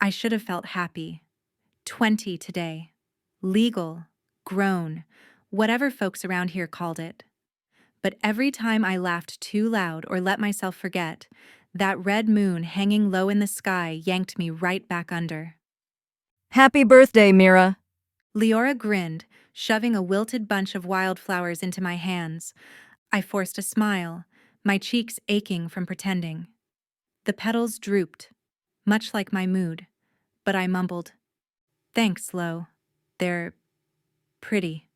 I should have felt happy. 20 today. Legal, grown, whatever folks around here called it. But every time I laughed too loud or let myself forget, that red moon hanging low in the sky yanked me right back under. Happy birthday, Mira. Leora grinned, shoving a wilted bunch of wildflowers into my hands. I forced a smile, my cheeks aching from pretending. The petals drooped, much like my mood, but I mumbled, "Thanks, Lo. They're pretty."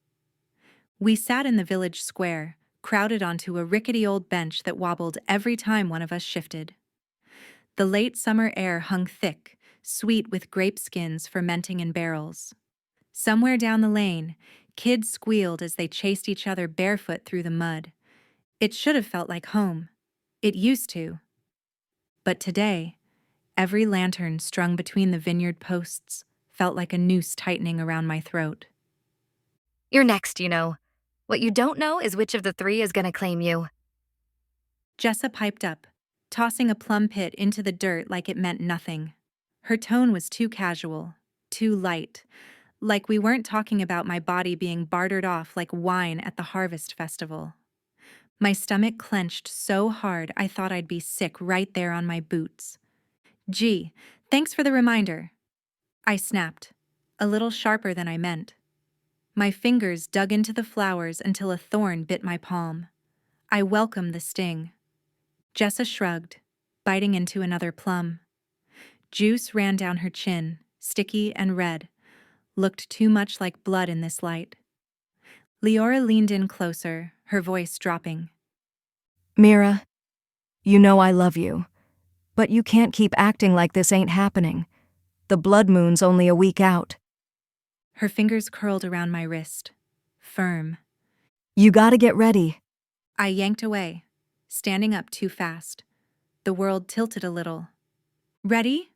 We sat in the village square, crowded onto a rickety old bench that wobbled every time one of us shifted. The late summer air hung thick, sweet with grape skins fermenting in barrels. Somewhere down the lane, kids squealed as they chased each other barefoot through the mud. It should have felt like home. It used to. But today, every lantern strung between the vineyard posts felt like a noose tightening around my throat. You're next, you know. What you don't know is which of the three is gonna claim you. Jessa piped up, tossing a plum pit into the dirt like it meant nothing. Her tone was too casual, too light, like we weren't talking about my body being bartered off like wine at the harvest festival. My stomach clenched so hard I thought I'd be sick right there on my boots. "Gee, thanks for the reminder," I snapped, a little sharper than I meant. My fingers dug into the flowers until a thorn bit my palm. I welcomed the sting. Jessa shrugged, biting into another plum. Juice ran down her chin, sticky and red, looked too much like blood in this light. Leora leaned in closer, her voice dropping. Mira, you know I love you. But you can't keep acting like this ain't happening. The blood moon's only a week out. Her fingers curled around my wrist, firm. You gotta get ready. I yanked away, standing up too fast. The world tilted a little. "Ready?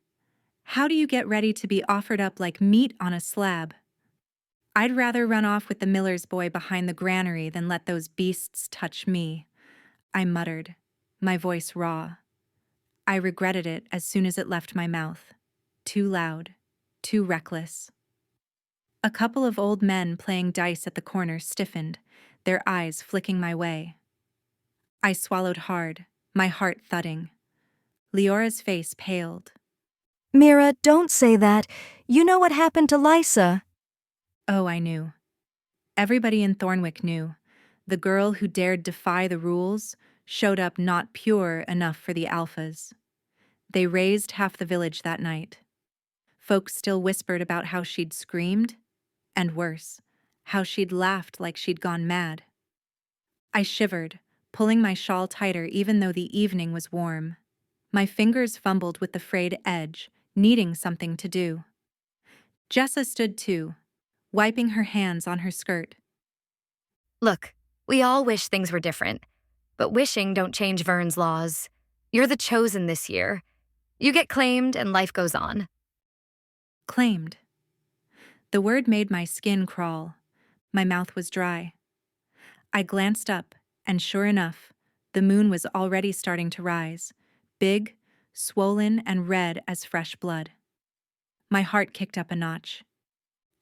How do you get ready to be offered up like meat on a slab?" I'd rather run off with the miller's boy behind the granary than let those beasts touch me, I muttered, my voice raw. I regretted it as soon as it left my mouth. Too loud, too reckless. A couple of old men playing dice at the corner stiffened, their eyes flicking my way. I swallowed hard, my heart thudding. Leora's face paled. Mira, don't say that. You know what happened to Lysa. Oh, I knew. Everybody in Thornwick knew. The girl who dared defy the rules showed up not pure enough for the Alphas. They razed half the village that night. Folks still whispered about how she'd screamed, and worse, how she'd laughed like she'd gone mad. I shivered, pulling my shawl tighter even though the evening was warm. My fingers fumbled with the frayed edge, needing something to do. Jessa stood too, wiping her hands on her skirt. Look, we all wish things were different, but wishing don't change Vern's laws. You're the chosen this year. You get claimed and life goes on. Claimed. The word made my skin crawl. My mouth was dry. I glanced up, and sure enough, the moon was already starting to rise, big, swollen, and red as fresh blood. My heart kicked up a notch.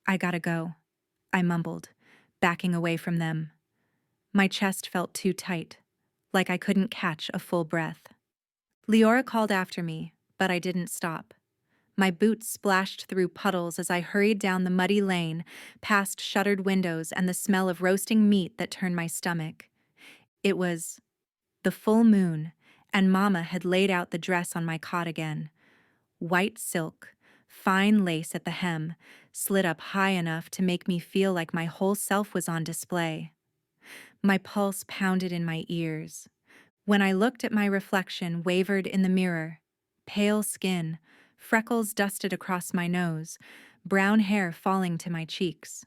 "I gotta go," I mumbled, backing away from them. My chest felt too tight, like I couldn't catch a full breath. Leora called after me, but I didn't stop. My boots splashed through puddles as I hurried down the muddy lane, past shuttered windows and the smell of roasting meat that turned my stomach. It was the full moon, and Mama had laid out the dress on my cot again. White silk, fine lace at the hem, slid up high enough to make me feel like my whole self was on display. My pulse pounded in my ears. When I looked at my reflection wavered in the mirror, pale skin, freckles dusted across my nose, brown hair falling to my cheeks.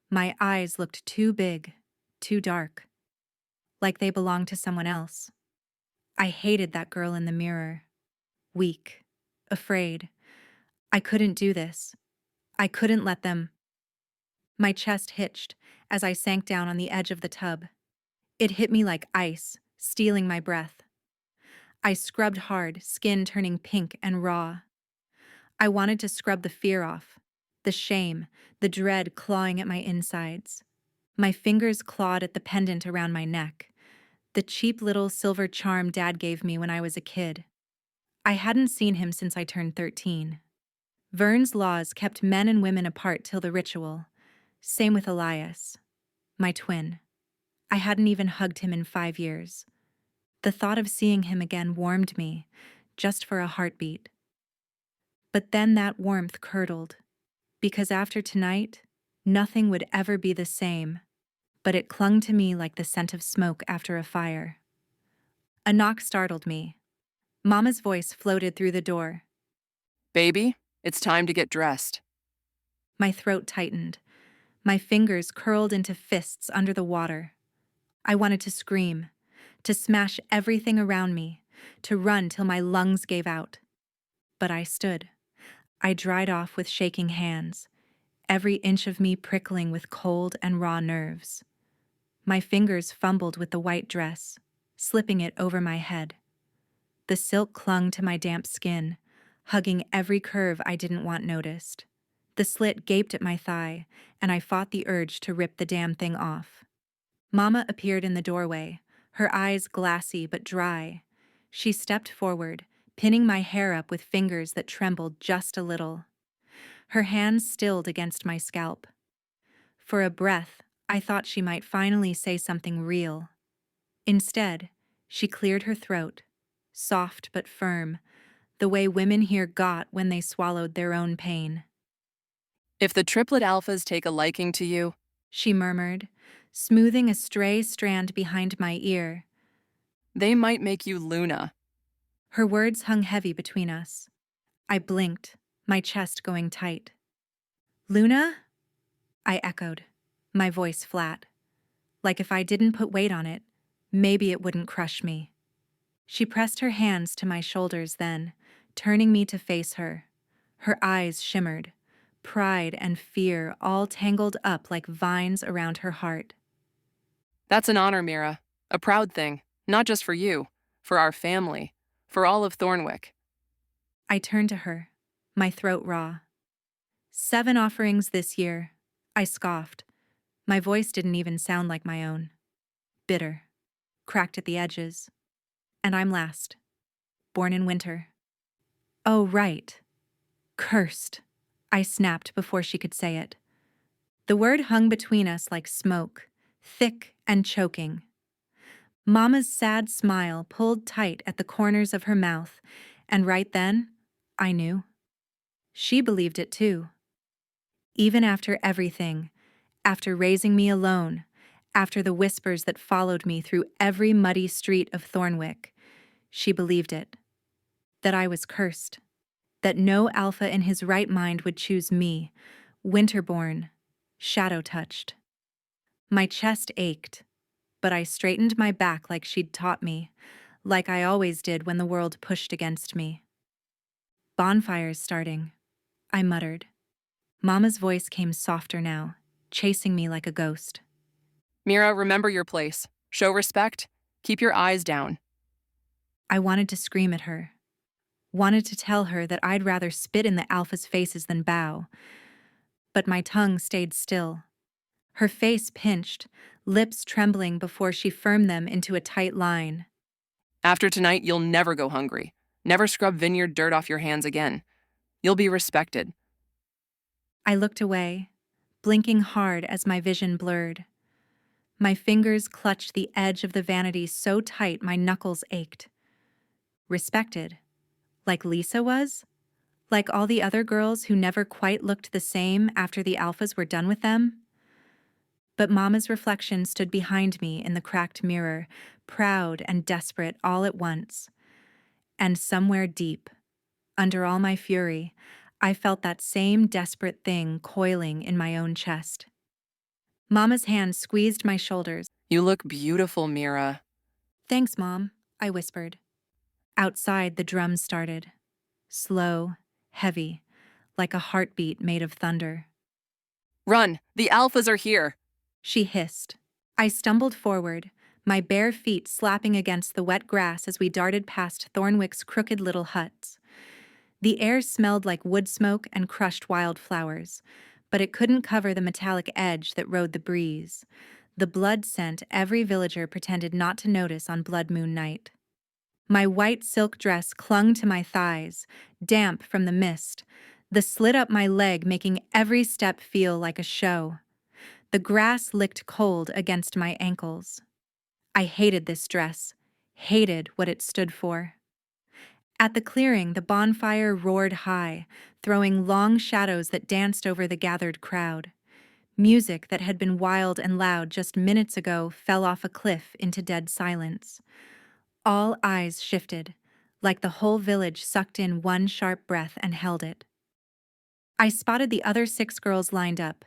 My eyes looked too big, too dark, like they belonged to someone else. I hated that girl in the mirror. Weak, afraid. I couldn't do this. I couldn't let them. My chest hitched as I sank down on the edge of the tub. It hit me like ice, stealing my breath. I scrubbed hard, skin turning pink and raw. I wanted to scrub the fear off, the shame, the dread clawing at my insides. My fingers clawed at the pendant around my neck, the cheap little silver charm Dad gave me when I was a kid. I hadn't seen him since I turned 13. Vern's laws kept men and women apart till the ritual. Same with Elias, my twin. I hadn't even hugged him in 5 years. The thought of seeing him again warmed me, just for a heartbeat. But then that warmth curdled, because after tonight, nothing would ever be the same, but it clung to me like the scent of smoke after a fire. A knock startled me. Mama's voice floated through the door. Baby, it's time to get dressed. My throat tightened. My fingers curled into fists under the water. I wanted to scream, to smash everything around me, to run till my lungs gave out. But I stood. I dried off with shaking hands, every inch of me prickling with cold and raw nerves. My fingers fumbled with the white dress, slipping it over my head. The silk clung to my damp skin, hugging every curve I didn't want noticed. The slit gaped at my thigh, and I fought the urge to rip the damn thing off. Mama appeared in the doorway, her eyes glassy but dry. She stepped forward, pinning my hair up with fingers that trembled just a little. Her hands stilled against my scalp. For a breath, I thought she might finally say something real. Instead, she cleared her throat, soft but firm, the way women here got when they swallowed their own pain. If the triplet alphas take a liking to you, She murmured, smoothing a stray strand behind my ear. they might make you Luna. Her words hung heavy between us. I blinked, my chest going tight. Luna? I echoed, my voice flat. Like if I didn't put weight on it, maybe it wouldn't crush me. She pressed her hands to my shoulders then, turning me to face her. Her eyes shimmered, pride and fear all tangled up like vines around her heart. That's an honor, Mira. A proud thing, not just for you, for our family, for all of Thornwick. I turned to her, my throat raw. 7 offerings this year, I scoffed. My voice didn't even sound like my own. Bitter, cracked at the edges. And I'm last, born in winter. Oh, right. Cursed, I snapped before she could say it. The word hung between us like smoke, thick and choking. Mama's sad smile pulled tight at the corners of her mouth, and right then, I knew. She believed it too. Even after everything, after raising me alone, after the whispers that followed me through every muddy street of Thornwick, she believed it. That I was cursed. That no alpha in his right mind would choose me, winterborn, shadow-touched. My chest ached, but I straightened my back like she'd taught me, like I always did when the world pushed against me. Bonfires starting, I muttered. Mama's voice came softer now, chasing me like a ghost. Mira, remember your place. Show respect. Keep your eyes down. I wanted to scream at her. Wanted to tell her that I'd rather spit in the alphas' faces than bow. But my tongue stayed still. Her face pinched, lips trembling before she firmed them into a tight line. After tonight, you'll never go hungry. Never scrub vineyard dirt off your hands again. You'll be respected. I looked away, blinking hard as my vision blurred. My fingers clutched the edge of the vanity so tight my knuckles ached. Respected. Like Lisa was? Like all the other girls who never quite looked the same after the alphas were done with them? But Mama's reflection stood behind me in the cracked mirror, proud and desperate all at once. And somewhere deep, under all my fury, I felt that same desperate thing coiling in my own chest. Mama's hand squeezed my shoulders. You look beautiful, Mira. Thanks, Mom, I whispered. Outside, the drums started. Slow, heavy, like a heartbeat made of thunder. Run! The alphas are here! She hissed. I stumbled forward, my bare feet slapping against the wet grass as we darted past Thornwick's crooked little huts. The air smelled like wood smoke and crushed wildflowers, but it couldn't cover the metallic edge that rode the breeze, the blood scent every villager pretended not to notice on blood moon night. My white silk dress clung to my thighs, damp from the mist, the slit up my leg making every step feel like a show. The grass licked cold against my ankles. I hated this dress, hated what it stood for. At the clearing, the bonfire roared high, throwing long shadows that danced over the gathered crowd. Music that had been wild and loud just minutes ago fell off a cliff into dead silence. All eyes shifted, like the whole village sucked in one sharp breath and held it. I spotted the other 6 girls lined up,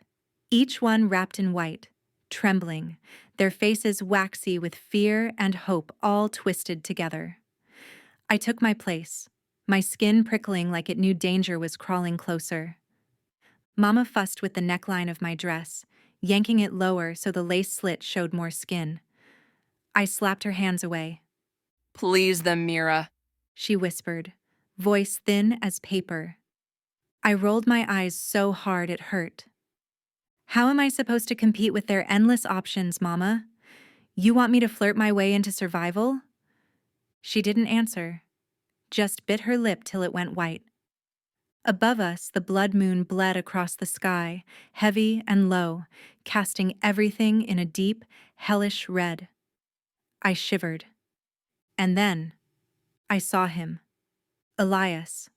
each one wrapped in white, trembling, their faces waxy with fear and hope all twisted together. I took my place, my skin prickling like it knew danger was crawling closer. Mama fussed with the neckline of my dress, yanking it lower so the lace slit showed more skin. I slapped her hands away. Please them, Mira. She whispered, voice thin as paper. I rolled my eyes so hard it hurt. How am I supposed to compete with their endless options, Mama? You want me to flirt my way into survival? She didn't answer, just bit her lip till it went white. Above us, the blood moon bled across the sky, heavy and low, casting everything in a deep, hellish red. I shivered. And then, I saw him. Elias,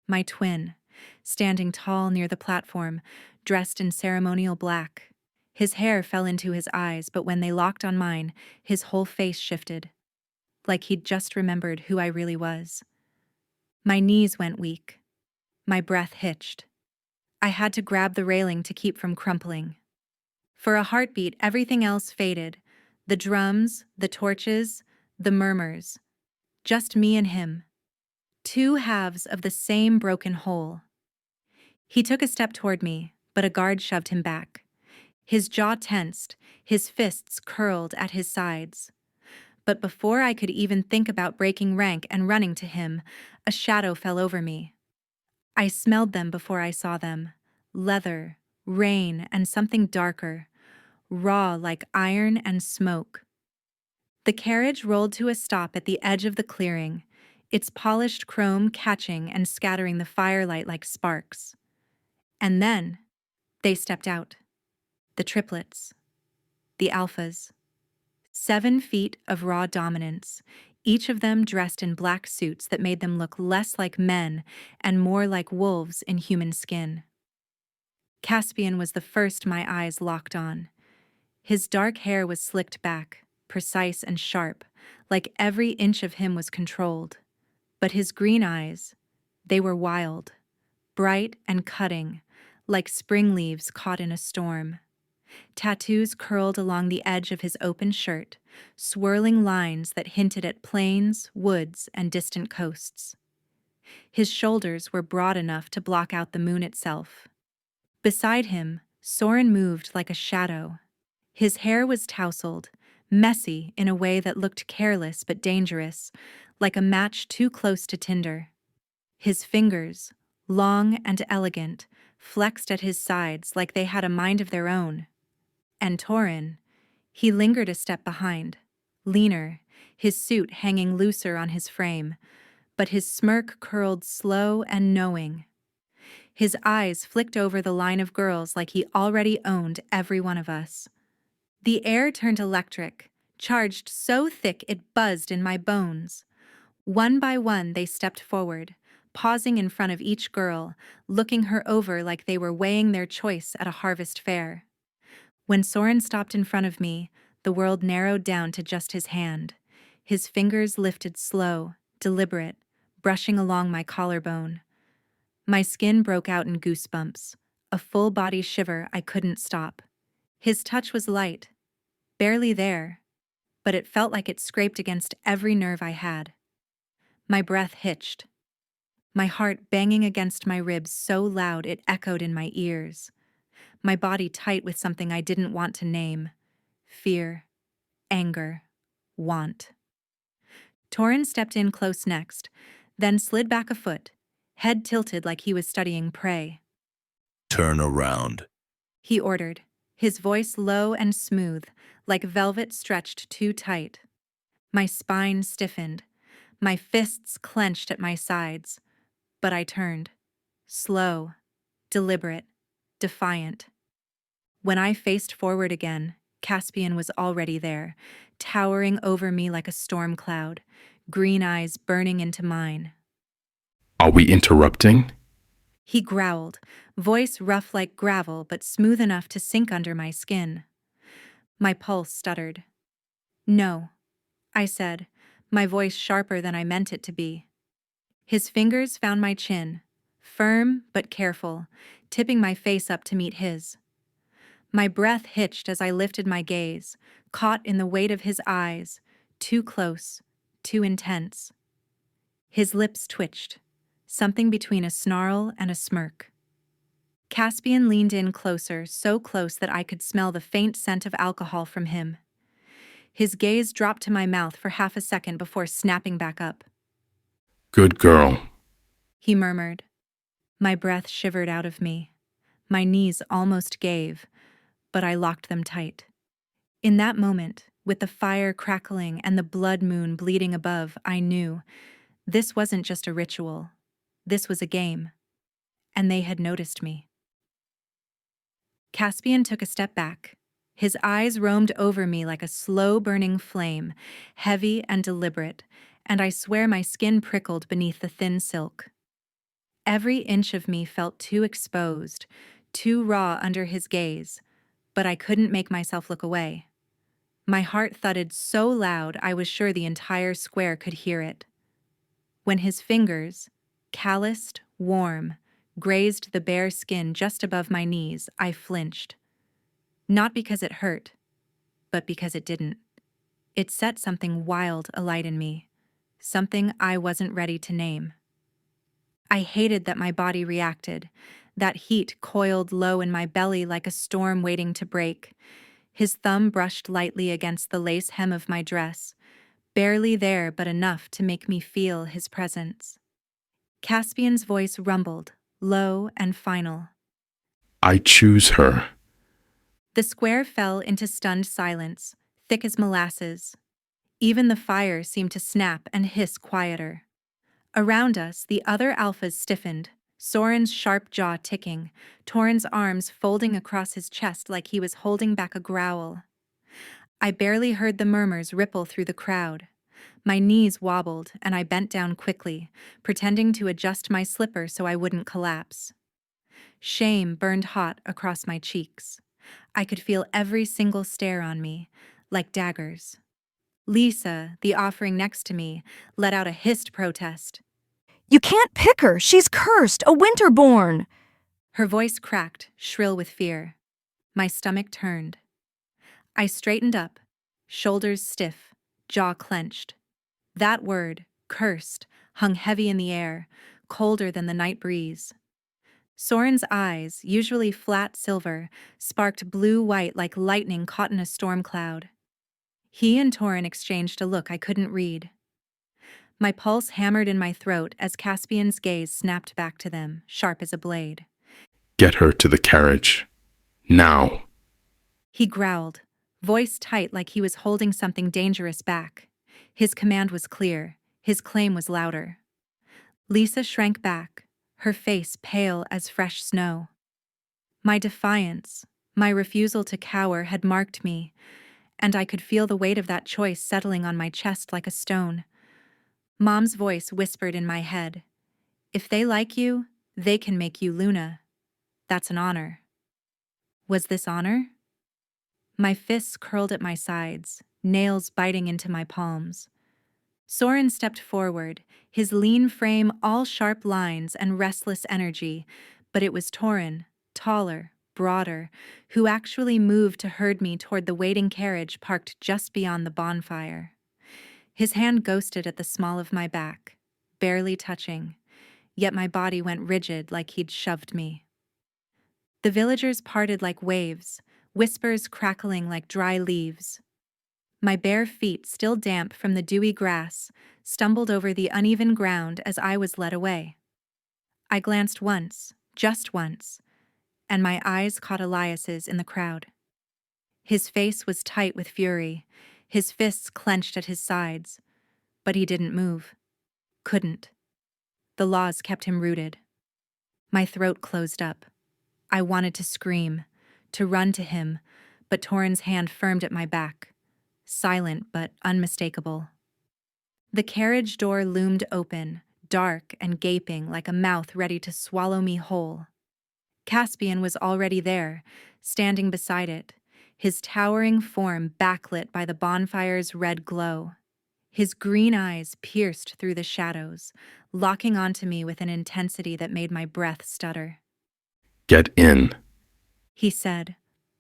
my twin, standing tall near the platform, dressed in ceremonial black. His hair fell into his eyes, but when they locked on mine, his whole face shifted, like he'd just remembered who I really was. My knees went weak. My breath hitched. I had to grab the railing to keep from crumpling. For a heartbeat, everything else faded. The drums, the torches, the murmurs. Just me and him. 2 halves of the same broken whole. He took a step toward me, but a guard shoved him back. His jaw tensed, his fists curled at his sides. But before I could even think about breaking rank and running to him, a shadow fell over me. I smelled them before I saw them. Leather, rain, and something darker, raw like iron and smoke. The carriage rolled to a stop at the edge of the clearing, its polished chrome catching and scattering the firelight like sparks. And then, they stepped out. The triplets. The ALPHAS. 7 feet of raw dominance, each of them dressed in black suits that made them look less like men and more like wolves in human skin. Caspian was the first my eyes locked on. His dark hair was slicked back, precise and sharp, like every inch of him was controlled. But his green eyes, they were wild, bright and cutting, like spring leaves caught in a storm. Tattoos curled along the edge of his open shirt, swirling lines that hinted at plains, woods, and distant coasts. His shoulders were broad enough to block out the moon itself. Beside him, Soren moved like a shadow. His hair was tousled, messy in a way that looked careless but dangerous, like a match too close to tinder. His fingers, long and elegant, flexed at his sides like they had a mind of their own. And Torin, he lingered a step behind, leaner, his suit hanging looser on his frame, but his smirk curled slow and knowing. His eyes flicked over the line of girls like he already owned every one of us. The air turned electric, charged so thick it buzzed in my bones. One by one they stepped forward, pausing in front of each girl, looking her over like they were weighing their choice at a harvest fair. When Soren stopped in front of me, the world narrowed down to just his hand. His fingers lifted slow, deliberate, brushing along my collarbone. My skin broke out in goosebumps, a full-body shiver I couldn't stop. His touch was light, barely there, but it felt like it scraped against every nerve I had. My breath hitched, my heart banging against my ribs so loud it echoed in my ears. My body tight with something I didn't want to name. Fear, anger, want. Torin stepped in close next, then slid back a foot, head tilted like he was studying prey. Turn around. He ordered, his voice low and smooth, like velvet stretched too tight. My spine stiffened, my fists clenched at my sides, but I turned. Slow, deliberate, defiant. When I faced forward again, Caspian was already there, towering over me like a storm cloud, green eyes burning into mine. Are we interrupting? He growled, voice rough like gravel but smooth enough to sink under my skin. My pulse stuttered. No, I said, my voice sharper than I meant it to be. His fingers found my chin, firm but careful, tipping my face up to meet his. My breath hitched as I lifted my gaze, caught in the weight of his eyes, too close, too intense. His lips twitched, something between a snarl and a smirk. Caspian leaned in closer, so close that I could smell the faint scent of alcohol from him. His gaze dropped to my mouth for half a second before snapping back up. Good girl. He murmured. My breath shivered out of me. My knees almost gave, but I locked them tight. In that moment, with the fire crackling and the blood moon bleeding above, I knew this wasn't just a ritual. This was a game. And they had noticed me. Caspian took a step back. His eyes roamed over me like a slow-burning flame, heavy and deliberate, and I swear my skin prickled beneath the thin silk. Every inch of me felt too exposed, too raw under his gaze, but I couldn't make myself look away. My heart thudded so loud I was sure the entire square could hear it. When his fingers, calloused, warm, grazed the bare skin just above my knees, I flinched. Not because it hurt, but because it didn't. It set something wild alight in me, something I wasn't ready to name. I hated that my body reacted, that heat coiled low in my belly like a storm waiting to break. His thumb brushed lightly against the lace hem of my dress, barely there but enough to make me feel his presence. Caspian's voice rumbled, low and final. I choose her. The square fell into stunned silence, thick as molasses. Even the fire seemed to snap and hiss quieter. Around us, the other alphas stiffened, Soren's sharp jaw ticking, Torin's arms folding across his chest like he was holding back a growl. I barely heard the murmurs ripple through the crowd. My knees wobbled, and I bent down quickly, pretending to adjust my slipper so I wouldn't collapse. Shame burned hot across my cheeks. I could feel every single stare on me, like daggers. Lisa, the offering next to me, let out a hissed protest. You can't pick her. She's cursed, a winterborn. Her voice cracked, shrill with fear. My stomach turned. I straightened up, shoulders stiff, jaw clenched. That word, cursed, hung heavy in the air, colder than the night breeze. Soren's eyes, usually flat silver, sparked blue-white like lightning caught in a storm cloud. He and Torin exchanged a look I couldn't read. My pulse hammered in my throat as Caspian's gaze snapped back to them, sharp as a blade. Get her to the carriage. Now. He growled, voice tight like he was holding something dangerous back. His command was clear, his claim was louder. Lisa shrank back, her face pale as fresh snow. My defiance, my refusal to cower had marked me, and I could feel the weight of that choice settling on my chest like a stone. Mom's voice whispered in my head, "If they like you, they can make you Luna. That's an honor." Was this honor? My fists curled at my sides, nails biting into my palms. Soren stepped forward, his lean frame all sharp lines and restless energy, but it was Torin, taller, broader, who actually moved to herd me toward the waiting carriage parked just beyond the bonfire. His hand ghosted at the small of my back, barely touching, yet my body went rigid like he'd shoved me. The villagers parted like waves, whispers crackling like dry leaves. My bare feet, still damp from the dewy grass, stumbled over the uneven ground as I was led away. I glanced once, just once, and my eyes caught Elias's in the crowd. His face was tight with fury, his fists clenched at his sides, but he didn't move. Couldn't. The laws kept him rooted. My throat closed up. I wanted to scream, to run to him, but Torin's hand firmed at my back, silent but unmistakable. The carriage door loomed open, dark and gaping like a mouth ready to swallow me whole. Caspian was already there, standing beside it, his towering form backlit by the bonfire's red glow. His green eyes pierced through the shadows, locking onto me with an intensity that made my breath stutter. Get in. He said,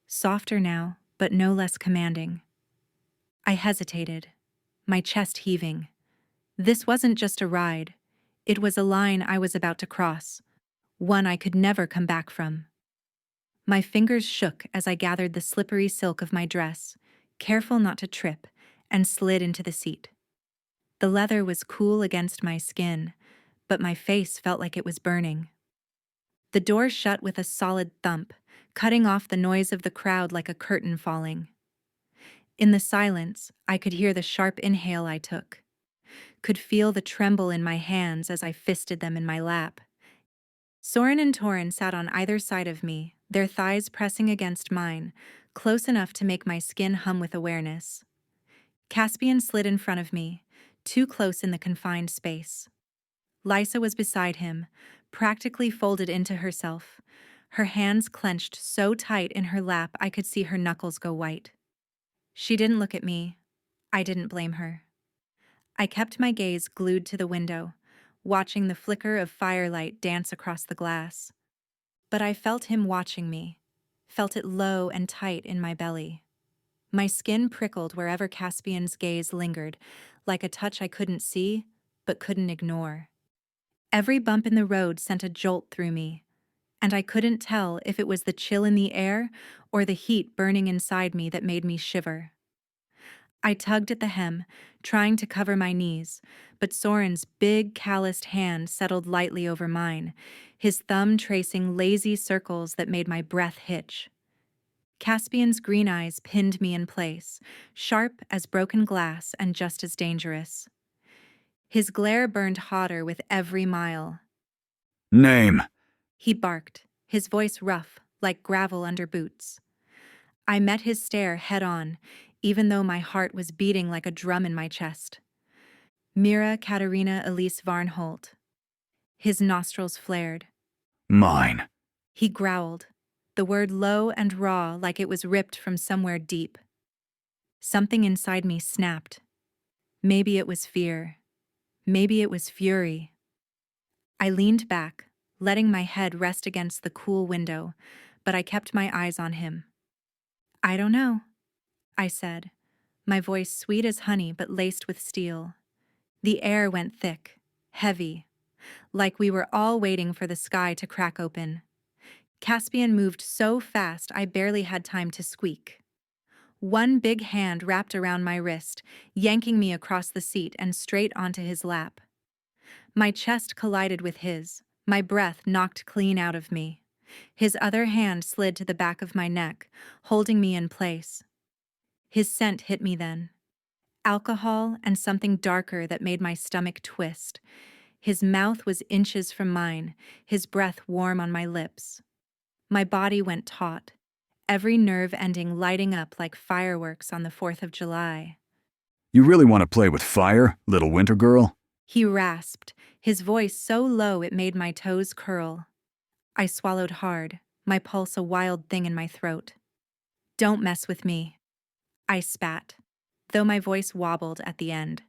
softer now, but no less commanding. I hesitated, my chest heaving. This wasn't just a ride. It was a line I was about to cross, one I could never come back from. My fingers shook as I gathered the slippery silk of my dress, careful not to trip, and slid into the seat. The leather was cool against my skin, but my face felt like it was burning. The door shut with a solid thump, cutting off the noise of the crowd like a curtain falling. In the silence, I could hear the sharp inhale I took, could feel the tremble in my hands as I fisted them in my lap. Soren and Torin sat on either side of me, their thighs pressing against mine, close enough to make my skin hum with awareness. Caspian slid in front of me, too close in the confined space. Lysa was beside him, practically folded into herself, her hands clenched so tight in her lap I could see her knuckles go white. She didn't look at me. I didn't blame her. I kept my gaze glued to the window, watching the flicker of firelight dance across the glass. But I felt him watching me, felt it low and tight in my belly. My skin prickled wherever Caspian's gaze lingered, like a touch I couldn't see, but couldn't ignore. Every bump in the road sent a jolt through me, and I couldn't tell if it was the chill in the air or the heat burning inside me that made me shiver. I tugged at the hem, trying to cover my knees, but Soren's big, calloused hand settled lightly over mine, his thumb tracing lazy circles that made my breath hitch. Caspian's green eyes pinned me in place, sharp as broken glass and just as dangerous. His glare burned hotter with every mile. Name, He barked, his voice rough, like gravel under boots. I met his stare head-on, even though my heart was beating like a drum in my chest. Mira Katerina Elise Varnholt. His nostrils flared. mine. He growled, the word low and raw like it was ripped from somewhere deep. Something inside me snapped. Maybe it was fear. Maybe it was fury. I leaned back, letting my head rest against the cool window, but I kept my eyes on him. I don't know, I said, my voice sweet as honey but laced with steel. The air went thick, heavy, like we were all waiting for the sky to crack open. Caspian moved so fast I barely had time to squeak. One big hand wrapped around my wrist, yanking me across the seat and straight onto his lap. My chest collided with his, my breath knocked clean out of me. His other hand slid to the back of my neck, holding me in place. His scent hit me then. Alcohol and something darker that made my stomach twist. His mouth was inches from mine, his breath warm on my lips. My body went taut, every nerve ending lighting up like fireworks on the 4th of July. You really want to play with fire, little winter girl? He rasped, his voice so low it made my toes curl. I swallowed hard, my pulse a wild thing in my throat. Don't mess with me, I spat, though my voice wobbled at the end.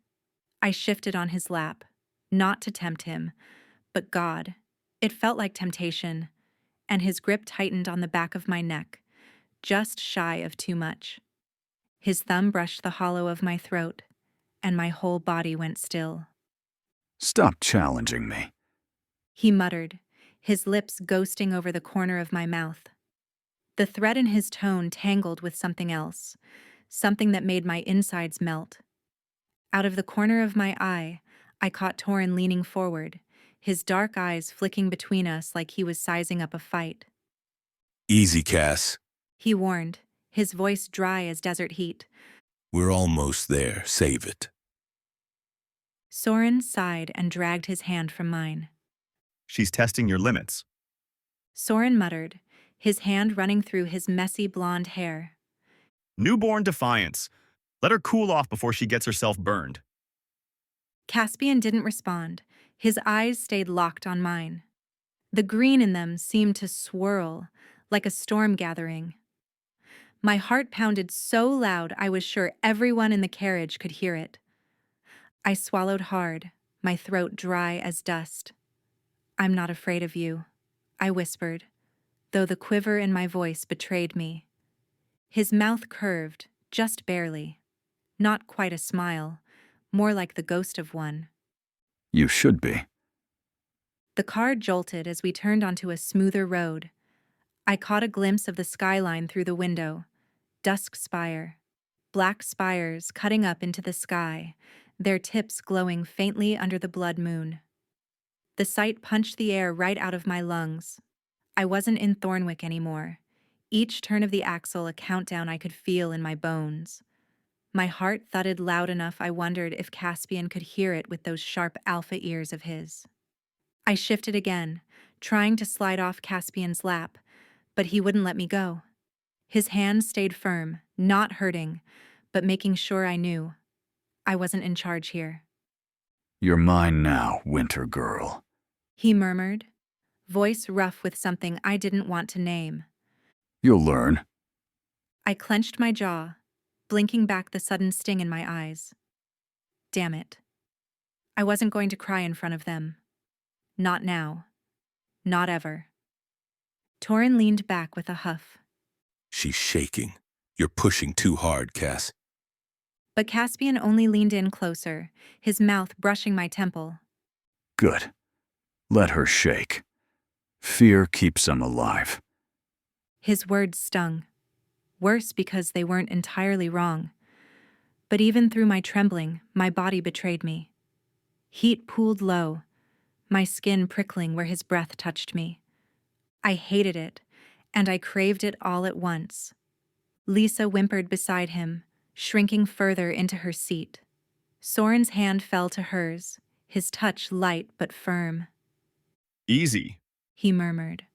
I shifted on his lap, not to tempt him, but God, it felt like temptation, and his grip tightened on the back of my neck, just shy of too much. His thumb brushed the hollow of my throat, and my whole body went still. Stop challenging me. He muttered, his lips ghosting over the corner of my mouth. The threat in his tone tangled with something else, something that made my insides melt. Out of the corner of my eye, I caught Torin leaning forward, his dark eyes flicking between us like he was sizing up a fight. Easy, Cass. He warned, his voice dry as desert heat. We're almost there. Save it. Soren sighed and dragged his hand from mine. She's testing your limits. Soren muttered, his hand running through his messy blonde hair. Newborn defiance. Let her cool off before she gets herself burned. Caspian didn't respond. His eyes stayed locked on mine. The green in them seemed to swirl, like a storm gathering. My heart pounded so loud I was sure everyone in the carriage could hear it. I swallowed hard, my throat dry as dust. "I'm not afraid of you," I whispered, though the quiver in my voice betrayed me. His mouth curved, just barely. Not quite a smile, more like the ghost of one. You should be. The car jolted as we turned onto a smoother road. I caught a glimpse of the skyline through the window. Dusk spire. Black spires cutting up into the sky, their tips glowing faintly under the blood moon. The sight punched the air right out of my lungs. I wasn't in Thornwick anymore. Each turn of the axle a countdown I could feel in my bones. My heart thudded loud enough I wondered if Caspian could hear it with those sharp alpha ears of his. I shifted again, trying to slide off Caspian's lap, but he wouldn't let me go. His hand stayed firm, not hurting, but making sure I knew. I wasn't in charge here. You're mine now, Winter Girl. He murmured, voice rough with something I didn't want to name. You'll learn. I clenched my jaw, blinking back the sudden sting in my eyes. Damn it. I wasn't going to cry in front of them. Not now. Not ever. Torin leaned back with a huff. She's shaking. You're pushing too hard, Cass. But Caspian only leaned in closer, his mouth brushing my temple. Good. Let her shake. Fear keeps them alive. His words stung. Worse because they weren't entirely wrong. But even through my trembling, my body betrayed me. Heat pooled low, my skin prickling where his breath touched me. I hated it, and I craved it all at once. Lisa whimpered beside him, shrinking further into her seat. Soren's hand fell to hers, his touch light but firm. Easy. He murmured,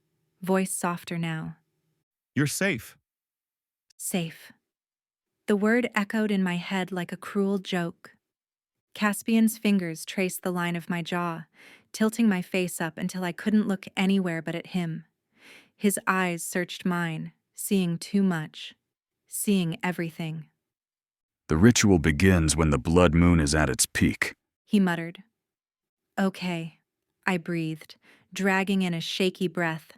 voice softer now. You're safe. Safe. The word echoed in my head like a cruel joke. Caspian's fingers traced the line of my jaw, tilting my face up until I couldn't look anywhere but at him. His eyes searched mine, seeing too much, seeing everything. The ritual begins when the blood moon is at its peak. He muttered. Okay, I breathed, dragging in a shaky breath.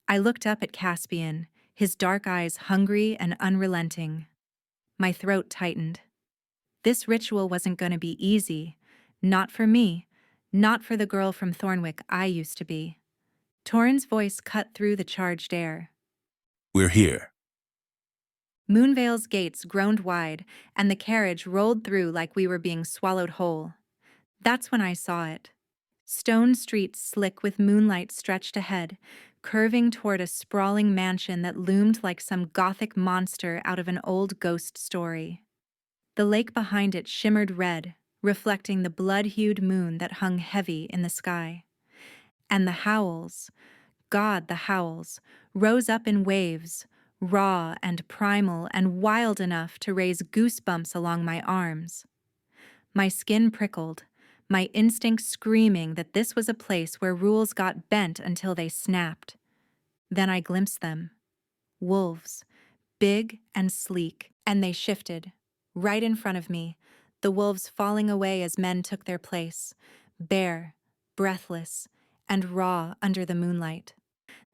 I looked up at Caspian, his dark eyes hungry and unrelenting. My throat tightened. This ritual wasn't going to be easy. Not for me. Not for the girl from Thornwick I used to be. Torin's voice cut through the charged air. We're here. Moonvale's gates groaned wide, and the carriage rolled through like we were being swallowed whole. That's when I saw it. Stone streets slick with moonlight stretched ahead, curving toward a sprawling mansion that loomed like some gothic monster out of an old ghost story. The lake behind it shimmered red, reflecting the blood-hued moon that hung heavy in the sky. And the howls, God, the howls, rose up in waves, raw and primal and wild enough to raise goosebumps along my arms. My skin prickled, my instincts screaming that this was a place where rules got bent until they snapped. Then I glimpsed them. Wolves, big and sleek, and they shifted. Right in front of me, the wolves falling away as men took their place, bare, breathless, and raw under the moonlight.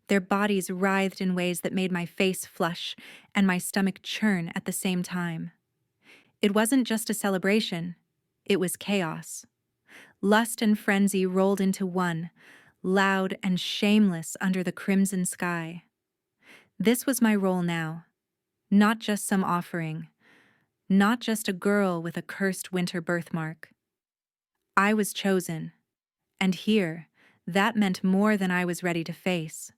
Their bodies writhed in ways that made my face flush and my stomach churn at the same time. It wasn't just a celebration, it was chaos. Lust and frenzy rolled into one, loud and shameless under the crimson sky. This was my role now, not just some offering, not just a girl with a cursed winter birthmark. I was chosen, And here, that meant more than I was ready to face.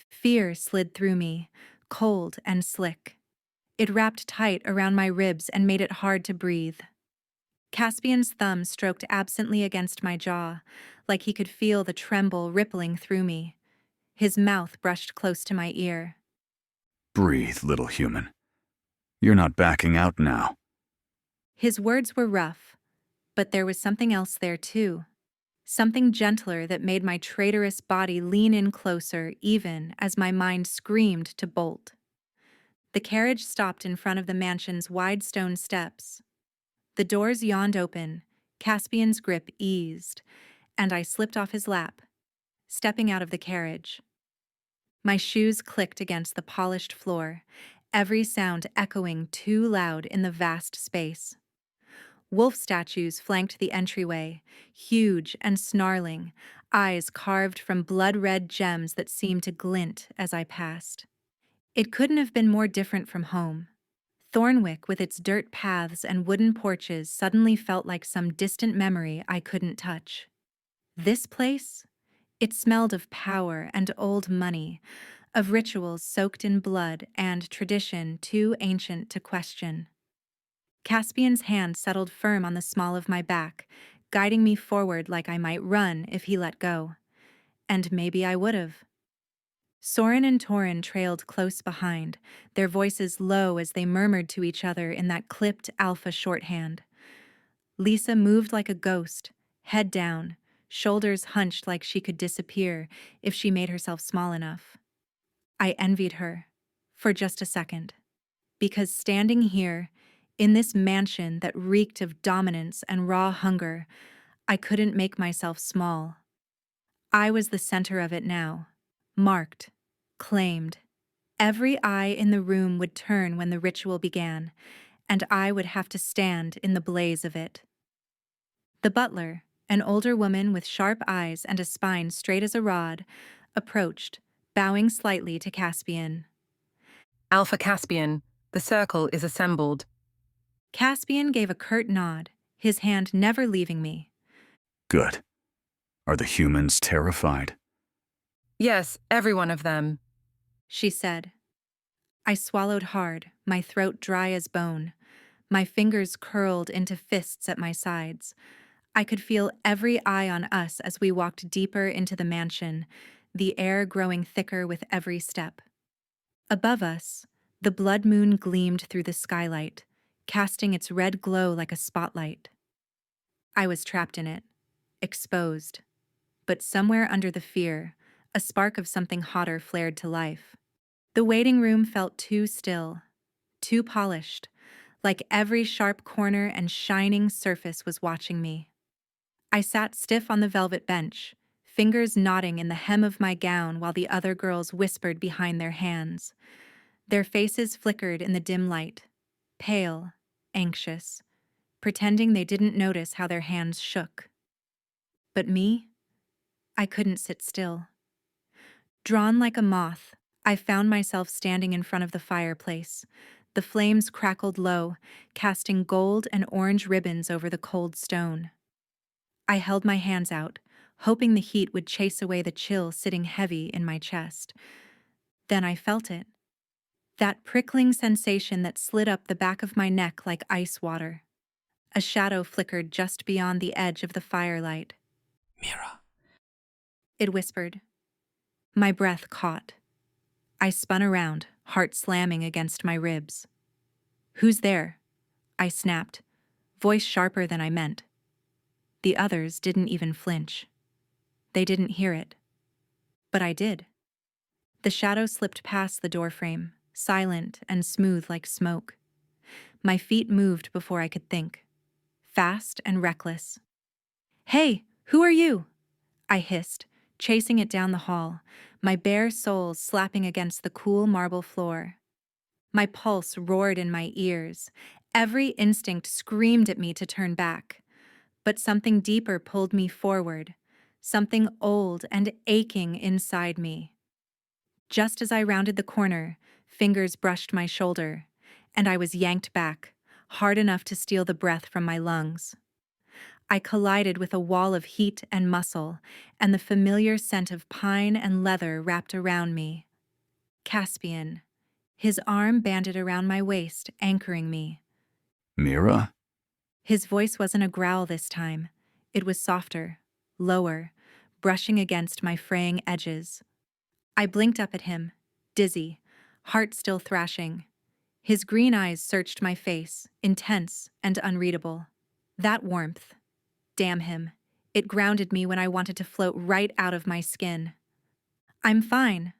Fear slid through me, cold and slick. It wrapped tight around my ribs and made it hard to breathe. Caspian's thumb stroked absently against my jaw, like he could feel the tremble rippling through me. His mouth brushed close to my ear. Breathe, little human. You're not backing out now. His words were rough, but there was something else there too. Something gentler that made my traitorous body lean in closer even as my mind screamed to bolt. The carriage stopped in front of the mansion's wide stone steps. The doors yawned open, Caspian's grip eased, and I slipped off his lap, stepping out of the carriage. My shoes clicked against the polished floor, every sound echoing too loud in the vast space. Wolf statues flanked the entryway, huge and snarling, eyes carved from blood-red gems that seemed to glint as I passed. It couldn't have been more different from home. Thornwick, with its dirt paths and wooden porches, suddenly felt like some distant memory I couldn't touch. This place? It smelled of power and old money, of rituals soaked in blood and tradition too ancient to question. Caspian's hand settled firm on the small of my back, guiding me forward like I might run if he let go. And maybe I would have. Soren and Torin trailed close behind, their voices low as they murmured to each other in that clipped Alpha shorthand. Lisa moved like a ghost, head down, shoulders hunched like she could disappear if she made herself small enough. I envied her, for just a second, because standing here, in this mansion that reeked of dominance and raw hunger, I couldn't make myself small. I was the center of it now, marked, claimed. Every eye in the room would turn when the ritual began, and I would have to stand in the blaze of it. The butler, an older woman with sharp eyes and a spine straight as a rod, approached, bowing slightly to Caspian. Alpha Caspian, the circle is assembled. Caspian gave a curt nod, his hand never leaving me. Good. Are the humans terrified? Yes, every one of them. She said. I swallowed hard, my throat dry as bone. My fingers curled into fists at my sides. I could feel every eye on us as we walked deeper into the mansion, the air growing thicker with every step. Above us, the blood moon gleamed through the skylight, casting its red glow like a spotlight. I was trapped in it, exposed. But somewhere under the fear, a spark of something hotter flared to life. The waiting room felt too still, too polished, like every sharp corner and shining surface was watching me. I sat stiff on the velvet bench, fingers knotting in the hem of my gown while the other girls whispered behind their hands. Their faces flickered in the dim light, pale, anxious, pretending they didn't notice how their hands shook. But me? I couldn't sit still. Drawn like a moth, I found myself standing in front of the fireplace. The flames crackled low, casting gold and orange ribbons over the cold stone. I held my hands out, hoping the heat would chase away the chill sitting heavy in my chest. Then I felt it. That prickling sensation that slid up the back of my neck like ice water. A shadow flickered just beyond the edge of the firelight. Mira. It whispered. My breath caught. I spun around, heart slamming against my ribs. Who's there? I snapped, voice sharper than I meant. The others didn't even flinch. They didn't hear it. But I did. The shadow slipped past the doorframe, silent and smooth like smoke. My feet moved before I could think. Fast and reckless. Hey, who are you? I hissed, chasing it down the hall, my bare soles slapping against the cool marble floor. My pulse roared in my ears. Every instinct screamed at me to turn back. But something deeper pulled me forward, something old and aching inside me. Just as I rounded the corner, fingers brushed my shoulder, and I was yanked back, hard enough to steal the breath from my lungs. I collided with a wall of heat and muscle, and the familiar scent of pine and leather wrapped around me. Caspian, his arm banded around my waist, anchoring me. Mira? His voice wasn't a growl this time. It was softer, lower, brushing against my fraying edges. I blinked up at him, dizzy, heart still thrashing. His green eyes searched my face, intense and unreadable. That warmth. Damn him. It grounded me when I wanted to float right out of my skin. I'm fine,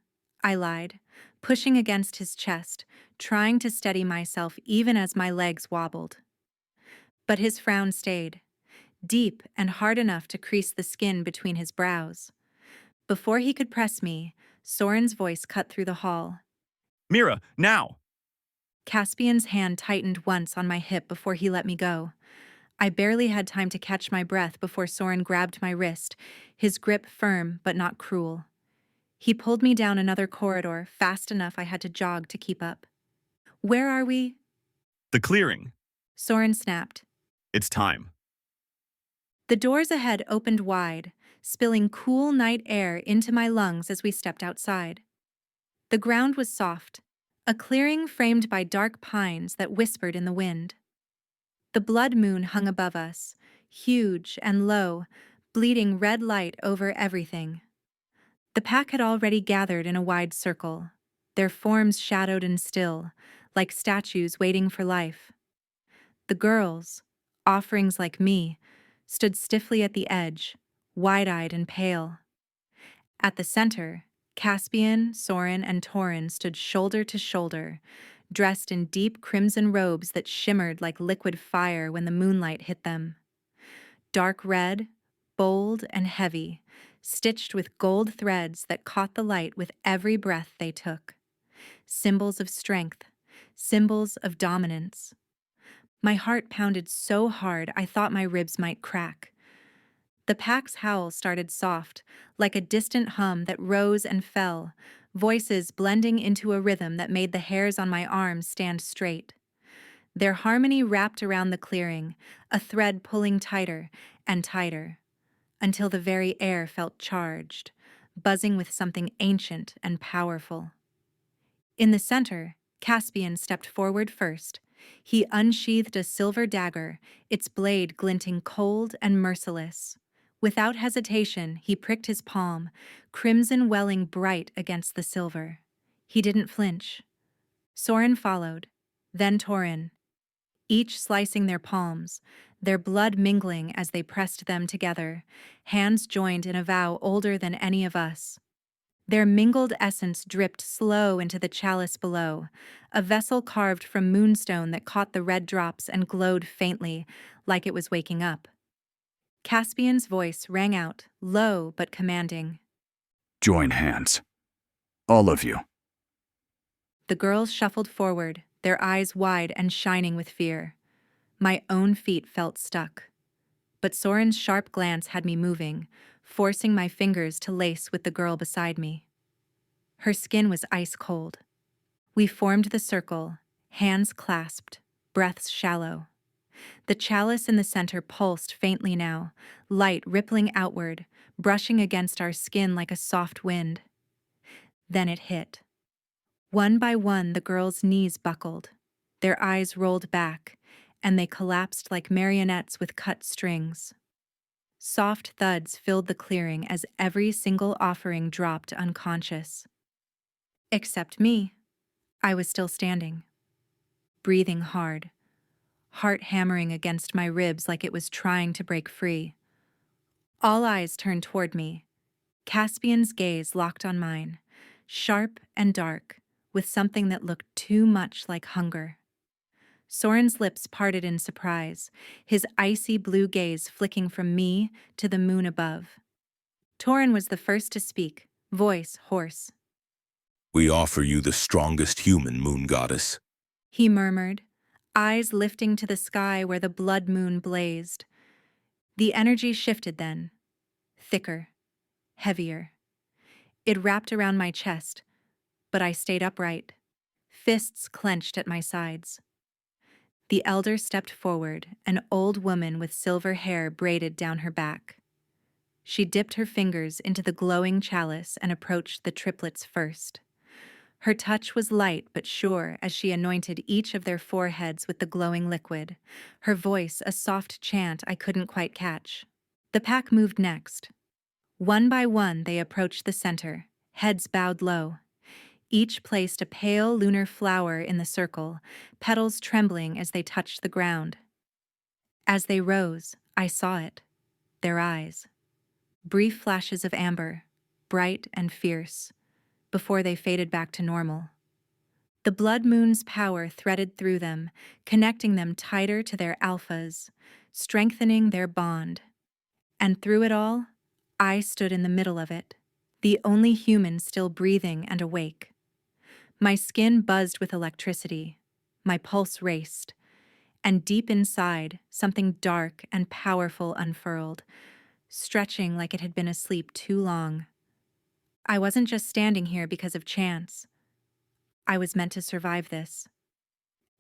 I lied, pushing against his chest, trying to steady myself even as my legs wobbled. But his frown stayed, deep and hard enough to crease the skin between his brows. Before he could press me, Soren's voice cut through the hall. Mira, now! Caspian's hand tightened once on my hip before he let me go. I barely had time to catch my breath before Soren grabbed my wrist, his grip firm but not cruel. He pulled me down another corridor, fast enough I had to jog to keep up. Where are we? The clearing. Soren snapped. It's time. The doors ahead opened wide, spilling cool night air into my lungs as we stepped outside. The ground was soft, a clearing framed by dark pines that whispered in the wind. The blood moon hung above us, huge and low, bleeding red light over everything. The pack had already gathered in a wide circle, their forms shadowed and still, like statues waiting for life. The girls, offerings like me, stood stiffly at the edge, wide-eyed and pale. At the center, Caspian, Soren, and Torin stood shoulder to shoulder, dressed in deep crimson robes that shimmered like liquid fire when the moonlight hit them. Dark red, bold and heavy, stitched with gold threads that caught the light with every breath they took. Symbols of strength, symbols of dominance. My heart pounded so hard I thought my ribs might crack. The pack's howl started soft, like a distant hum that rose and fell, voices blending into a rhythm that made the hairs on my arms stand straight. Their harmony wrapped around the clearing, a thread pulling tighter and tighter, until the very air felt charged, buzzing with something ancient and powerful. In the center, Caspian stepped forward first. He unsheathed a silver dagger, its blade glinting cold and merciless. Without hesitation, he pricked his palm, crimson welling bright against the silver. He didn't flinch. Soren followed, then Torin, each slicing their palms, their blood mingling as they pressed them together, hands joined in a vow older than any of us. Their mingled essence dripped slow into the chalice below, a vessel carved from moonstone that caught the red drops and glowed faintly, like it was waking up. Caspian's voice rang out, low but commanding. Join hands. All of you. The girls shuffled forward, their eyes wide and shining with fear. My own feet felt stuck. But Soren's sharp glance had me moving, forcing my fingers to lace with the girl beside me. Her skin was ice cold. We formed the circle, hands clasped, breaths shallow. The chalice in the center pulsed faintly now, light rippling outward, brushing against our skin like a soft wind. Then it hit. One by one, the girls' knees buckled. Their eyes rolled back, and they collapsed like marionettes with cut strings. Soft thuds filled the clearing as every single offering dropped unconscious. Except me. I was still standing, breathing hard, heart hammering against my ribs like it was trying to break free. All eyes turned toward me. Caspian's gaze locked on mine, sharp and dark, with something that looked too much like hunger. Soren's lips parted in surprise, his icy blue gaze flicking from me to the moon above. Torin was the first to speak, voice hoarse. We offer you the strongest human, moon goddess. He murmured, eyes lifting to the sky where the blood moon blazed. The energy shifted then, thicker, heavier. It wrapped around my chest, but I stayed upright, fists clenched at my sides. The elder stepped forward, an old woman with silver hair braided down her back. She dipped her fingers into the glowing chalice and approached the triplets first. Her touch was light but sure as she anointed each of their foreheads with the glowing liquid, her voice a soft chant I couldn't quite catch. The pack moved next. One by one they approached the center, heads bowed low. Each placed a pale lunar flower in the circle, petals trembling as they touched the ground. As they rose, I saw it. Their eyes. Brief flashes of amber, bright and fierce, before they faded back to normal. The blood moon's power threaded through them, connecting them tighter to their alphas, strengthening their bond. And through it all, I stood in the middle of it, the only human still breathing and awake. My skin buzzed with electricity, my pulse raced, and deep inside, something dark and powerful unfurled, stretching like it had been asleep too long. I wasn't just standing here because of chance. I was meant to survive this.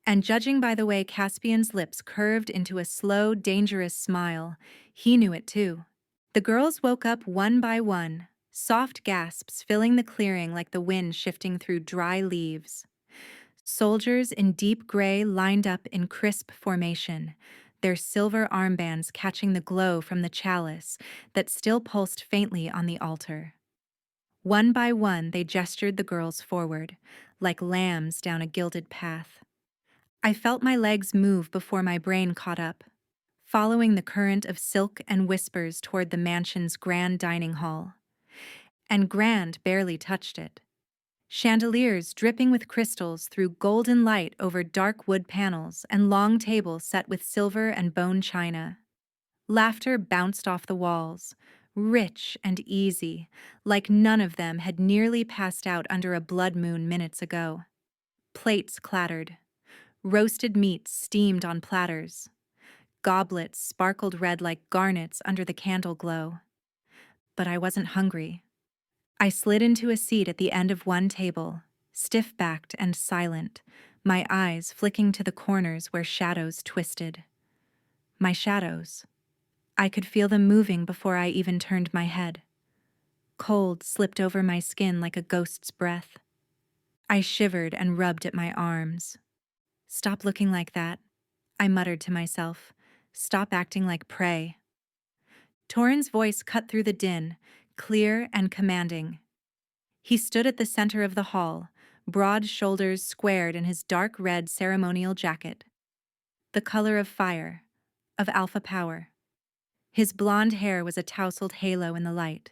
And judging by the way Caspian's lips curved into a slow, dangerous smile, he knew it too. The girls woke up one by one, soft gasps filling the clearing like the wind shifting through dry leaves. Soldiers in deep gray lined up in crisp formation, their silver armbands catching the glow from the chalice that still pulsed faintly on the altar. One by one they gestured the girls forward, like lambs down a gilded path. I felt my legs move before my brain caught up, following the current of silk and whispers toward the mansion's grand dining hall. And grand barely touched it. Chandeliers dripping with crystals threw golden light over dark wood panels and long tables set with silver and bone china. Laughter bounced off the walls, rich and easy, like none of them had nearly passed out under a blood moon minutes ago. Plates clattered. Roasted meats steamed on platters. Goblets sparkled red like garnets under the candle glow. But I wasn't hungry. I slid into a seat at the end of one table, stiff-backed and silent, my eyes flicking to the corners where shadows twisted. My shadows. I could feel them moving before I even turned my head. Cold slipped over my skin like a ghost's breath. I shivered and rubbed at my arms. Stop looking like that, I muttered to myself. Stop acting like prey. Torrin's voice cut through the din, clear and commanding. He stood at the center of the hall, broad shoulders squared in his dark red ceremonial jacket. The color of fire, of alpha power. His blonde hair was a tousled halo in the light.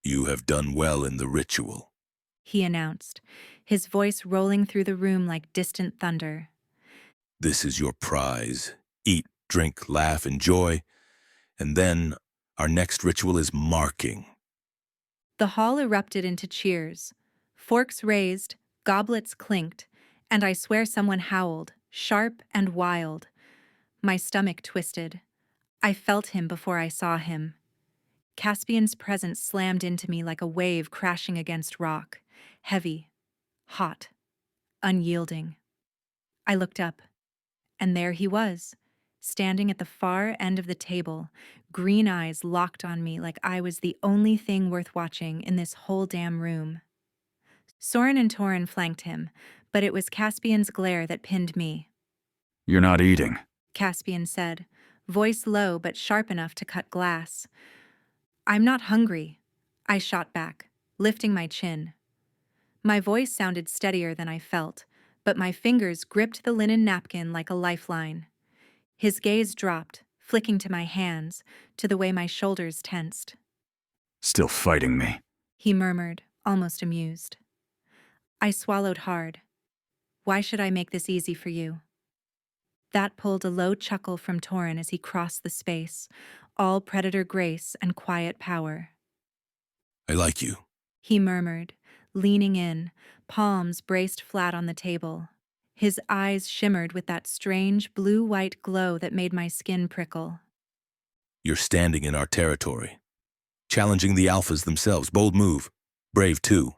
You have done well in the ritual, He announced, his voice rolling through the room like distant thunder. This is your prize. Eat, drink, laugh, enjoy. And then our next ritual is marking. The hall erupted into cheers. Forks raised, goblets clinked, and I swear someone howled, sharp and wild. My stomach twisted. I felt him before I saw him. Caspian's presence slammed into me like a wave crashing against rock, heavy, hot, unyielding. I looked up, and there he was, standing at the far end of the table, green eyes locked on me like I was the only thing worth watching in this whole damn room. Soren and Torrin flanked him, but it was Caspian's glare that pinned me. You're not eating. Caspian said, voice low but sharp enough to cut glass. I'm not hungry, I shot back, lifting my chin. My voice sounded steadier than I felt, but my fingers gripped the linen napkin like a lifeline. His gaze dropped, flicking to my hands, to the way my shoulders tensed. Still fighting me. He murmured, almost amused. I swallowed hard. Why should I make this easy for you? That pulled a low chuckle from Torrin as he crossed the space, all predator grace and quiet power. I like you. He murmured, leaning in, palms braced flat on the table. His eyes shimmered with that strange blue-white glow that made my skin prickle. You're standing in our territory. Challenging the alphas themselves. Bold move. Brave too.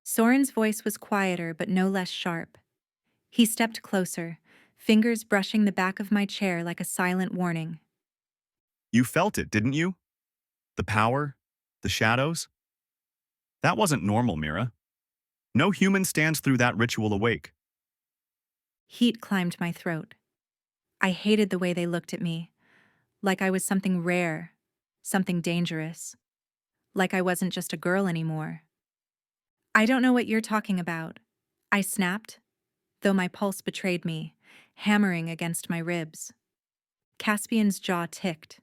Soren's voice was quieter but no less sharp. He stepped closer, fingers brushing the back of my chair like a silent warning. You felt it, didn't you? The power, the shadows. That wasn't normal, Mira. No human stands through that ritual awake. Heat climbed my throat. I hated the way they looked at me, like I was something rare, something dangerous, like I wasn't just a girl anymore. I don't know what you're talking about, I snapped, though my pulse betrayed me, hammering against my ribs. Caspian's jaw ticked.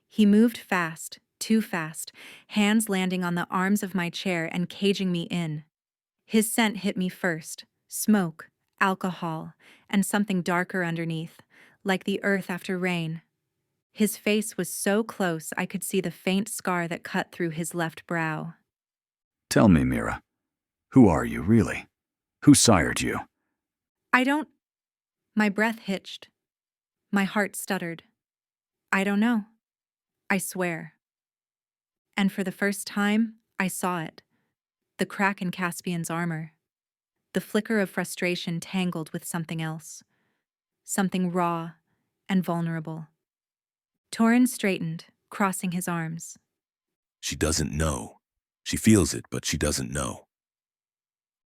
He moved fast, too fast, hands landing on the arms of my chair and caging me in. His scent hit me first, smoke, alcohol, and something darker underneath, like the earth after rain. His face was so close I could see the faint scar that cut through his left brow. Tell me, Mira, who are you, really? Who sired you? I don't... My breath hitched. My heart stuttered. I don't know. I swear. And for the first time, I saw it. The crack in Caspian's armor. The flicker of frustration tangled with something else. Something raw and vulnerable. Torin straightened, crossing his arms. She doesn't know. She feels it, but she doesn't know.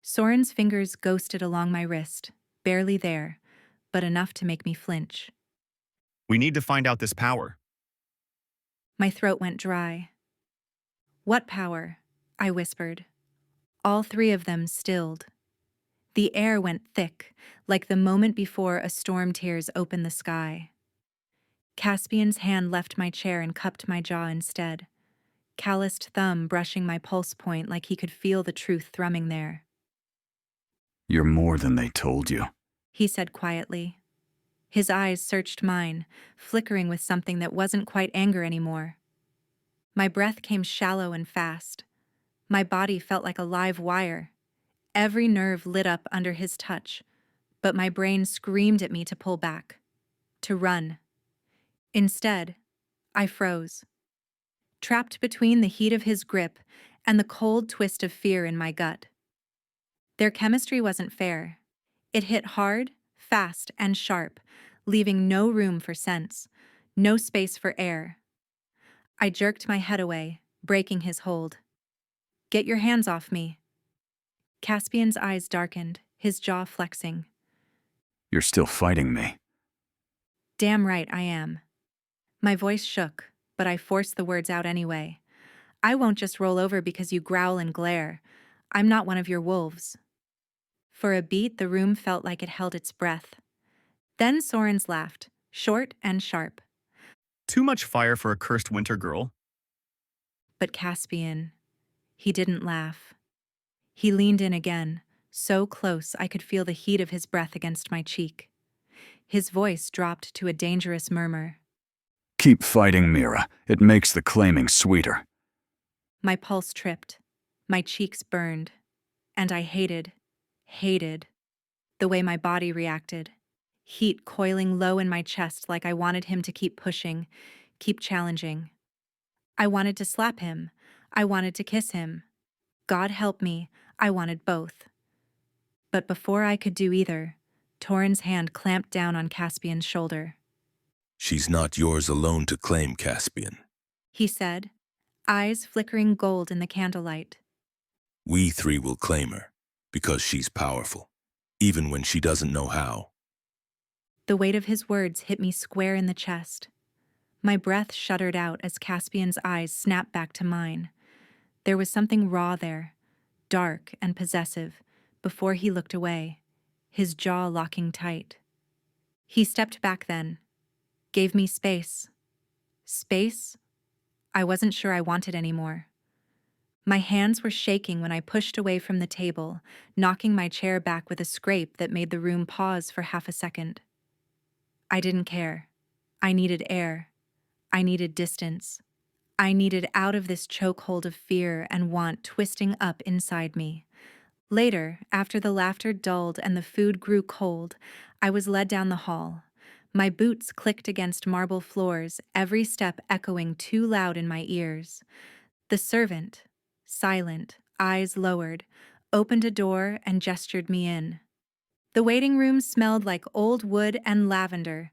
Soren's fingers ghosted along my wrist, barely there, but enough to make me flinch. We need to find out this power. My throat went dry. What power? I whispered. All three of them stilled. The air went thick, like the moment before a storm tears open the sky. Caspian's hand left my chair and cupped my jaw instead, calloused thumb brushing my pulse point like he could feel the truth thrumming there. You're more than they told you, He said quietly. His eyes searched mine, flickering with something that wasn't quite anger anymore. My breath came shallow and fast. My body felt like a live wire. Every nerve lit up under his touch, but my brain screamed at me to pull back, to run. Instead, I froze, trapped between the heat of his grip and the cold twist of fear in my gut. Their chemistry wasn't fair. It hit hard, fast, and sharp, leaving no room for sense, no space for air. I jerked my head away, breaking his hold. Get your hands off me. Caspian's eyes darkened, his jaw flexing. You're still fighting me. Damn right I am. My voice shook, but I forced the words out anyway. I won't just roll over because you growl and glare. I'm not one of your wolves. For a beat, the room felt like it held its breath. Then Sorens laughed, short and sharp. Too much fire for a cursed winter girl. But Caspian, he didn't laugh. He leaned in again, so close I could feel the heat of his breath against my cheek. His voice dropped to a dangerous murmur. Keep fighting, Mira. It makes the claiming sweeter. My pulse tripped. My cheeks burned. And I hated the way my body reacted. Heat coiling low in my chest like I wanted him to keep pushing, keep challenging. I wanted to slap him. I wanted to kiss him. God help me, I wanted both. But before I could do either, Torin's hand clamped down on Caspian's shoulder. She's not yours alone to claim, Caspian. He said, eyes flickering gold in the candlelight. We three will claim her, because she's powerful, even when she doesn't know how. The weight of his words hit me square in the chest. My breath shuddered out as Caspian's eyes snapped back to mine. There was something raw there, dark and possessive, before he looked away, his jaw locking tight. He stepped back then, gave me space. Space I wasn't sure I wanted anymore. My hands were shaking when I pushed away from the table, knocking my chair back with a scrape that made the room pause for half a second. I didn't care. I needed air. I needed distance. I needed out of this chokehold of fear and want twisting up inside me. Later, after the laughter dulled and the food grew cold, I was led down the hall. My boots clicked against marble floors, every step echoing too loud in my ears. The servant, silent, eyes lowered, opened a door and gestured me in. The waiting room smelled like old wood and lavender,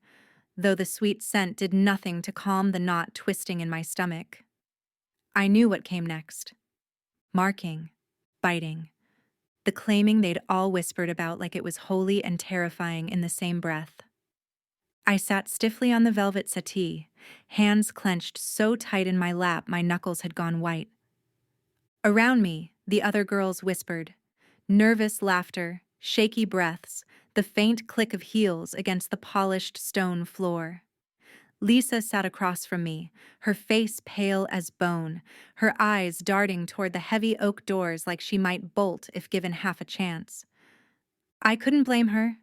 though the sweet scent did nothing to calm the knot twisting in my stomach. I knew what came next. Marking, biting, the claiming they'd all whispered about like it was holy and terrifying in the same breath. I sat stiffly on the velvet settee, hands clenched so tight in my lap my knuckles had gone white. Around me, the other girls whispered, nervous laughter, shaky breaths, the faint click of heels against the polished stone floor. Lisa sat across from me, her face pale as bone, her eyes darting toward the heavy oak doors like she might bolt if given half a chance. I couldn't blame her.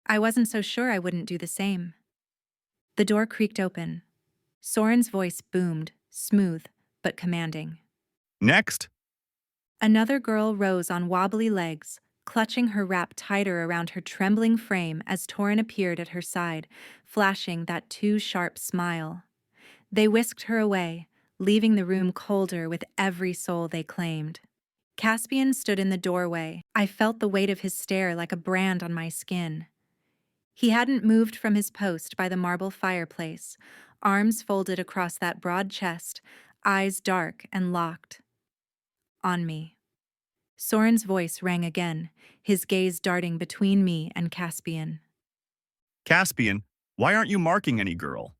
I wasn't so sure I wouldn't do the same. The door creaked open. Soren's voice boomed, smooth but commanding. Next. Another girl rose on wobbly legs, clutching her wrap tighter around her trembling frame as Torin appeared at her side, flashing that too-sharp smile. They whisked her away, leaving the room colder with every soul they claimed. Caspian stood in the doorway. I felt the weight of his stare like a brand on my skin. He hadn't moved from his post by the marble fireplace, arms folded across that broad chest, eyes dark and locked. On me. Soren's voice rang again, his gaze darting between me and Caspian. Caspian, why aren't you marking any girl?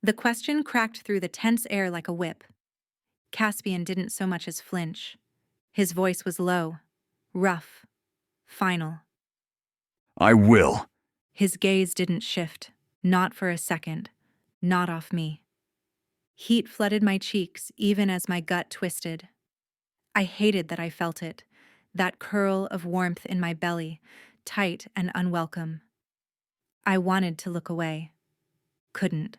The question cracked through the tense air like a whip. Caspian didn't so much as flinch. His voice was low, rough, final. I will. His gaze didn't shift, not for a second, not off me. Heat flooded my cheeks even as my gut twisted. I hated that I felt it, that curl of warmth in my belly, tight and unwelcome. I wanted to look away. Couldn't.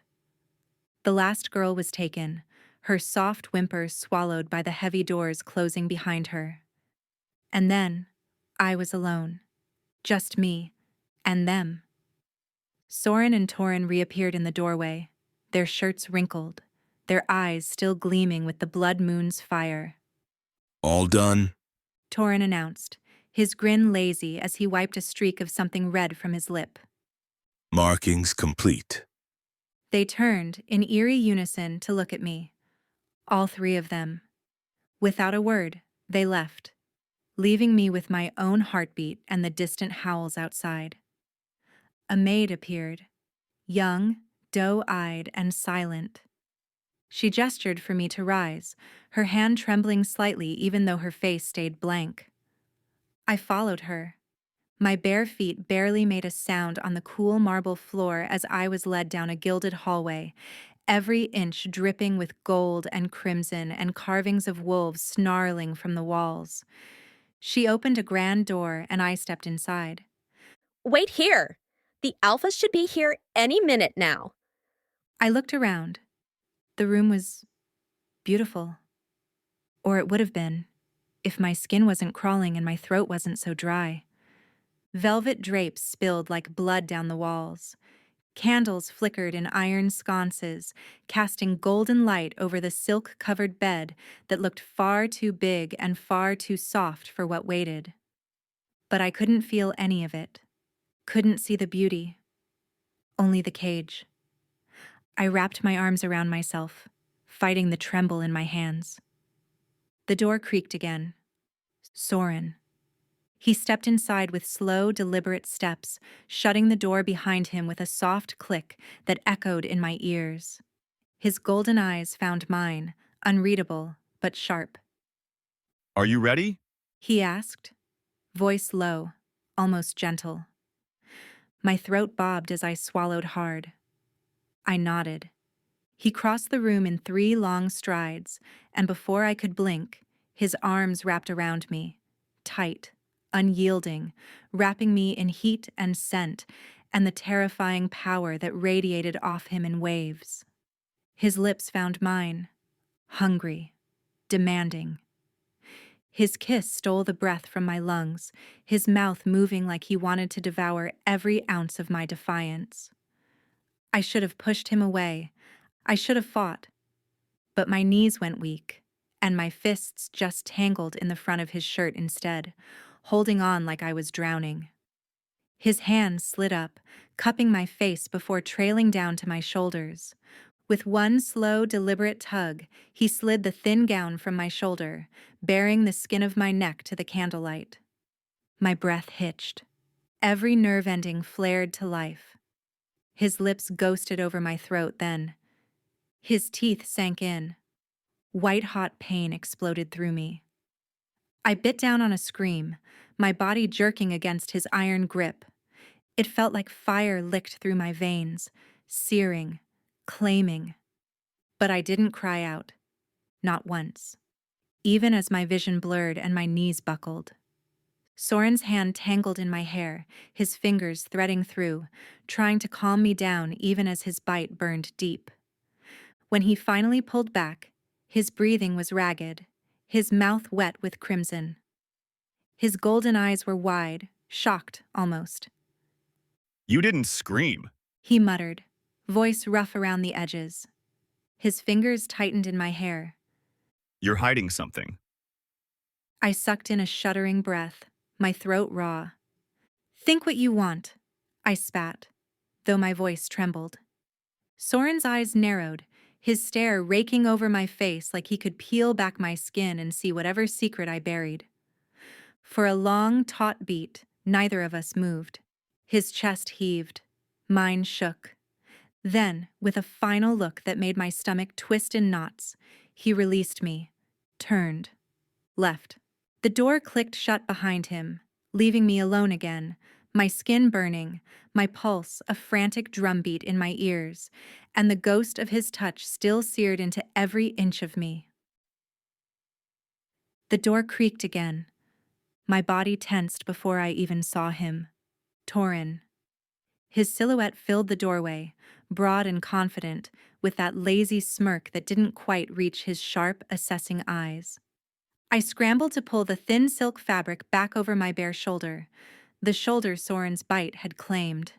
The last girl was taken, her soft whimpers swallowed by the heavy doors closing behind her. And then, I was alone. Just me, and them. Soren and Torin reappeared in the doorway, their shirts wrinkled, their eyes still gleaming with the blood moon's fire. All done? Torin announced, his grin lazy as he wiped a streak of something red from his lip. Markings complete. They turned, in eerie unison, to look at me. All three of them. Without a word, they left, leaving me with my own heartbeat and the distant howls outside. A maid appeared, young, doe-eyed, and silent. She gestured for me to rise, her hand trembling slightly even though her face stayed blank. I followed her. My bare feet barely made a sound on the cool marble floor as I was led down a gilded hallway, every inch dripping with gold and crimson and carvings of wolves snarling from the walls. She opened a grand door and I stepped inside. Wait here! The Alphas should be here any minute now. I looked around. The room was beautiful. Or it would have been, if my skin wasn't crawling and my throat wasn't so dry. Velvet drapes spilled like blood down the walls. Candles flickered in iron sconces, casting golden light over the silk-covered bed that looked far too big and far too soft for what waited. But I couldn't feel any of it. Couldn't see the beauty. Only the cage. I wrapped my arms around myself, fighting the tremble in my hands. The door creaked again. Soren. He stepped inside with slow, deliberate steps, shutting the door behind him with a soft click that echoed in my ears. His golden eyes found mine, unreadable but sharp. Are you ready? He asked, voice low, almost gentle. My throat bobbed as I swallowed hard. I nodded. He crossed the room in 3 long strides, and before I could blink, his arms wrapped around me, tight, unyielding, wrapping me in heat and scent, and the terrifying power that radiated off him in waves. His lips found mine, hungry, demanding. His kiss stole the breath from my lungs, his mouth moving like he wanted to devour every ounce of my defiance. I should have pushed him away. I should have fought. But my knees went weak, and my fists just tangled in the front of his shirt instead, holding on like I was drowning. His hand slid up, cupping my face before trailing down to my shoulders. With one slow, deliberate tug, he slid the thin gown from my shoulder, baring the skin of my neck to the candlelight. My breath hitched. Every nerve ending flared to life. His lips ghosted over my throat then. His teeth sank in. White-hot pain exploded through me. I bit down on a scream, my body jerking against his iron grip. It felt like fire licked through my veins, searing, claiming. But I didn't cry out. Not once. Even as my vision blurred and my knees buckled. Soren's hand tangled in my hair, his fingers threading through, trying to calm me down even as his bite burned deep. When he finally pulled back, his breathing was ragged, his mouth wet with crimson. His golden eyes were wide, shocked almost. You didn't scream. He muttered, voice rough around the edges. His fingers tightened in my hair. You're hiding something. I sucked in a shuddering breath, my throat raw. Think what you want, I spat, though my voice trembled. Soren's eyes narrowed, his stare raking over my face like he could peel back my skin and see whatever secret I buried. For a long, taut beat, neither of us moved. His chest heaved. Mine shook. Then, with a final look that made my stomach twist in knots, he released me, turned, left. The door clicked shut behind him, leaving me alone again, my skin burning, my pulse a frantic drumbeat in my ears, and the ghost of his touch still seared into every inch of me. The door creaked again. My body tensed before I even saw him. Torin. His silhouette filled the doorway, broad and confident, with that lazy smirk that didn't quite reach his sharp, assessing eyes. I scrambled to pull the thin silk fabric back over my bare shoulder, the shoulder Soren's bite had claimed.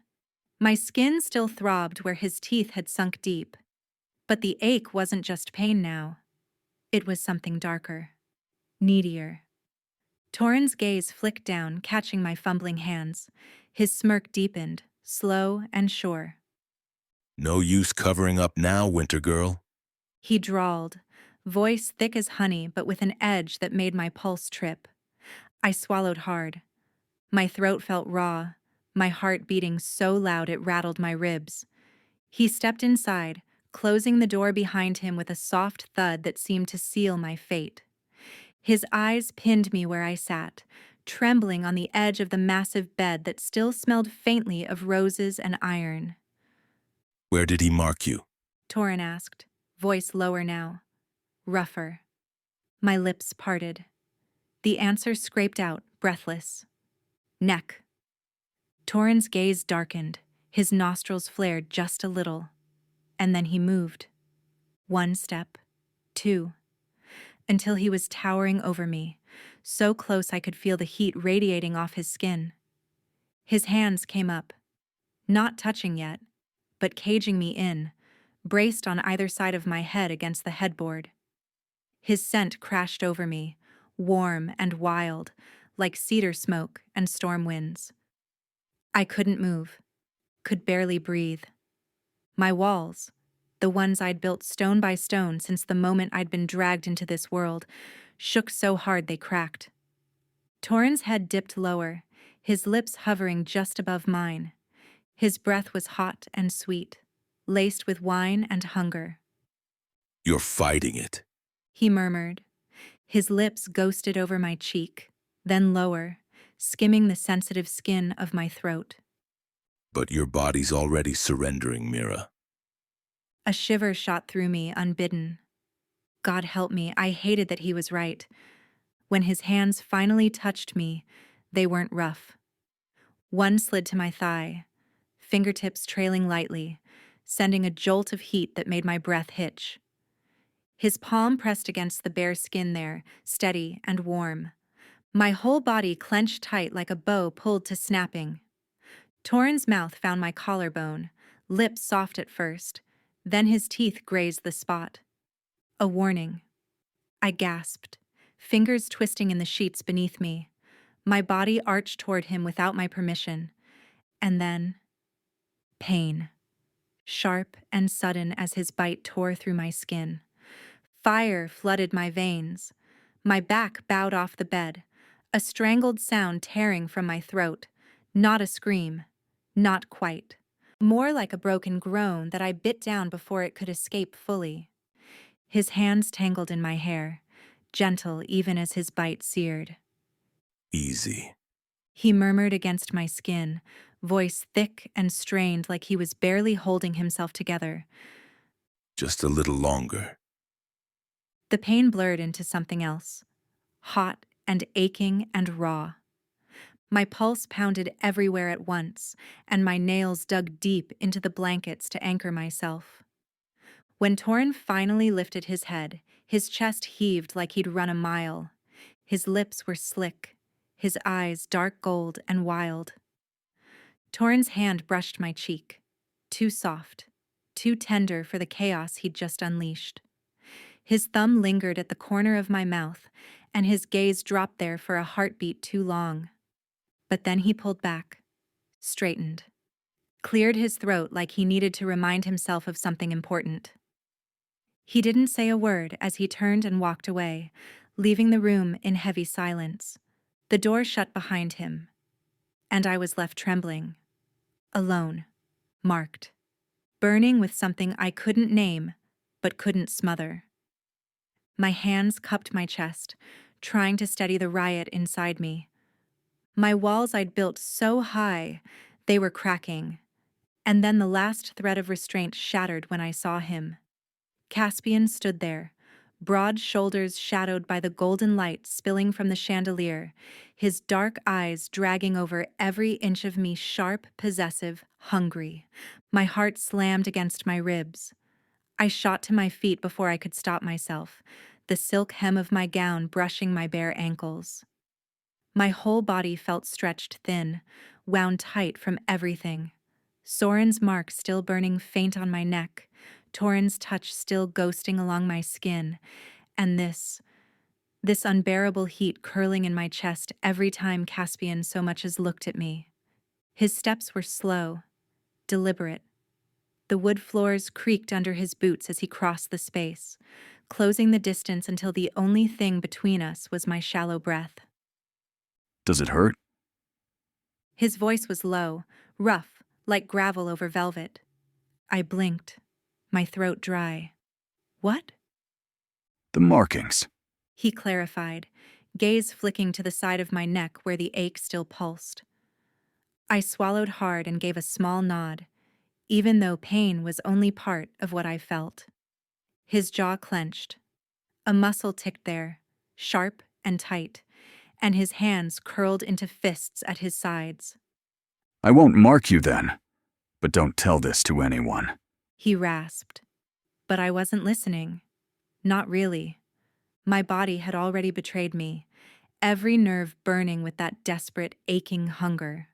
My skin still throbbed where his teeth had sunk deep. But the ache wasn't just pain now. It was something darker, needier. Torin's gaze flicked down, catching my fumbling hands. His smirk deepened, slow and sure. No use covering up now, Winter Girl. He drawled, voice thick as honey but with an edge that made my pulse trip. I swallowed hard. My throat felt raw, my heart beating so loud it rattled my ribs. He stepped inside, closing the door behind him with a soft thud that seemed to seal my fate. His eyes pinned me where I sat, trembling on the edge of the massive bed that still smelled faintly of roses and iron. Where did he mark you? Torin asked, voice lower now, rougher. My lips parted. The answer scraped out, breathless. Neck. Torin's gaze darkened, his nostrils flared just a little. And then he moved. 1 step, 2, until he was towering over me, so close I could feel the heat radiating off his skin. His hands came up, not touching yet, but caging me in, braced on either side of my head against the headboard. His scent crashed over me, warm and wild, like cedar smoke and storm winds. I couldn't move, could barely breathe. My walls, the ones I'd built stone by stone since the moment I'd been dragged into this world, shook so hard they cracked. Torin's head dipped lower, his lips hovering just above mine. His breath was hot and sweet, laced with wine and hunger. You're fighting it. He murmured. His lips ghosted over my cheek, then lower, skimming the sensitive skin of my throat. But your body's already surrendering, Mira. A shiver shot through me, unbidden. God help me, I hated that he was right. When his hands finally touched me, they weren't rough. One slid to my thigh, fingertips trailing lightly, sending a jolt of heat that made my breath hitch. His palm pressed against the bare skin there, steady and warm. My whole body clenched tight like a bow pulled to snapping. Torin's mouth found my collarbone, lips soft at first, then his teeth grazed the spot. A warning. I gasped, fingers twisting in the sheets beneath me. My body arched toward him without my permission, And then, pain. Sharp and sudden as his bite tore through my skin. Fire flooded my veins. My back bowed off the bed, a strangled sound tearing from my throat. Not a scream. Not quite. More like a broken groan that I bit down before it could escape fully. His hands tangled in my hair, gentle even as his bite seared. Easy. He murmured against my skin, voice thick and strained like he was barely holding himself together. Just a little longer. The pain blurred into something else, hot and aching and raw. My pulse pounded everywhere at once, and my nails dug deep into the blankets to anchor myself. When Torin finally lifted his head, his chest heaved like he'd run a mile. His lips were slick, his eyes dark gold and wild. Torin's hand brushed my cheek, too soft, too tender for the chaos he'd just unleashed. His thumb lingered at the corner of my mouth, and his gaze dropped there for a heartbeat too long. But then he pulled back, straightened, cleared his throat like he needed to remind himself of something important. He didn't say a word as he turned and walked away, leaving the room in heavy silence. The door shut behind him, and I was left trembling, alone, marked, burning with something I couldn't name but couldn't smother. My hands cupped my chest, trying to steady the riot inside me. My walls I'd built so high, they were cracking, and then the last thread of restraint shattered when I saw him. Caspian stood there, broad shoulders shadowed by the golden light spilling from the chandelier, his dark eyes dragging over every inch of me, sharp, possessive, hungry. My heart slammed against my ribs. I shot to my feet before I could stop myself, the silk hem of my gown brushing my bare ankles. My whole body felt stretched thin, wound tight from everything. Soren's mark still burning faint on my neck, Torin's touch still ghosting along my skin, and this unbearable heat curling in my chest every time Caspian so much as looked at me. His steps were slow, deliberate. The wood floors creaked under his boots as he crossed the space, closing the distance until the only thing between us was my shallow breath. Does it hurt? His voice was low, rough, like gravel over velvet. I blinked, my throat dry. What? The markings. He clarified, gaze flicking to the side of my neck where the ache still pulsed. I swallowed hard and gave a small nod, even though pain was only part of what I felt. His jaw clenched. A muscle ticked there, sharp and tight, and his hands curled into fists at his sides. I won't mark you then, but don't tell this to anyone. He rasped. But I wasn't listening. Not really. My body had already betrayed me, every nerve burning with that desperate, aching hunger.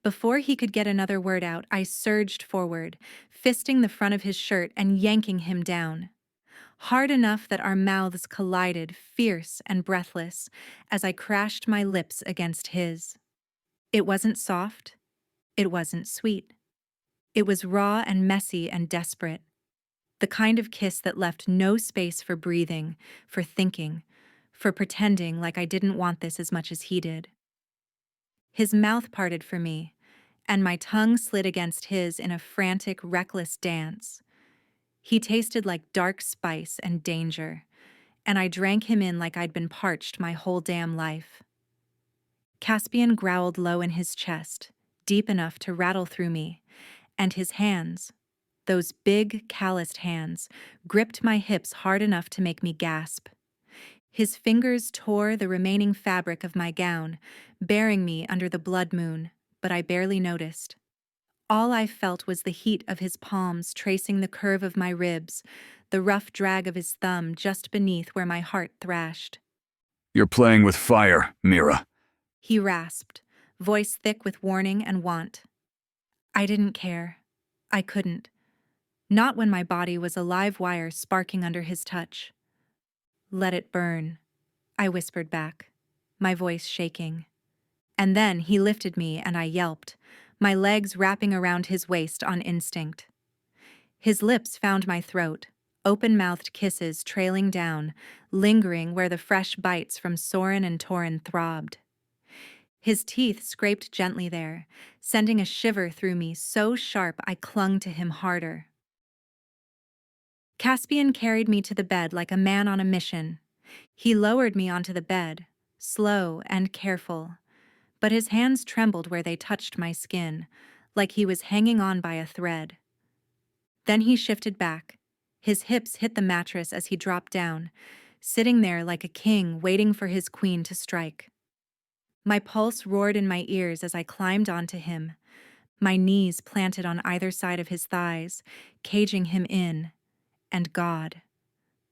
Before he could get another word out, I surged forward, fisting the front of his shirt and yanking him down. Hard enough that our mouths collided, fierce and breathless, as I crashed my lips against his. It wasn't soft. It wasn't sweet. It was raw and messy and desperate. The kind of kiss that left no space for breathing, for thinking, for pretending like I didn't want this as much as he did. His mouth parted for me, and my tongue slid against his in a frantic, reckless dance. He tasted like dark spice and danger, and I drank him in like I'd been parched my whole damn life. Caspian growled low in his chest, deep enough to rattle through me, and his hands, those big, calloused hands, gripped my hips hard enough to make me gasp. His fingers tore the remaining fabric of my gown, bearing me under the blood moon, but I barely noticed. All I felt was the heat of his palms tracing the curve of my ribs, the rough drag of his thumb just beneath where my heart thrashed. You're playing with fire, Mira. He rasped, voice thick with warning and want. I didn't care. I couldn't. Not when my body was a live wire sparking under his touch. Let it burn, I whispered back, my voice shaking. And then he lifted me and I yelped, my legs wrapping around his waist on instinct. His lips found my throat, open-mouthed kisses trailing down, lingering where the fresh bites from Soren and Torin throbbed. His teeth scraped gently there, sending a shiver through me so sharp I clung to him harder. Caspian carried me to the bed like a man on a mission. He lowered me onto the bed, slow and careful, but his hands trembled where they touched my skin, like he was hanging on by a thread. Then he shifted back. His hips hit the mattress as he dropped down, sitting there like a king waiting for his queen to strike. My pulse roared in my ears as I climbed onto him, my knees planted on either side of his thighs, caging him in. And God,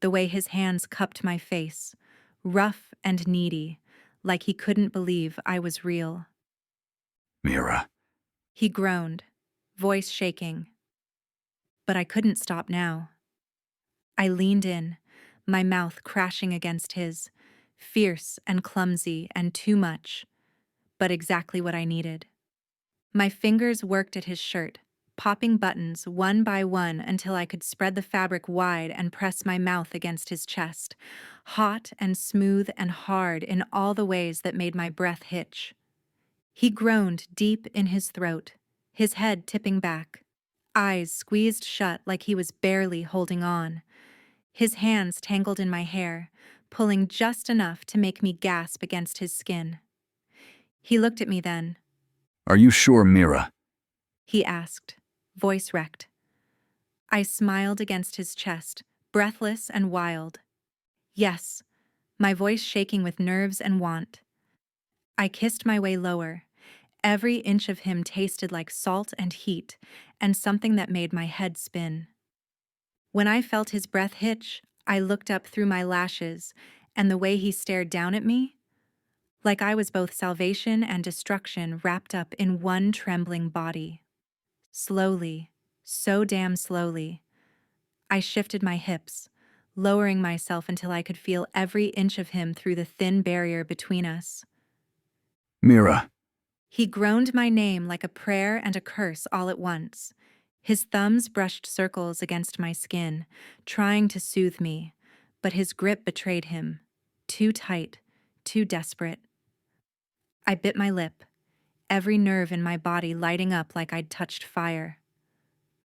the way his hands cupped my face, rough and needy, like he couldn't believe I was real. Mira. He groaned, voice shaking. But I couldn't stop now. I leaned in, my mouth crashing against his, fierce and clumsy and too much, but exactly what I needed. My fingers worked at his shirt, popping buttons one by one until I could spread the fabric wide and press my mouth against his chest, hot and smooth and hard in all the ways that made my breath hitch. He groaned deep in his throat, his head tipping back, eyes squeezed shut like he was barely holding on. His hands tangled in my hair, pulling just enough to make me gasp against his skin. He looked at me then. Are you sure, Mira? He asked, voice wrecked. I smiled against his chest, breathless and wild. Yes, my voice shaking with nerves and want. I kissed my way lower. Every inch of him tasted like salt and heat, and something that made my head spin. When I felt his breath hitch, I looked up through my lashes, and the way he stared down at me, like I was both salvation and destruction wrapped up in one trembling body. Slowly, so damn slowly, I shifted my hips, lowering myself until I could feel every inch of him through the thin barrier between us. Mira. He groaned my name like a prayer and a curse all at once. His thumbs brushed circles against my skin, trying to soothe me, but his grip betrayed him. Too tight, too desperate. I bit my lip, every nerve in my body lighting up like I'd touched fire.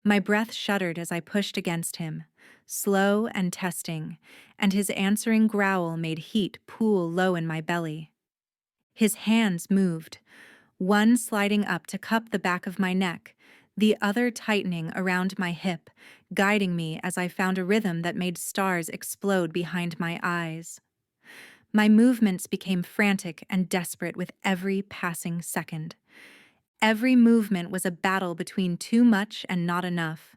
My breath shuddered as I pushed against him, slow and testing, and his answering growl made heat pool low in my belly. His hands moved, one sliding up to cup the back of my neck, the other tightening around my hip, guiding me as I found a rhythm that made stars explode behind my eyes. My movements became frantic and desperate with every passing second. Every movement was a battle between too much and not enough.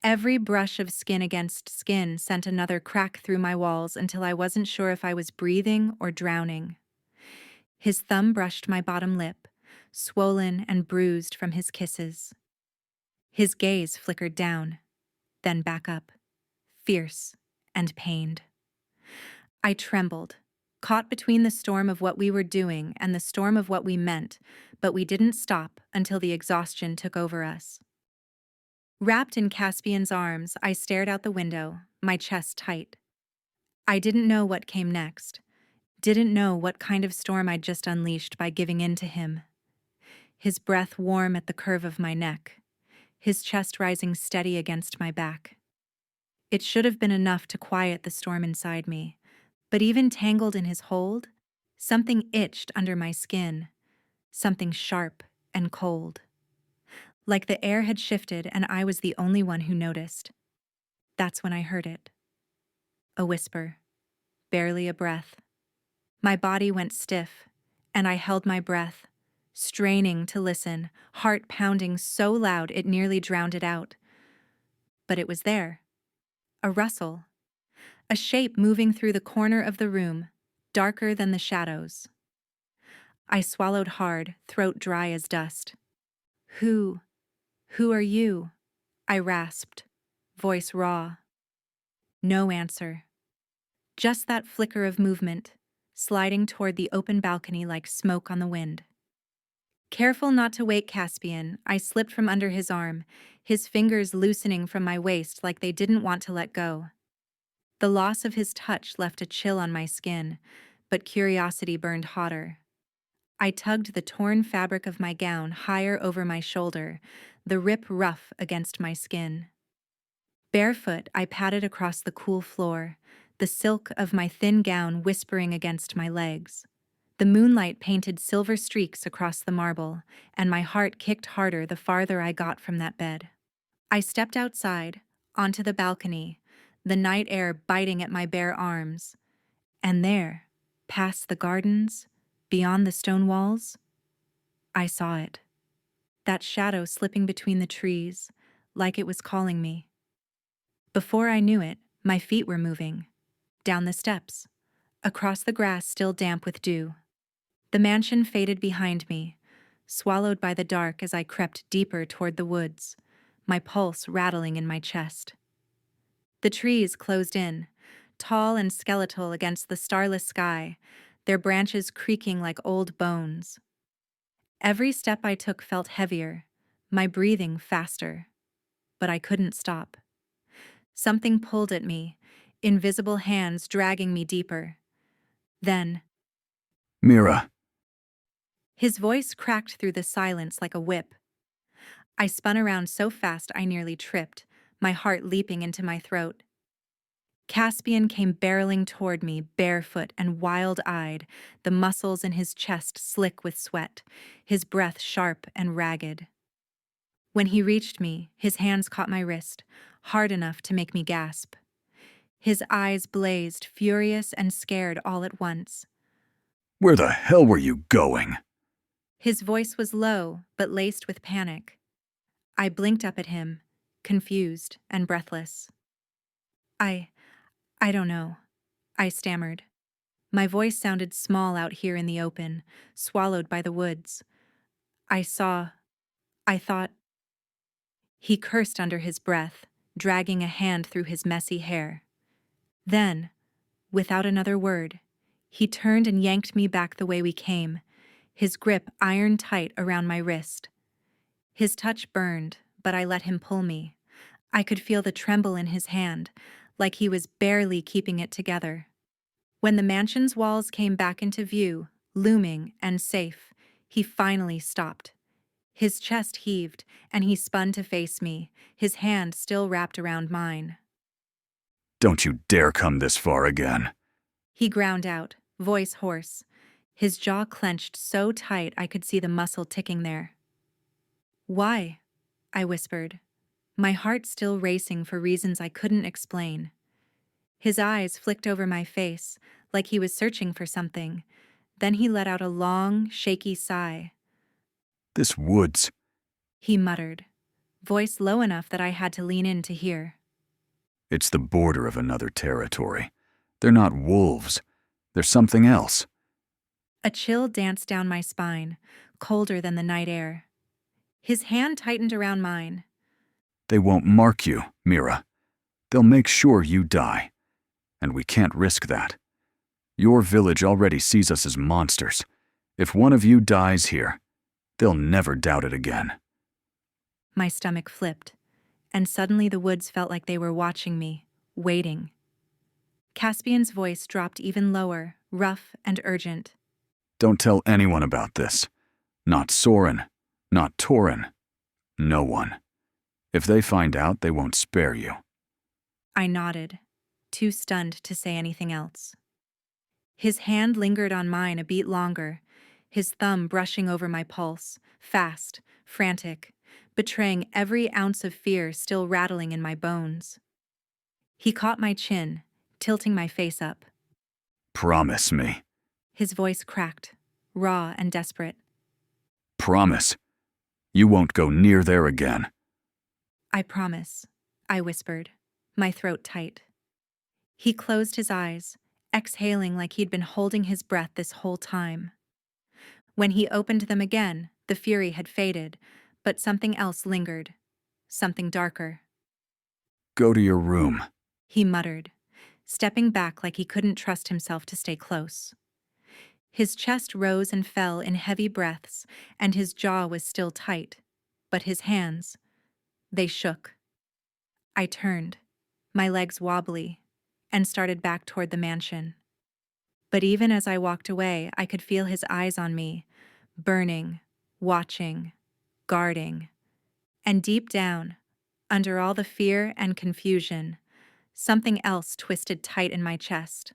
Every brush of skin against skin sent another crack through my walls until I wasn't sure if I was breathing or drowning. His thumb brushed my bottom lip, swollen and bruised from his kisses. His gaze flickered down, then back up, fierce and pained. I trembled, caught between the storm of what we were doing and the storm of what we meant, but we didn't stop until the exhaustion took over us. Wrapped in Caspian's arms, I stared out the window, my chest tight. I didn't know what came next, didn't know what kind of storm I'd just unleashed by giving in to him. His breath warm at the curve of my neck, his chest rising steady against my back. It should have been enough to quiet the storm inside me, but even tangled in his hold, something itched under my skin, something sharp and cold. Like the air had shifted and I was the only one who noticed. That's when I heard it. A whisper, barely a breath. My body went stiff, and I held my breath, straining to listen, heart pounding so loud it nearly drowned it out. But it was there. A rustle. A shape moving through the corner of the room, darker than the shadows. I swallowed hard, throat dry as dust. Who are you? I rasped, voice raw. No answer. Just that flicker of movement, sliding toward the open balcony like smoke on the wind. Careful not to wake Caspian, I slipped from under his arm, his fingers loosening from my waist like they didn't want to let go. The loss of his touch left a chill on my skin, but curiosity burned hotter. I tugged the torn fabric of my gown higher over my shoulder, the rip rough against my skin. Barefoot, I padded across the cool floor, the silk of my thin gown whispering against my legs. The moonlight painted silver streaks across the marble, and my heart kicked harder the farther I got from that bed. I stepped outside, onto the balcony, the night air biting at my bare arms. And there, past the gardens, beyond the stone walls, I saw it. That shadow slipping between the trees, like it was calling me. Before I knew it, my feet were moving. Down the steps, across the grass still damp with dew. The mansion faded behind me, swallowed by the dark as I crept deeper toward the woods, my pulse rattling in my chest. The trees closed in, tall and skeletal against the starless sky, their branches creaking like old bones. Every step I took felt heavier, my breathing faster, but I couldn't stop. Something pulled at me, invisible hands dragging me deeper. Then, Mira, his voice cracked through the silence like a whip. I spun around so fast I nearly tripped, my heart leaping into my throat. Caspian came barreling toward me, barefoot and wild-eyed, the muscles in his chest slick with sweat, his breath sharp and ragged. When he reached me, his hands caught my wrist, hard enough to make me gasp. His eyes blazed, furious and scared all at once. where the hell were you going? His voice was low, but laced with panic. I blinked up at him, confused and breathless. I don't know, I stammered. My voice sounded small out here in the open, swallowed by the woods. I thought. He cursed under his breath, dragging a hand through his messy hair. Then, without another word, he turned and yanked me back the way we came, his grip iron tight around my wrist. His touch burned, but I let him pull me. I could feel the tremble in his hand, like he was barely keeping it together. When the mansion's walls came back into view, looming and safe, he finally stopped. His chest heaved, and he spun to face me, his hand still wrapped around mine. Don't you dare come this far again. He ground out, voice hoarse. His jaw clenched so tight I could see the muscle ticking there. Why? I whispered, my heart still racing for reasons I couldn't explain. His eyes flicked over my face, like he was searching for something. Then he let out a long, shaky sigh. This woods. He muttered, voice low enough that I had to lean in to hear. It's the border of another territory. They're not wolves. They're something else. A chill danced down my spine, colder than the night air. His hand tightened around mine. They won't mark you, Mira. They'll make sure you die. And we can't risk that. Your village already sees us as monsters. If one of you dies here, they'll never doubt it again. My stomach flipped, and suddenly the woods felt like they were watching me, waiting. Caspian's voice dropped even lower, rough and urgent. Don't tell anyone about this. Not Soren. Not Torin. No one. If they find out, they won't spare you. I nodded, too stunned to say anything else. His hand lingered on mine a beat longer, his thumb brushing over my pulse, fast, frantic, betraying every ounce of fear still rattling in my bones. He caught my chin, tilting my face up. Promise me. His voice cracked, raw and desperate. Promise. You won't go near there again. I promise, I whispered, my throat tight. He closed his eyes, exhaling like he'd been holding his breath this whole time. When he opened them again, the fury had faded, but something else lingered, something darker. Go to your room, He muttered, stepping back like he couldn't trust himself to stay close. His chest rose and fell in heavy breaths, and his jaw was still tight. But his hands, they shook. I turned, my legs wobbly, and started back toward the mansion. But even as I walked away, I could feel his eyes on me, burning, watching, guarding. And deep down, under all the fear and confusion, something else twisted tight in my chest.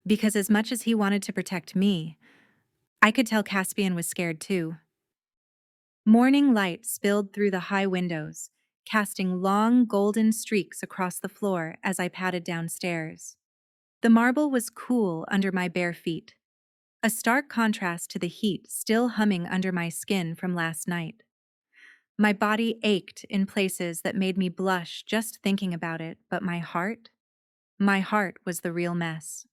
Because as much as he wanted to protect me, I could tell Caspian was scared too. Morning light spilled through the high windows, casting long golden streaks across the floor as I padded downstairs. The marble was cool under my bare feet, a stark contrast to the heat still humming under my skin from last night. My body ached in places that made me blush just thinking about it, but my heart was the real mess.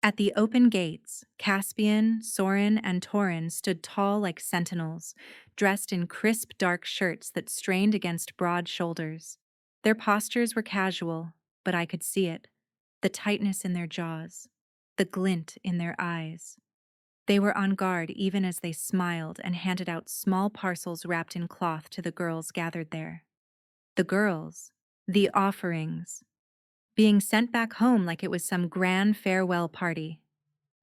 At the open gates, Caspian, Soren, and Torin stood tall like sentinels, dressed in crisp dark shirts that strained against broad shoulders. Their postures were casual, but I could see it. The tightness in their jaws, the glint in their eyes. They were on guard even as they smiled and handed out small parcels wrapped in cloth to the girls gathered there. The girls, the offerings, being sent back home like it was some grand farewell party.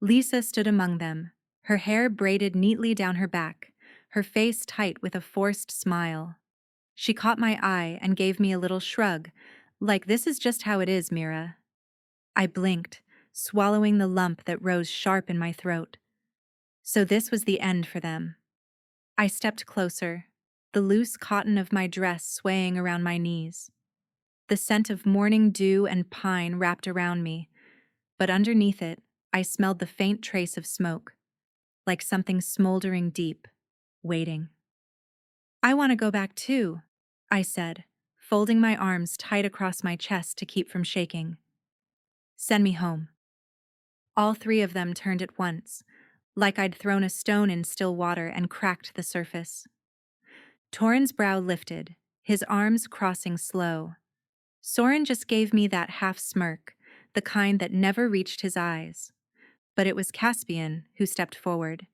Lisa stood among them, her hair braided neatly down her back, her face tight with a forced smile. She caught my eye and gave me a little shrug, like this is just how it is, Mira. I blinked, swallowing the lump that rose sharp in my throat. So this was the end for them. I stepped closer, the loose cotton of my dress swaying around my knees. The scent of morning dew and pine wrapped around me, but underneath it, I smelled the faint trace of smoke, like something smoldering deep, waiting. I want to go back too, I said, folding my arms tight across my chest to keep from shaking. Send me home. All three of them turned at once, like I'd thrown a stone in still water and cracked the surface. Torin's brow lifted, his arms crossing slow. Soren just gave me that half smirk, the kind that never reached his eyes. But it was Caspian who stepped forward,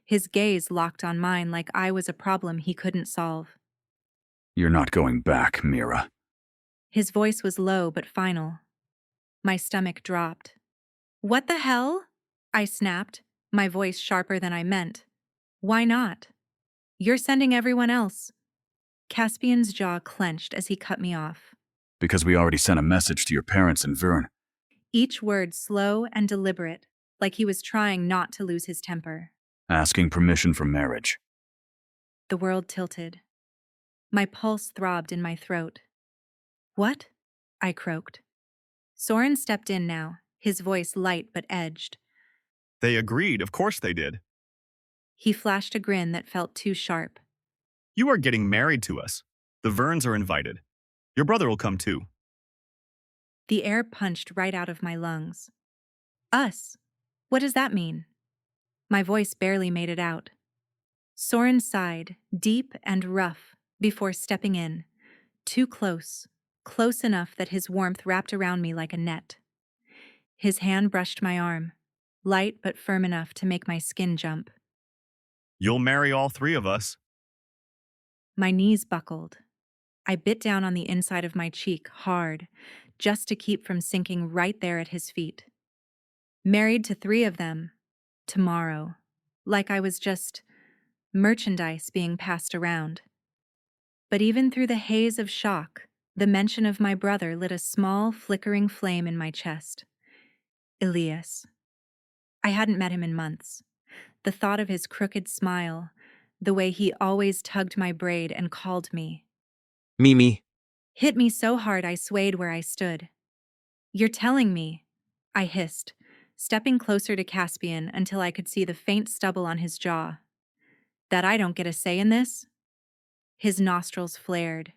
his gaze locked on mine like I was a problem he couldn't solve. You're not going back, Mira. His voice was low but final. My stomach dropped. What the hell? I snapped, my voice sharper than I meant. Why not? You're sending everyone else. Caspian's jaw clenched as he cut me off. Because we already sent a message to your parents in Vern. Each word slow and deliberate, like he was trying not to lose his temper. Asking permission for marriage. The world tilted. My pulse throbbed in my throat. What? I croaked. Soren stepped in now, his voice light but edged. They agreed, of course they did. He flashed a grin that felt too sharp. You are getting married to us. The Verns are invited. Your brother will come too. The air punched right out of my lungs. Us? What does that mean? My voice barely made it out. Soren sighed, deep and rough, before stepping in, too close, close enough that his warmth wrapped around me like a net. His hand brushed my arm, light but firm enough to make my skin jump. You'll marry all three of us. My knees buckled. I bit down on the inside of my cheek hard, just to keep from sinking right there at his feet. Married to three of them, tomorrow, like I was just merchandise being passed around. But even through the haze of shock, the mention of my brother lit a small, flickering flame in my chest. Elias. I hadn't met him in months. The thought of his crooked smile, the way he always tugged my braid and called me, Mimi. hit me so hard I swayed where I stood. You're telling me, I hissed, stepping closer to Caspian until I could see the faint stubble on his jaw, that I don't get a say in this? His nostrils flared.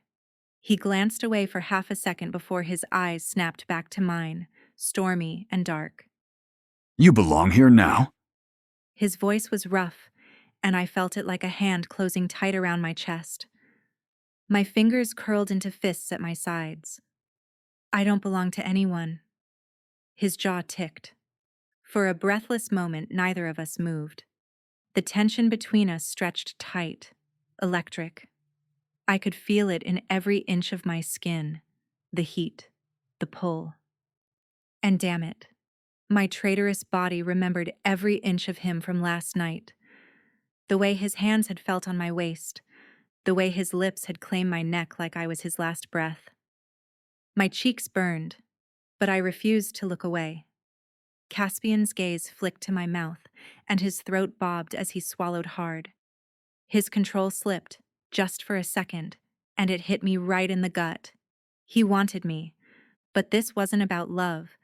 He glanced away for half a second before his eyes snapped back to mine, stormy and dark. You belong here now? His voice was rough, and I felt it like a hand closing tight around my chest. My fingers curled into fists at my sides. I don't belong to anyone. His jaw ticked. For a breathless moment, neither of us moved. The tension between us stretched tight, electric. I could feel it in every inch of my skin, the heat, the pull. And damn it, my traitorous body remembered every inch of him from last night. The way his hands had felt on my waist, the way his lips had claimed my neck like I was his last breath. My cheeks burned, but I refused to look away. Caspian's gaze flicked to my mouth, and his throat bobbed as he swallowed hard. His control slipped, just for a second, and it hit me right in the gut. He wanted me, but this wasn't about love.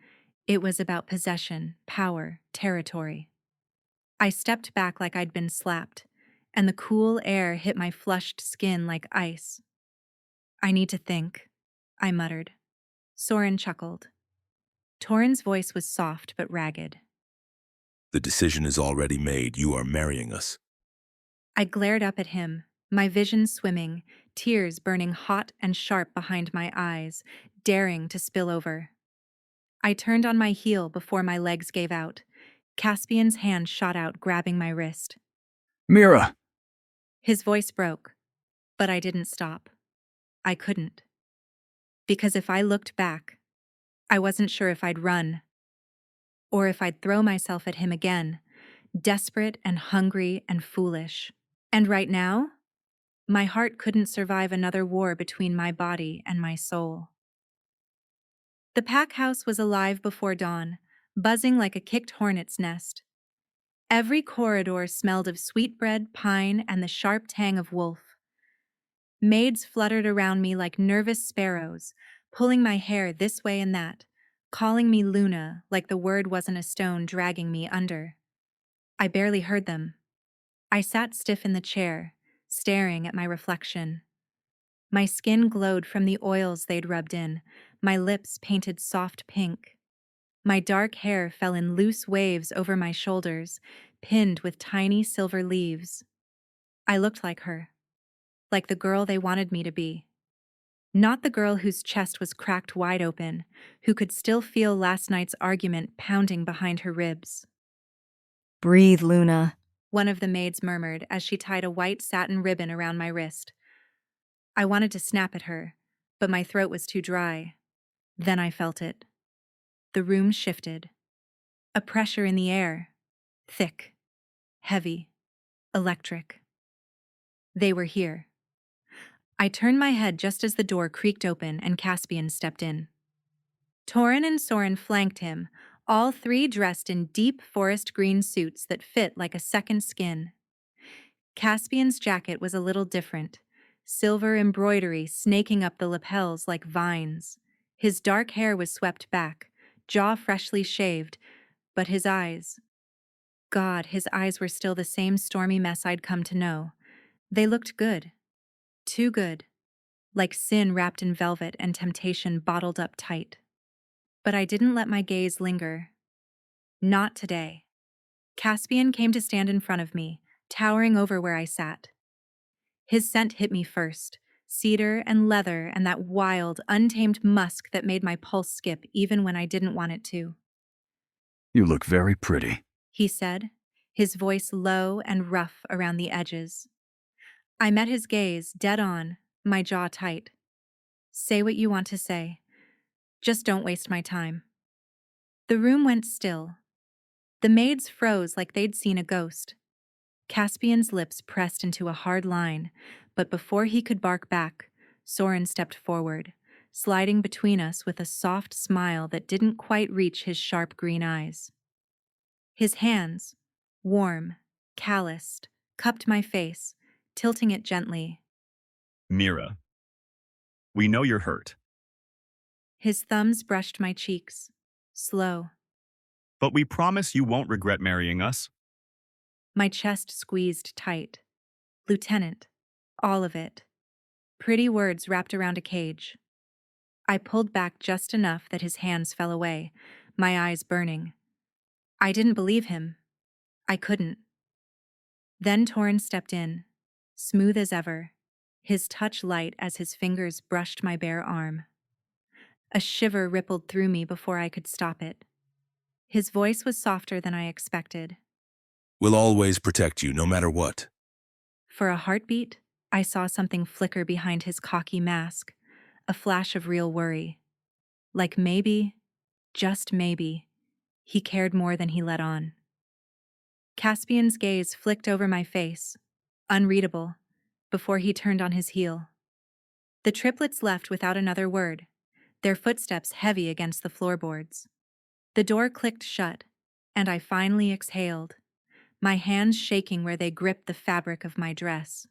It was about possession, power, territory. I stepped back like I'd been slapped, and the cool air hit my flushed skin like ice. I need to think, I muttered. Soren chuckled. Torin's voice was soft but ragged. The decision is already made. You are marrying us. I glared up at him, my vision swimming, tears burning hot and sharp behind my eyes, daring to spill over. I turned on my heel before my legs gave out. Caspian's hand shot out, grabbing my wrist. Mira! His voice broke, but I didn't stop. I couldn't. Because if I looked back, I wasn't sure if I'd run, or if I'd throw myself at him again, desperate and hungry and foolish. And right now, my heart couldn't survive another war between my body and my soul. The pack house was alive before dawn, buzzing like a kicked hornet's nest. Every corridor smelled of sweetbread, pine, and the sharp tang of wolf. Maids fluttered around me like nervous sparrows, pulling my hair this way and that, calling me Luna like the word wasn't a stone dragging me under. I barely heard them. I sat stiff in the chair, staring at my reflection. My skin glowed from the oils they'd rubbed in, my lips painted soft pink. My dark hair fell in loose waves over my shoulders, pinned with tiny silver leaves. I looked like her, like the girl they wanted me to be. Not the girl whose chest was cracked wide open, who could still feel last night's argument pounding behind her ribs. Breathe, Luna. One of the maids murmured as she tied a white satin ribbon around my wrist. I wanted to snap at her, but my throat was too dry. Then I felt it. The room shifted. A pressure in the air. Thick, heavy, electric. They were here. I turned my head just as the door creaked open and Caspian stepped in. Torin and Soren flanked him, all three dressed in deep forest green suits that fit like a second skin. Caspian's jacket was a little different, silver embroidery snaking up the lapels like vines. His dark hair was swept back, jaw freshly shaved, but his eyes... God, his eyes were still the same stormy mess I'd come to know. They looked good. Too good. Like sin wrapped in velvet and temptation bottled up tight. But I didn't let my gaze linger. Not today. Caspian came to stand in front of me, towering over where I sat. His scent hit me first, cedar and leather and that wild, untamed musk that made my pulse skip even when I didn't want it to. You look very pretty, he said, his voice low and rough around the edges. I met his gaze, dead on, my jaw tight. Say what you want to say. Just don't waste my time. The room went still. The maids froze like they'd seen a ghost. Caspian's lips pressed into a hard line, but before he could bark back, Soren stepped forward, sliding between us with a soft smile that didn't quite reach his sharp green eyes. His hands, warm, calloused, cupped my face, tilting it gently. Mira, we know you're hurt. His thumbs brushed my cheeks, slow. But we promise you won't regret marrying us. My chest squeezed tight. Lieutenant, all of it. Pretty words wrapped around a cage. I pulled back just enough that his hands fell away, my eyes burning. I didn't believe him. I couldn't. Then Torin stepped in, smooth as ever, his touch light as his fingers brushed my bare arm. A shiver rippled through me before I could stop it. His voice was softer than I expected. We'll always protect you, no matter what. For a heartbeat, I saw something flicker behind his cocky mask, a flash of real worry. Like maybe, just maybe, he cared more than he let on. Caspian's gaze flicked over my face, unreadable, before he turned on his heel. The triplets left without another word, their footsteps heavy against the floorboards. The door clicked shut, and I finally exhaled, my hands shaking where they gripped the fabric of my dress.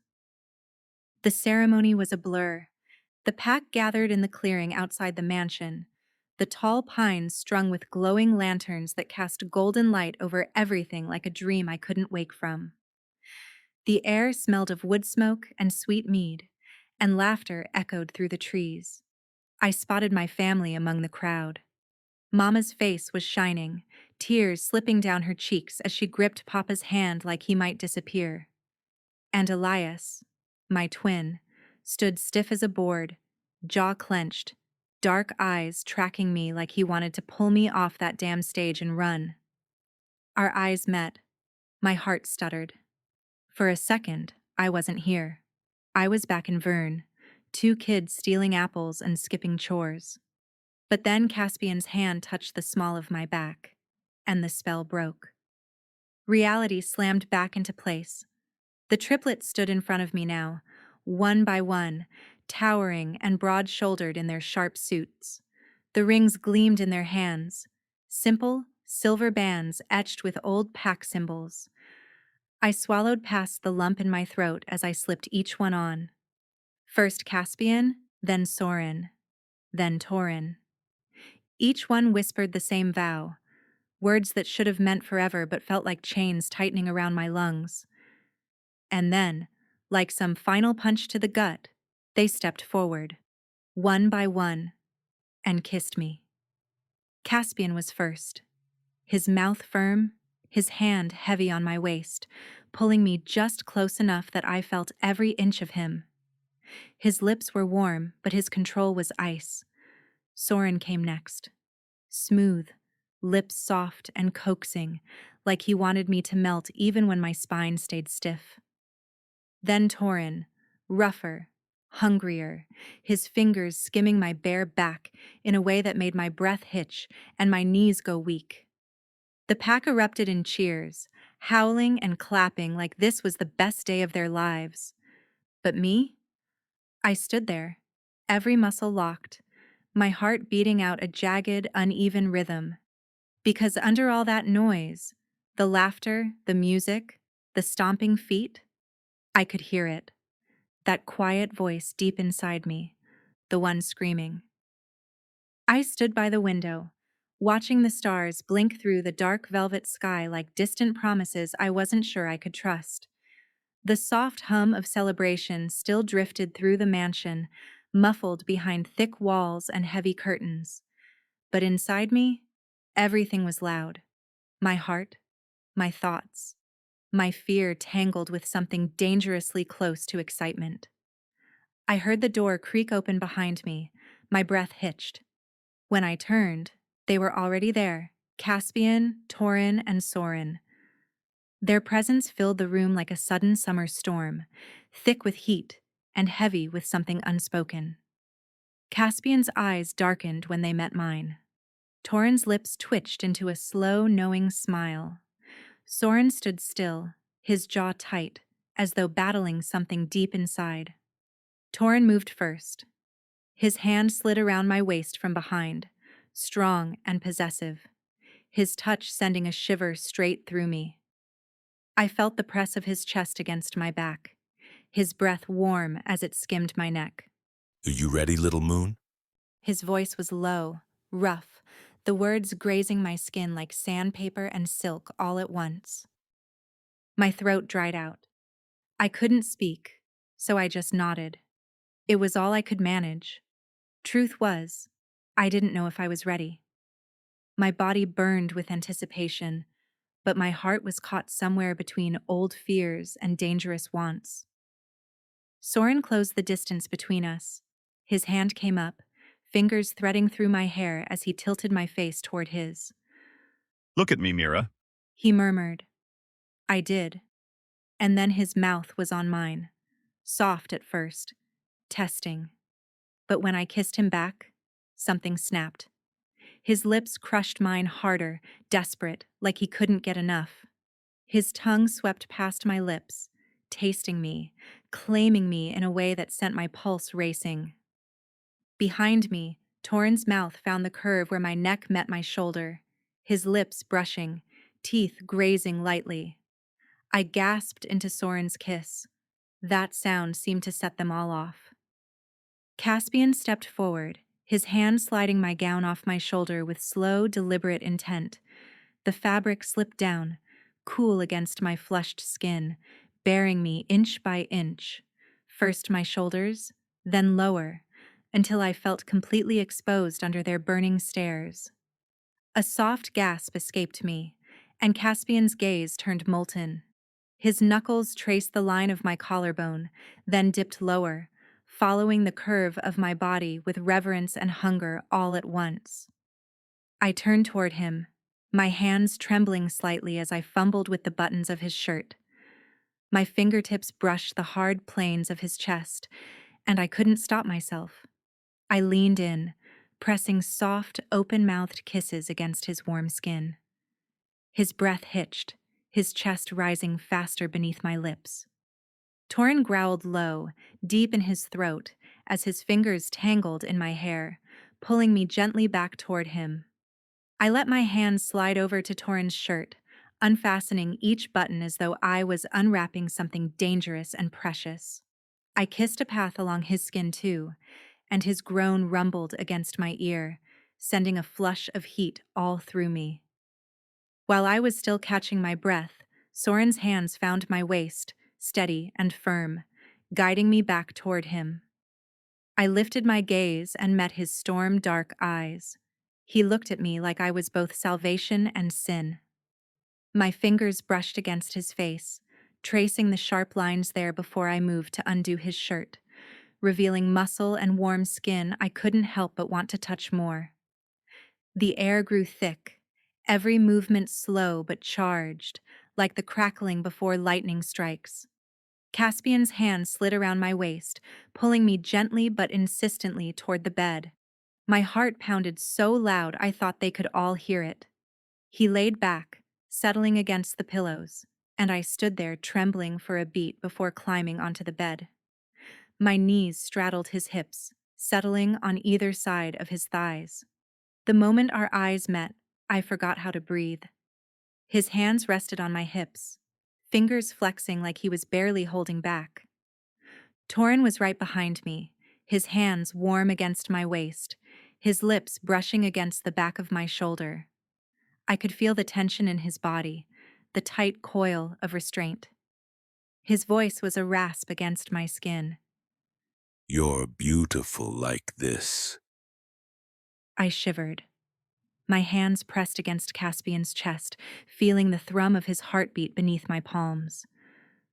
The ceremony was a blur. The pack gathered in the clearing outside the mansion, the tall pines strung with glowing lanterns that cast golden light over everything like a dream I couldn't wake from. The air smelled of wood smoke and sweet mead, and laughter echoed through the trees. I spotted my family among the crowd. Mama's face was shining, tears slipping down her cheeks as she gripped Papa's hand like he might disappear. And Elias, my twin, stood stiff as a board, jaw clenched, dark eyes tracking me like he wanted to pull me off that damn stage and run. Our eyes met. My heart stuttered. For a second, I wasn't here. I was back in Vern, 2 kids stealing apples and skipping chores. But then Caspian's hand touched the small of my back, and the spell broke. Reality slammed back into place. The triplets stood in front of me now, one by one, towering and broad-shouldered in their sharp suits. The rings gleamed in their hands, simple, silver bands etched with old pack symbols. I swallowed past the lump in my throat as I slipped each one on. First Caspian, then Soren, then Torin. Each one whispered the same vow, words that should have meant forever but felt like chains tightening around my lungs. And then, like some final punch to the gut, they stepped forward, one by one, and kissed me. Caspian was first, his mouth firm, his hand heavy on my waist, pulling me just close enough that I felt every inch of him. His lips were warm, but his control was ice. Soren came next. Smooth, lips soft and coaxing, like he wanted me to melt even when my spine stayed stiff. Then Torin, rougher, hungrier, his fingers skimming my bare back in a way that made my breath hitch and my knees go weak. The pack erupted in cheers, howling and clapping like this was the best day of their lives. But me? I stood there, every muscle locked, my heart beating out a jagged, uneven rhythm. Because under all that noise, the laughter, the music, the stomping feet, I could hear it. That quiet voice deep inside me, the one screaming. I stood by the window, watching the stars blink through the dark velvet sky like distant promises I wasn't sure I could trust. The soft hum of celebration still drifted through the mansion, muffled behind thick walls and heavy curtains. But inside me, everything was loud. My heart, my thoughts, my fear tangled with something dangerously close to excitement. I heard the door creak open behind me, my breath hitched. When I turned, they were already there, Caspian, Torin, and Soren. Their presence filled the room like a sudden summer storm, thick with heat and heavy with something unspoken. Caspian's eyes darkened when they met mine. Torin's lips twitched into a slow, knowing smile. Soren stood still, his jaw tight, as though battling something deep inside. Torin moved first. His hand slid around my waist from behind, strong and possessive, his touch sending a shiver straight through me. I felt the press of his chest against my back, his breath warm as it skimmed my neck. Are you ready, little moon? His voice was low, rough, the words grazing my skin like sandpaper and silk all at once. My throat dried out. I couldn't speak, so I just nodded. It was all I could manage. Truth was, I didn't know if I was ready. My body burned with anticipation, but my heart was caught somewhere between old fears and dangerous wants. Soren closed the distance between us. His hand came up, fingers threading through my hair as he tilted my face toward his. Look at me, Mira. He murmured. I did. And then his mouth was on mine. Soft at first. Testing. But when I kissed him back, something snapped. His lips crushed mine harder, desperate, like he couldn't get enough. His tongue swept past my lips, tasting me, claiming me in a way that sent my pulse racing. Behind me, Torrin's mouth found the curve where my neck met my shoulder, his lips brushing, teeth grazing lightly. I gasped into Soren's kiss. That sound seemed to set them all off. Caspian stepped forward, his hand sliding my gown off my shoulder with slow, deliberate intent. The fabric slipped down, cool against my flushed skin, bearing me inch by inch. First my shoulders, then lower, until I felt completely exposed under their burning stares. A soft gasp escaped me, and Caspian's gaze turned molten. His knuckles traced the line of my collarbone, then dipped lower, following the curve of my body with reverence and hunger all at once. I turned toward him, my hands trembling slightly as I fumbled with the buttons of his shirt. My fingertips brushed the hard planes of his chest, and I couldn't stop myself. I leaned in, pressing soft, open-mouthed kisses against his warm skin. His breath hitched, his chest rising faster beneath my lips. Torrin growled low, deep in his throat, as his fingers tangled in my hair, pulling me gently back toward him. I let my hands slide over to Torrin's shirt, unfastening each button as though I was unwrapping something dangerous and precious. I kissed a path along his skin too, and his groan rumbled against my ear, sending a flush of heat all through me. While I was still catching my breath, Soren's hands found my waist, steady and firm, guiding me back toward him. I lifted my gaze and met his storm-dark eyes. He looked at me like I was both salvation and sin. My fingers brushed against his face, tracing the sharp lines there before I moved to undo his shirt, revealing muscle and warm skin I couldn't help but want to touch more. The air grew thick, every movement slow but charged, like the crackling before lightning strikes. Caspian's hand slid around my waist, pulling me gently but insistently toward the bed. My heart pounded so loud I thought they could all hear it. He laid back, settling against the pillows, and I stood there trembling for a beat before climbing onto the bed. My knees straddled his hips, settling on either side of his thighs. The moment our eyes met, I forgot how to breathe. His hands rested on my hips, fingers flexing like he was barely holding back. Torrin was right behind me, his hands warm against my waist, his lips brushing against the back of my shoulder. I could feel the tension in his body, the tight coil of restraint. His voice was a rasp against my skin. You're beautiful like this. I shivered. My hands pressed against Caspian's chest, feeling the thrum of his heartbeat beneath my palms.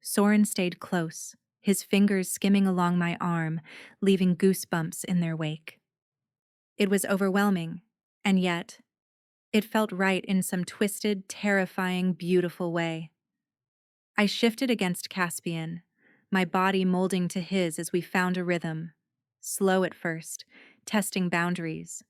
Soren stayed close, his fingers skimming along my arm, leaving goosebumps in their wake. It was overwhelming, and yet, it felt right in some twisted, terrifying, beautiful way. I shifted against Caspian, my body molding to his as we found a rhythm. Slow at first, testing boundaries.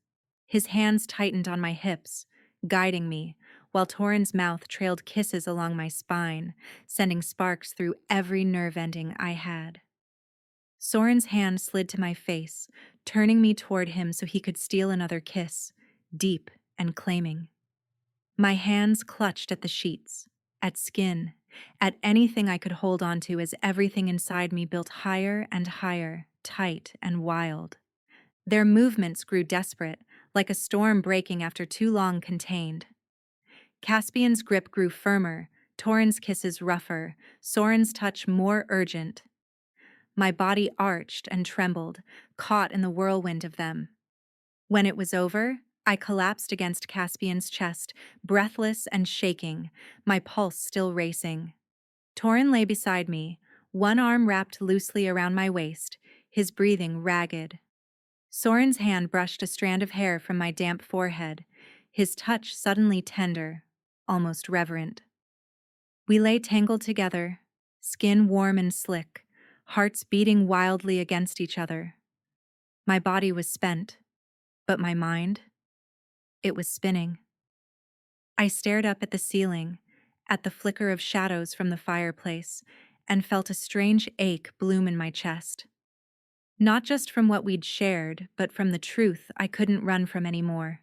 His hands tightened on my hips, guiding me, while Torrin's mouth trailed kisses along my spine, sending sparks through every nerve ending I had. Soren's hand slid to my face, turning me toward him so he could steal another kiss, deep and claiming. My hands clutched at the sheets, at skin, at anything I could hold onto as everything inside me built higher and higher, tight and wild. Their movements grew desperate, like a storm breaking after too long contained. Caspian's grip grew firmer, Torrin's kisses rougher, Soren's touch more urgent. My body arched and trembled, caught in the whirlwind of them. When it was over, I collapsed against Caspian's chest, breathless and shaking, my pulse still racing. Torrin lay beside me, one arm wrapped loosely around my waist, his breathing ragged. Soren's hand brushed a strand of hair from my damp forehead, his touch suddenly tender, almost reverent. We lay tangled together, skin warm and slick, hearts beating wildly against each other. My body was spent, but my mind, it was spinning. I stared up at the ceiling, at the flicker of shadows from the fireplace, and felt a strange ache bloom in my chest. Not just from what we'd shared, but from the truth I couldn't run from anymore.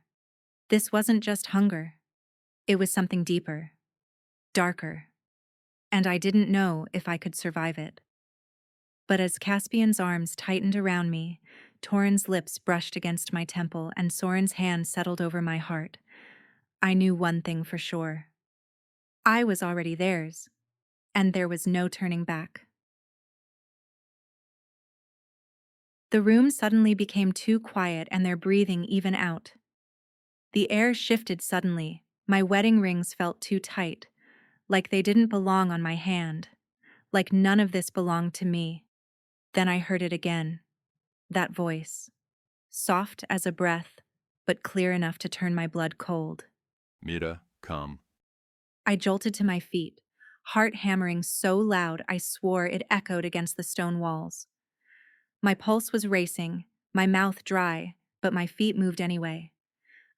This wasn't just hunger. It was something deeper, darker, and I didn't know if I could survive it. But as Caspian's arms tightened around me, Torin's lips brushed against my temple, and Soren's hand settled over my heart, I knew one thing for sure. I was already theirs, and there was no turning back. The room suddenly became too quiet and their breathing even out. The air shifted suddenly, my wedding rings felt too tight, like they didn't belong on my hand, like none of this belonged to me. Then I heard it again, that voice, soft as a breath, but clear enough to turn my blood cold. Mira, come. I jolted to my feet, heart hammering so loud I swore it echoed against the stone walls. My pulse was racing, my mouth dry, but my feet moved anyway.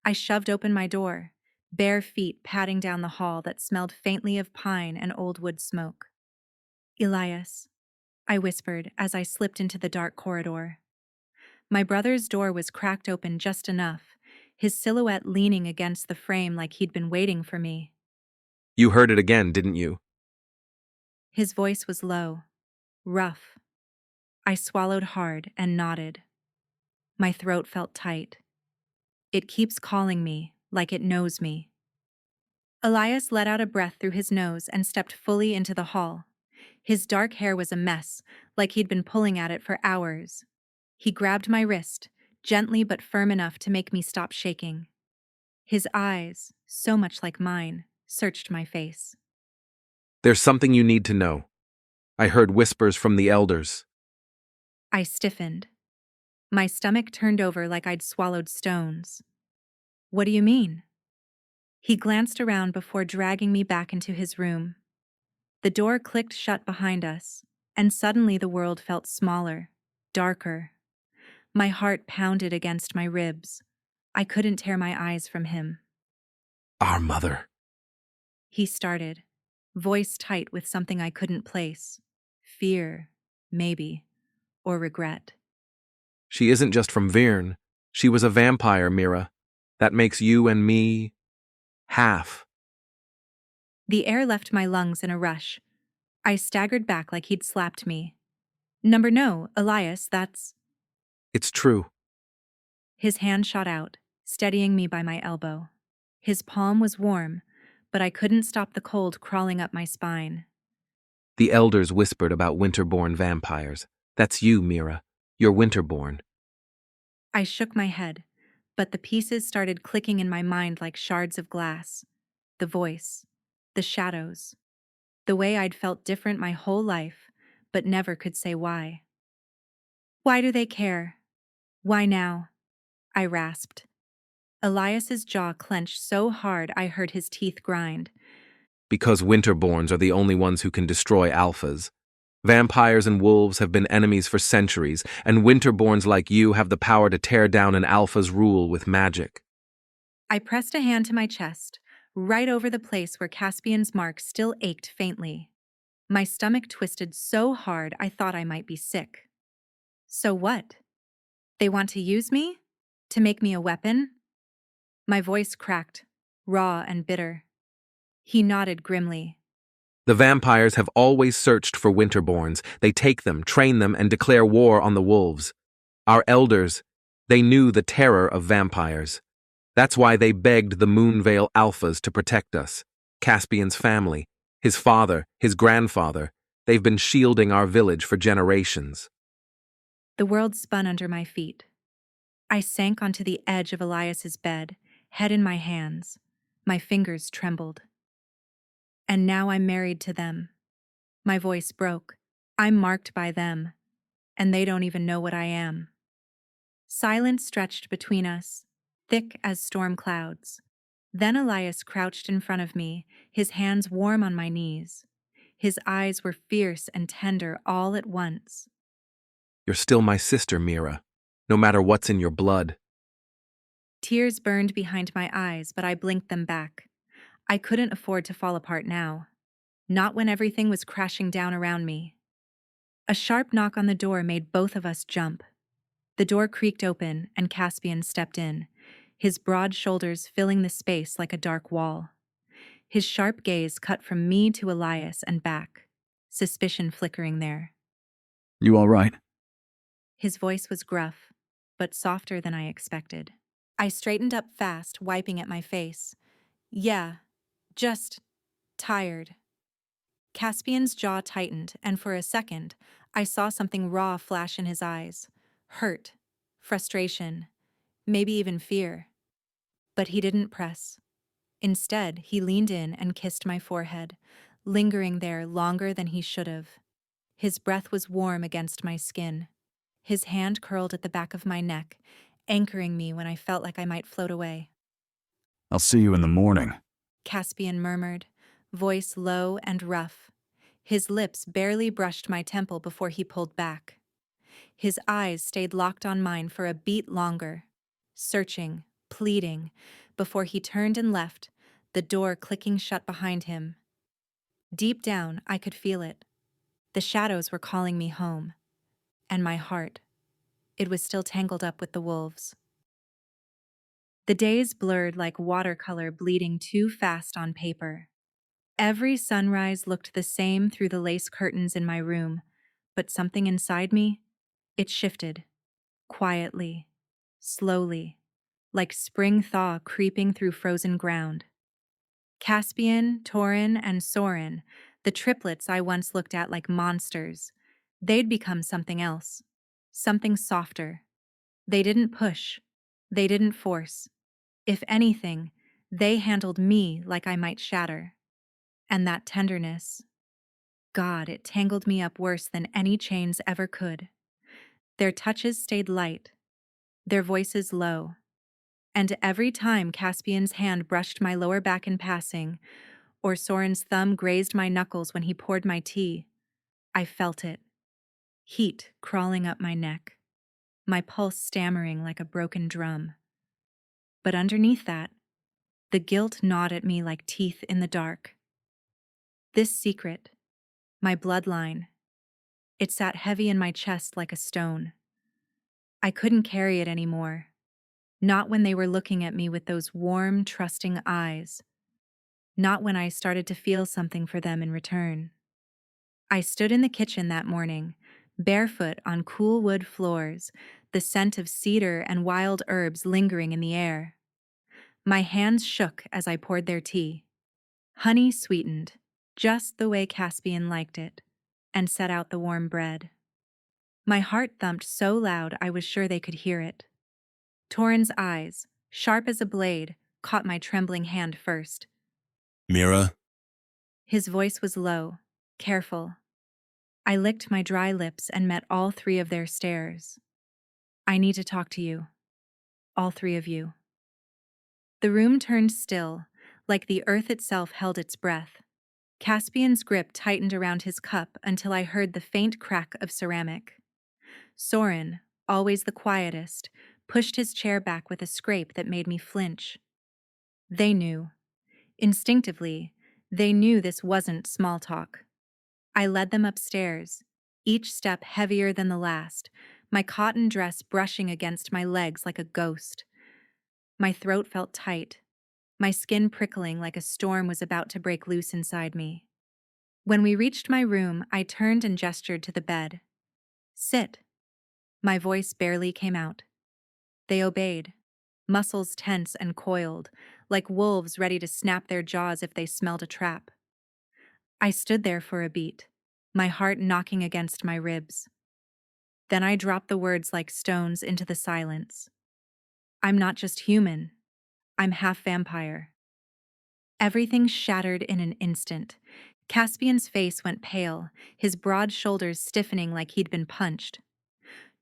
I shoved open my door, bare feet padding down the hall that smelled faintly of pine and old wood smoke. Elias, I whispered as I slipped into the dark corridor. My brother's door was cracked open just enough, his silhouette leaning against the frame like he'd been waiting for me. You heard it again, didn't you? His voice was low, rough. I swallowed hard and nodded. My throat felt tight. It keeps calling me, like it knows me. Elias let out a breath through his nose and stepped fully into the hall. His dark hair was a mess, like he'd been pulling at it for hours. He grabbed my wrist, gently but firm enough to make me stop shaking. His eyes, so much like mine, searched my face. There's something you need to know. I heard whispers from the elders. I stiffened. My stomach turned over like I'd swallowed stones. What do you mean? He glanced around before dragging me back into his room. The door clicked shut behind us, and suddenly the world felt smaller, darker. My heart pounded against my ribs. I couldn't tear my eyes from him. Our mother. He started, voice tight with something I couldn't place. Fear, maybe, or regret. She isn't just from Virn. She was a vampire, Mira. That makes you and me half. The air left my lungs in a rush. I staggered back like he'd slapped me. No, Elias, that's... It's true. His hand shot out, steadying me by my elbow. His palm was warm, but I couldn't stop the cold crawling up my spine. The elders whispered about winterborn vampires. That's you, Mira. You're winterborn. I shook my head, but the pieces started clicking in my mind like shards of glass. The voice, the shadows, the way I'd felt different my whole life, but never could say why. Why do they care? Why now? I rasped. Elias's jaw clenched so hard I heard his teeth grind. Because winterborns are the only ones who can destroy alphas. Vampires and wolves have been enemies for centuries, and winterborns like you have the power to tear down an alpha's rule with magic. I pressed a hand to my chest, right over the place where Caspian's mark still ached faintly. My stomach twisted so hard I thought I might be sick. So what? They want to use me? To make me a weapon? My voice cracked, raw and bitter. He nodded grimly. The vampires have always searched for winterborns. They take them, train them, and declare war on the wolves. Our elders, they knew the terror of vampires. That's why they begged the Moonvale Alphas to protect us. Caspian's family, his father, his grandfather, they've been shielding our village for generations. The world spun under my feet. I sank onto the edge of Elias's bed, head in my hands. My fingers trembled. And now I'm married to them. My voice broke. I'm marked by them, and they don't even know what I am. Silence stretched between us, thick as storm clouds. Then Elias crouched in front of me, his hands warm on my knees. His eyes were fierce and tender all at once. You're still my sister, Mira, no matter what's in your blood. Tears burned behind my eyes, but I blinked them back. I couldn't afford to fall apart now. Not when everything was crashing down around me. A sharp knock on the door made both of us jump. The door creaked open, and Caspian stepped in, his broad shoulders filling the space like a dark wall. His sharp gaze cut from me to Elias and back, suspicion flickering there. You all right? His voice was gruff, but softer than I expected. I straightened up fast, wiping at my face. Yeah, just tired. Caspian's jaw tightened, and for a second, I saw something raw flash in his eyes. Hurt, frustration, maybe even fear. But he didn't press. Instead, he leaned in and kissed my forehead, lingering there longer than he should have. His breath was warm against my skin. His hand curled at the back of my neck, anchoring me when I felt like I might float away. I'll see you in the morning, Caspian murmured, voice low and rough. His lips barely brushed my temple before he pulled back. His eyes stayed locked on mine for a beat longer, searching, pleading, before he turned and left, the door clicking shut behind him. Deep down, I could feel it. The shadows were calling me home. And my heart, it was still tangled up with the wolves. The days blurred like watercolor bleeding too fast on paper. Every sunrise looked the same through the lace curtains in my room, but something inside me, it shifted, quietly, slowly, like spring thaw creeping through frozen ground. Caspian, Torin, and Soren, the triplets I once looked at like monsters, they'd become something else, something softer. They didn't push, they didn't force. If anything, they handled me like I might shatter. And that tenderness, God, it tangled me up worse than any chains ever could. Their touches stayed light, their voices low. And every time Caspian's hand brushed my lower back in passing, or Soren's thumb grazed my knuckles when he poured my tea, I felt it. Heat crawling up my neck, my pulse stammering like a broken drum. But underneath that, the guilt gnawed at me like teeth in the dark. This secret, my bloodline, it sat heavy in my chest like a stone. I couldn't carry it anymore, not when they were looking at me with those warm, trusting eyes, not when I started to feel something for them in return. I stood in the kitchen that morning, barefoot on cool wood floors, the scent of cedar and wild herbs lingering in the air. My hands shook as I poured their tea, honey sweetened, just the way Caspian liked it, and set out the warm bread. My heart thumped so loud I was sure they could hear it. Torin's eyes, sharp as a blade, caught my trembling hand first. Mira? His voice was low, careful. I licked my dry lips and met all three of their stares. I need to talk to you. All three of you. The room turned still, like the earth itself held its breath. Caspian's grip tightened around his cup until I heard the faint crack of ceramic. Soren, always the quietest, pushed his chair back with a scrape that made me flinch. They knew. Instinctively, they knew this wasn't small talk. I led them upstairs, each step heavier than the last, my cotton dress brushing against my legs like a ghost. My throat felt tight, my skin prickling like a storm was about to break loose inside me. When we reached my room, I turned and gestured to the bed. Sit. My voice barely came out. They obeyed, muscles tense and coiled, like wolves ready to snap their jaws if they smelled a trap. I stood there for a beat, my heart knocking against my ribs. Then I dropped the words like stones into the silence. I'm not just human. I'm half vampire. Everything shattered in an instant. Caspian's face went pale, his broad shoulders stiffening like he'd been punched.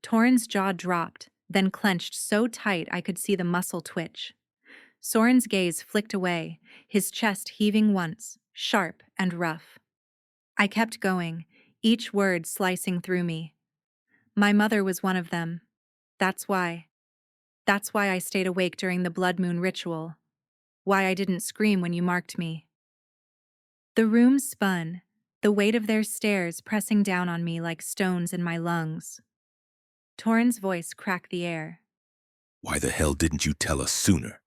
Torin's jaw dropped, then clenched so tight I could see the muscle twitch. Soren's gaze flicked away, his chest heaving once, sharp and rough. I kept going, each word slicing through me. My mother was one of them. That's why. That's why I stayed awake during the blood moon ritual. Why I didn't scream when you marked me. The room spun, the weight of their stares pressing down on me like stones in my lungs. Torrin's voice cracked the air. Why the hell didn't you tell us sooner?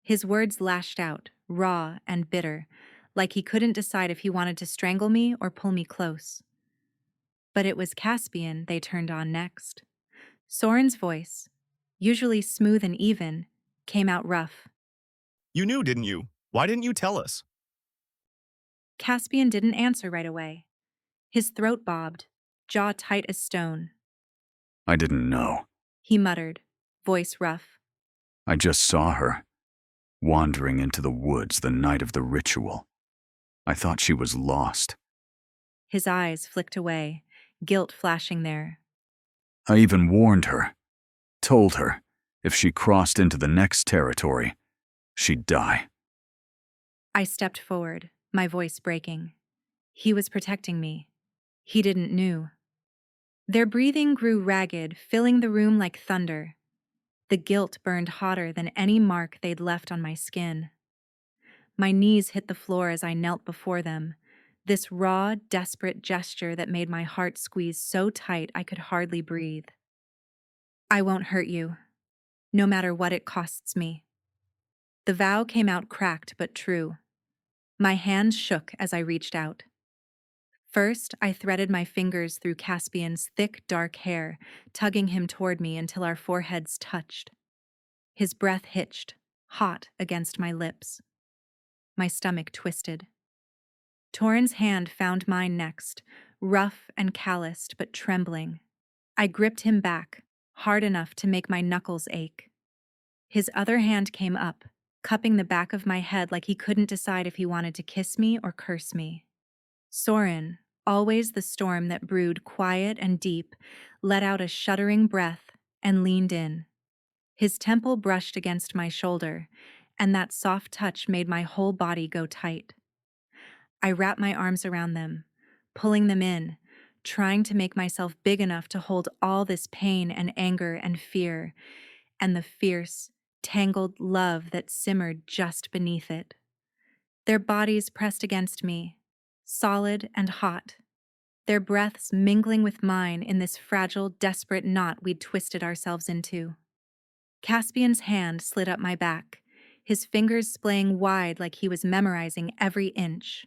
His words lashed out, raw and bitter, like he couldn't decide if he wanted to strangle me or pull me close. But it was Caspian they turned on next. Soren's voice, usually smooth and even, came out rough. You knew, didn't you? Why didn't you tell us? Caspian didn't answer right away. His throat bobbed, jaw tight as stone. I didn't know. He muttered, voice rough. I just saw her, wandering into the woods the night of the ritual. I thought she was lost. His eyes flicked away, guilt flashing there. I even warned her, told her, if she crossed into the next territory, she'd die. I stepped forward, my voice breaking. He was protecting me. He didn't know. Their breathing grew ragged, filling the room like thunder. The guilt burned hotter than any mark they'd left on my skin. My knees hit the floor as I knelt before them, this raw, desperate gesture that made my heart squeeze so tight I could hardly breathe. I won't hurt you, no matter what it costs me. The vow came out cracked but true. My hands shook as I reached out. First, I threaded my fingers through Caspian's thick, dark hair, tugging him toward me until our foreheads touched. His breath hitched, hot against my lips. My stomach twisted. Torrin's hand found mine next, rough and calloused but trembling. I gripped him back, hard enough to make my knuckles ache. His other hand came up, cupping the back of my head like he couldn't decide if he wanted to kiss me or curse me. Soren, always the storm that brewed quiet and deep, let out a shuddering breath and leaned in. His temple brushed against my shoulder, and that soft touch made my whole body go tight. I wrapped my arms around them, pulling them in, trying to make myself big enough to hold all this pain and anger and fear, and the fierce, tangled love that simmered just beneath it. Their bodies pressed against me, solid and hot, their breaths mingling with mine in this fragile, desperate knot we'd twisted ourselves into. Caspian's hand slid up my back, his fingers splaying wide like he was memorizing every inch.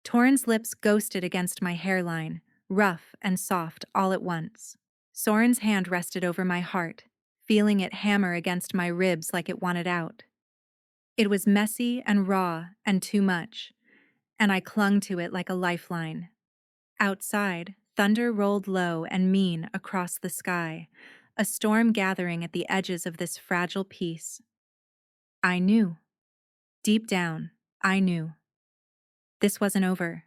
Torrin's lips ghosted against my hairline, rough and soft all at once. Soren's hand rested over my heart, feeling it hammer against my ribs like it wanted out. It was messy and raw and too much, and I clung to it like a lifeline. Outside, thunder rolled low and mean across the sky, a storm gathering at the edges of this fragile peace. I knew. Deep down, I knew. This wasn't over.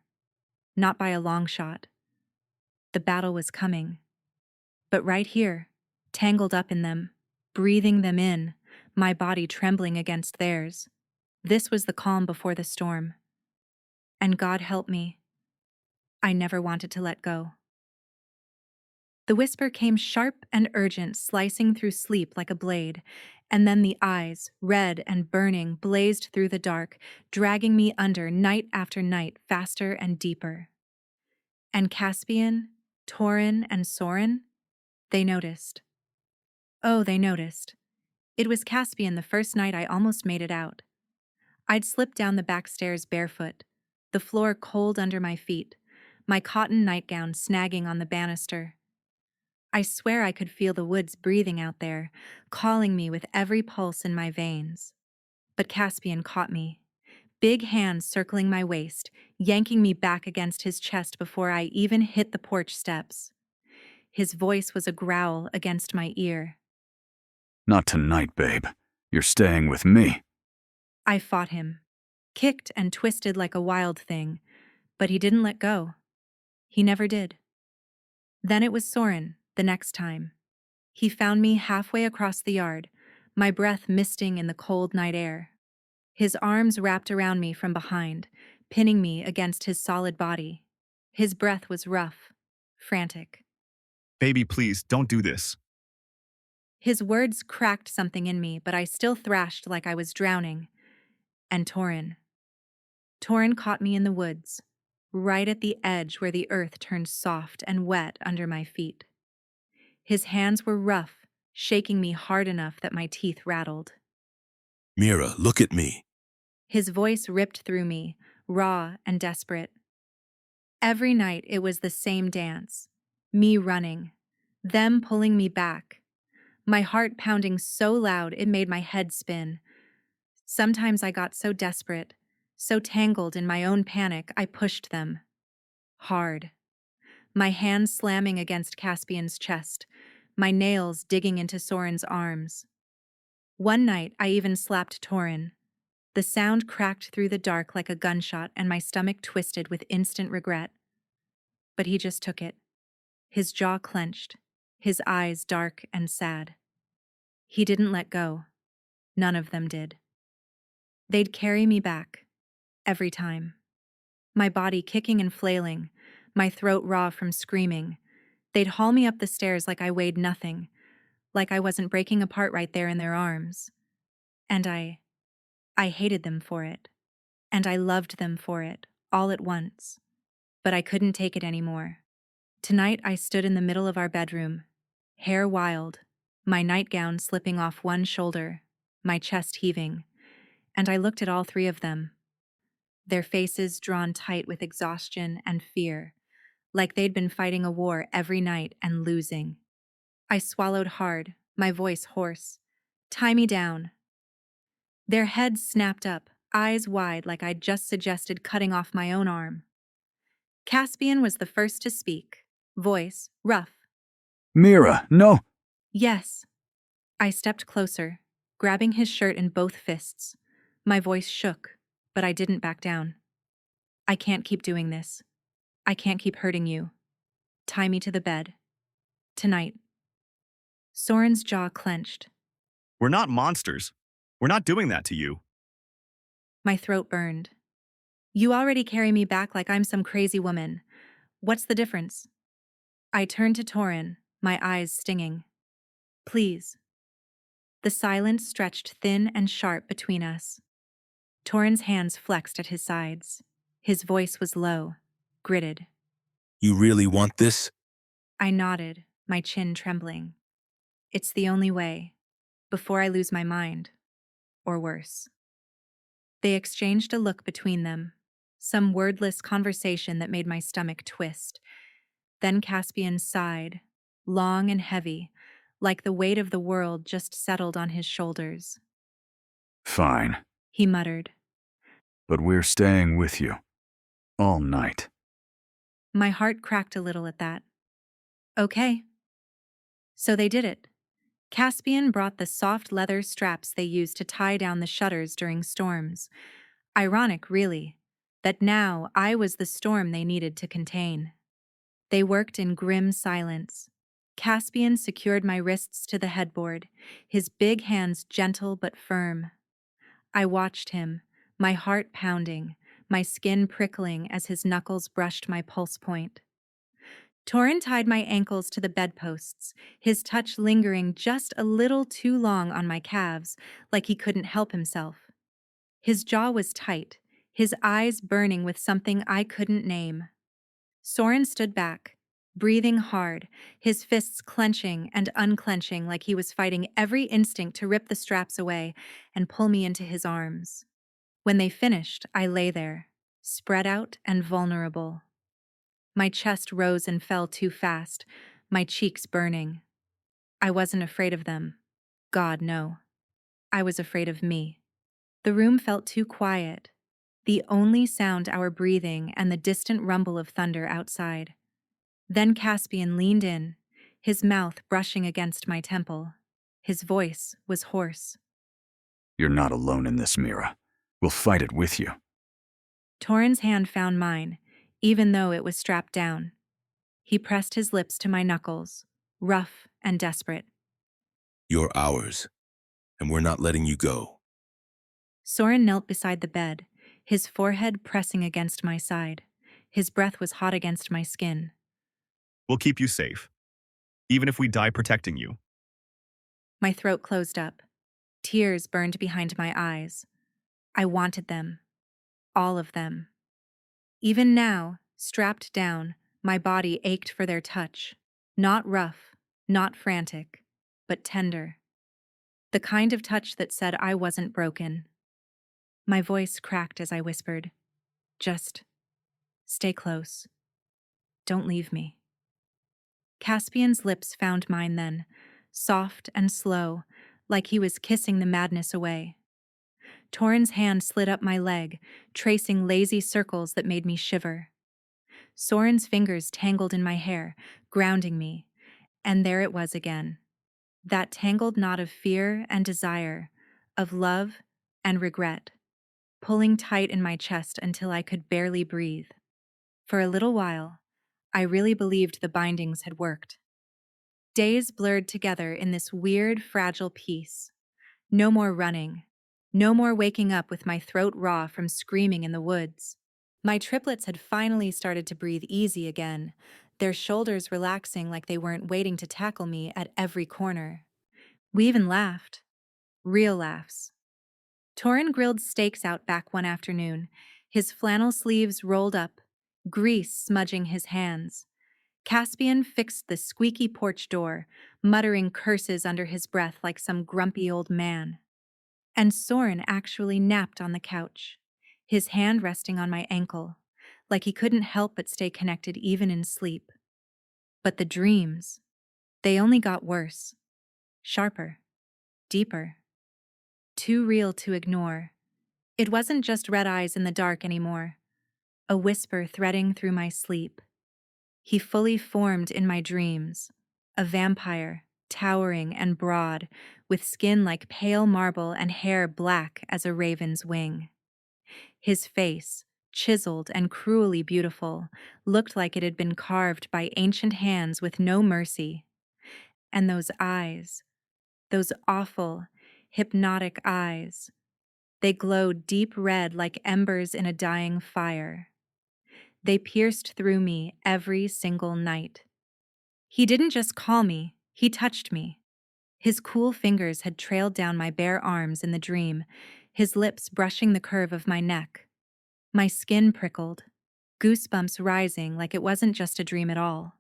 Not by a long shot. The battle was coming. But right here, tangled up in them, breathing them in, my body trembling against theirs. This was the calm before the storm. And God help me. I never wanted to let go. The whisper came sharp and urgent, slicing through sleep like a blade, and then the eyes, red and burning, blazed through the dark, dragging me under night after night, faster and deeper. And Caspian, Torrin, and Soren, they noticed. Oh, they noticed. It was Caspian the first night I almost made it out. I'd slipped down the back stairs barefoot, the floor cold under my feet, my cotton nightgown snagging on the banister. I swear I could feel the woods breathing out there, calling me with every pulse in my veins. But Caspian caught me, big hands circling my waist, yanking me back against his chest before I even hit the porch steps. His voice was a growl against my ear. Not tonight, babe. You're staying with me. I fought him, kicked and twisted like a wild thing, but he didn't let go. He never did. Then it was Soren, the next time. He found me halfway across the yard, my breath misting in the cold night air. His arms wrapped around me from behind, pinning me against his solid body. His breath was rough, frantic. Baby, please, don't do this. His words cracked something in me, but I still thrashed like I was drowning. And Torin. Torin caught me in the woods, right at the edge where the earth turned soft and wet under my feet. His hands were rough, shaking me hard enough that my teeth rattled. Mira, look at me. His voice ripped through me, raw and desperate. Every night it was the same dance. Me running, them pulling me back. My heart pounding so loud it made my head spin. Sometimes I got so desperate, so tangled in my own panic, I pushed them. Hard. My hands slamming against Caspian's chest, my nails digging into Soren's arms. One night I even slapped Torin. The sound cracked through the dark like a gunshot and my stomach twisted with instant regret. But he just took it. His jaw clenched, his eyes dark and sad. He didn't let go. None of them did. They'd carry me back, every time. My body kicking and flailing, my throat raw from screaming. They'd haul me up the stairs like I weighed nothing, like I wasn't breaking apart right there in their arms. And I hated them for it. And I loved them for it, all at once. But I couldn't take it anymore. Tonight I stood in the middle of our bedroom, hair wild, my nightgown slipping off one shoulder, my chest heaving, and I looked at all three of them. Their faces drawn tight with exhaustion and fear, like they'd been fighting a war every night and losing. I swallowed hard, my voice hoarse. Tie me down. Their heads snapped up, eyes wide like I'd just suggested cutting off my own arm. Caspian was the first to speak, voice rough. Mira, no! Yes. I stepped closer, grabbing his shirt in both fists. My voice shook, but I didn't back down. I can't keep doing this. I can't keep hurting you. Tie me to the bed. Tonight. Soren's jaw clenched. We're not monsters. We're not doing that to you. My throat burned. You already carry me back like I'm some crazy woman. What's the difference? I turned to Torin, my eyes stinging. Please. The silence stretched thin and sharp between us. Torin's hands flexed at his sides. His voice was low, gritted. You really want this? I nodded, my chin trembling. It's the only way, before I lose my mind, or worse. They exchanged a look between them, some wordless conversation that made my stomach twist. Then Caspian sighed, long and heavy, like the weight of the world just settled on his shoulders. Fine. He muttered. But we're staying with you. All night. My heart cracked a little at that. Okay. So they did it. Caspian brought the soft leather straps they used to tie down the shutters during storms. Ironic, really, that now I was the storm they needed to contain. They worked in grim silence. Caspian secured my wrists to the headboard, his big hands gentle but firm. I watched him, my heart pounding, my skin prickling as his knuckles brushed my pulse point. Torin tied my ankles to the bedposts, his touch lingering just a little too long on my calves, like he couldn't help himself. His jaw was tight, his eyes burning with something I couldn't name. Soren stood back, breathing hard, his fists clenching and unclenching like he was fighting every instinct to rip the straps away and pull me into his arms. When they finished, I lay there, spread out and vulnerable. My chest rose and fell too fast, my cheeks burning. I wasn't afraid of them. God, no. I was afraid of me. The room felt too quiet, the only sound our breathing and the distant rumble of thunder outside. Then Caspian leaned in, his mouth brushing against my temple. His voice was hoarse. You're not alone in this, Mira. We'll fight it with you. Torin's hand found mine, even though it was strapped down. He pressed his lips to my knuckles, rough and desperate. You're ours. and we're not letting you go. Soren knelt beside the bed, his forehead pressing against my side. His breath was hot against my skin. We'll keep you safe, even if we die protecting you. My throat closed up. Tears burned behind my eyes. I wanted them. All of them. Even now, strapped down, my body ached for their touch. Not rough, not frantic, but tender. The kind of touch that said I wasn't broken. My voice cracked as I whispered, "Just stay close. Don't leave me." Caspian's lips found mine then, soft and slow, like he was kissing the madness away. Torin's hand slid up my leg, tracing lazy circles that made me shiver. Soren's fingers tangled in my hair, grounding me, and there it was again. That tangled knot of fear and desire, of love and regret, pulling tight in my chest until I could barely breathe. For a little while, I really believed the bindings had worked. Days blurred together in this weird, fragile peace. No more running. No more waking up with my throat raw from screaming in the woods. My triplets had finally started to breathe easy again, their shoulders relaxing like they weren't waiting to tackle me at every corner. We even laughed. Real laughs. Torin grilled steaks out back one afternoon, his flannel sleeves rolled up, grease smudging his hands. Caspian fixed the squeaky porch door, muttering curses under his breath like some grumpy old man. And Soren actually napped on the couch, his hand resting on my ankle, like he couldn't help but stay connected even in sleep. But the dreams, they only got worse, sharper, deeper. Too real to ignore. It wasn't just red eyes in the dark anymore, a whisper threading through my sleep. He fully formed in my dreams, a vampire, towering and broad, with skin like pale marble and hair black as a raven's wing. His face, chiseled and cruelly beautiful, looked like it had been carved by ancient hands with no mercy. And those eyes, those awful, hypnotic eyes, they glowed deep red like embers in a dying fire. They pierced through me every single night. He didn't just call me, he touched me. His cool fingers had trailed down my bare arms in the dream, his lips brushing the curve of my neck. My skin prickled, goosebumps rising like it wasn't just a dream at all.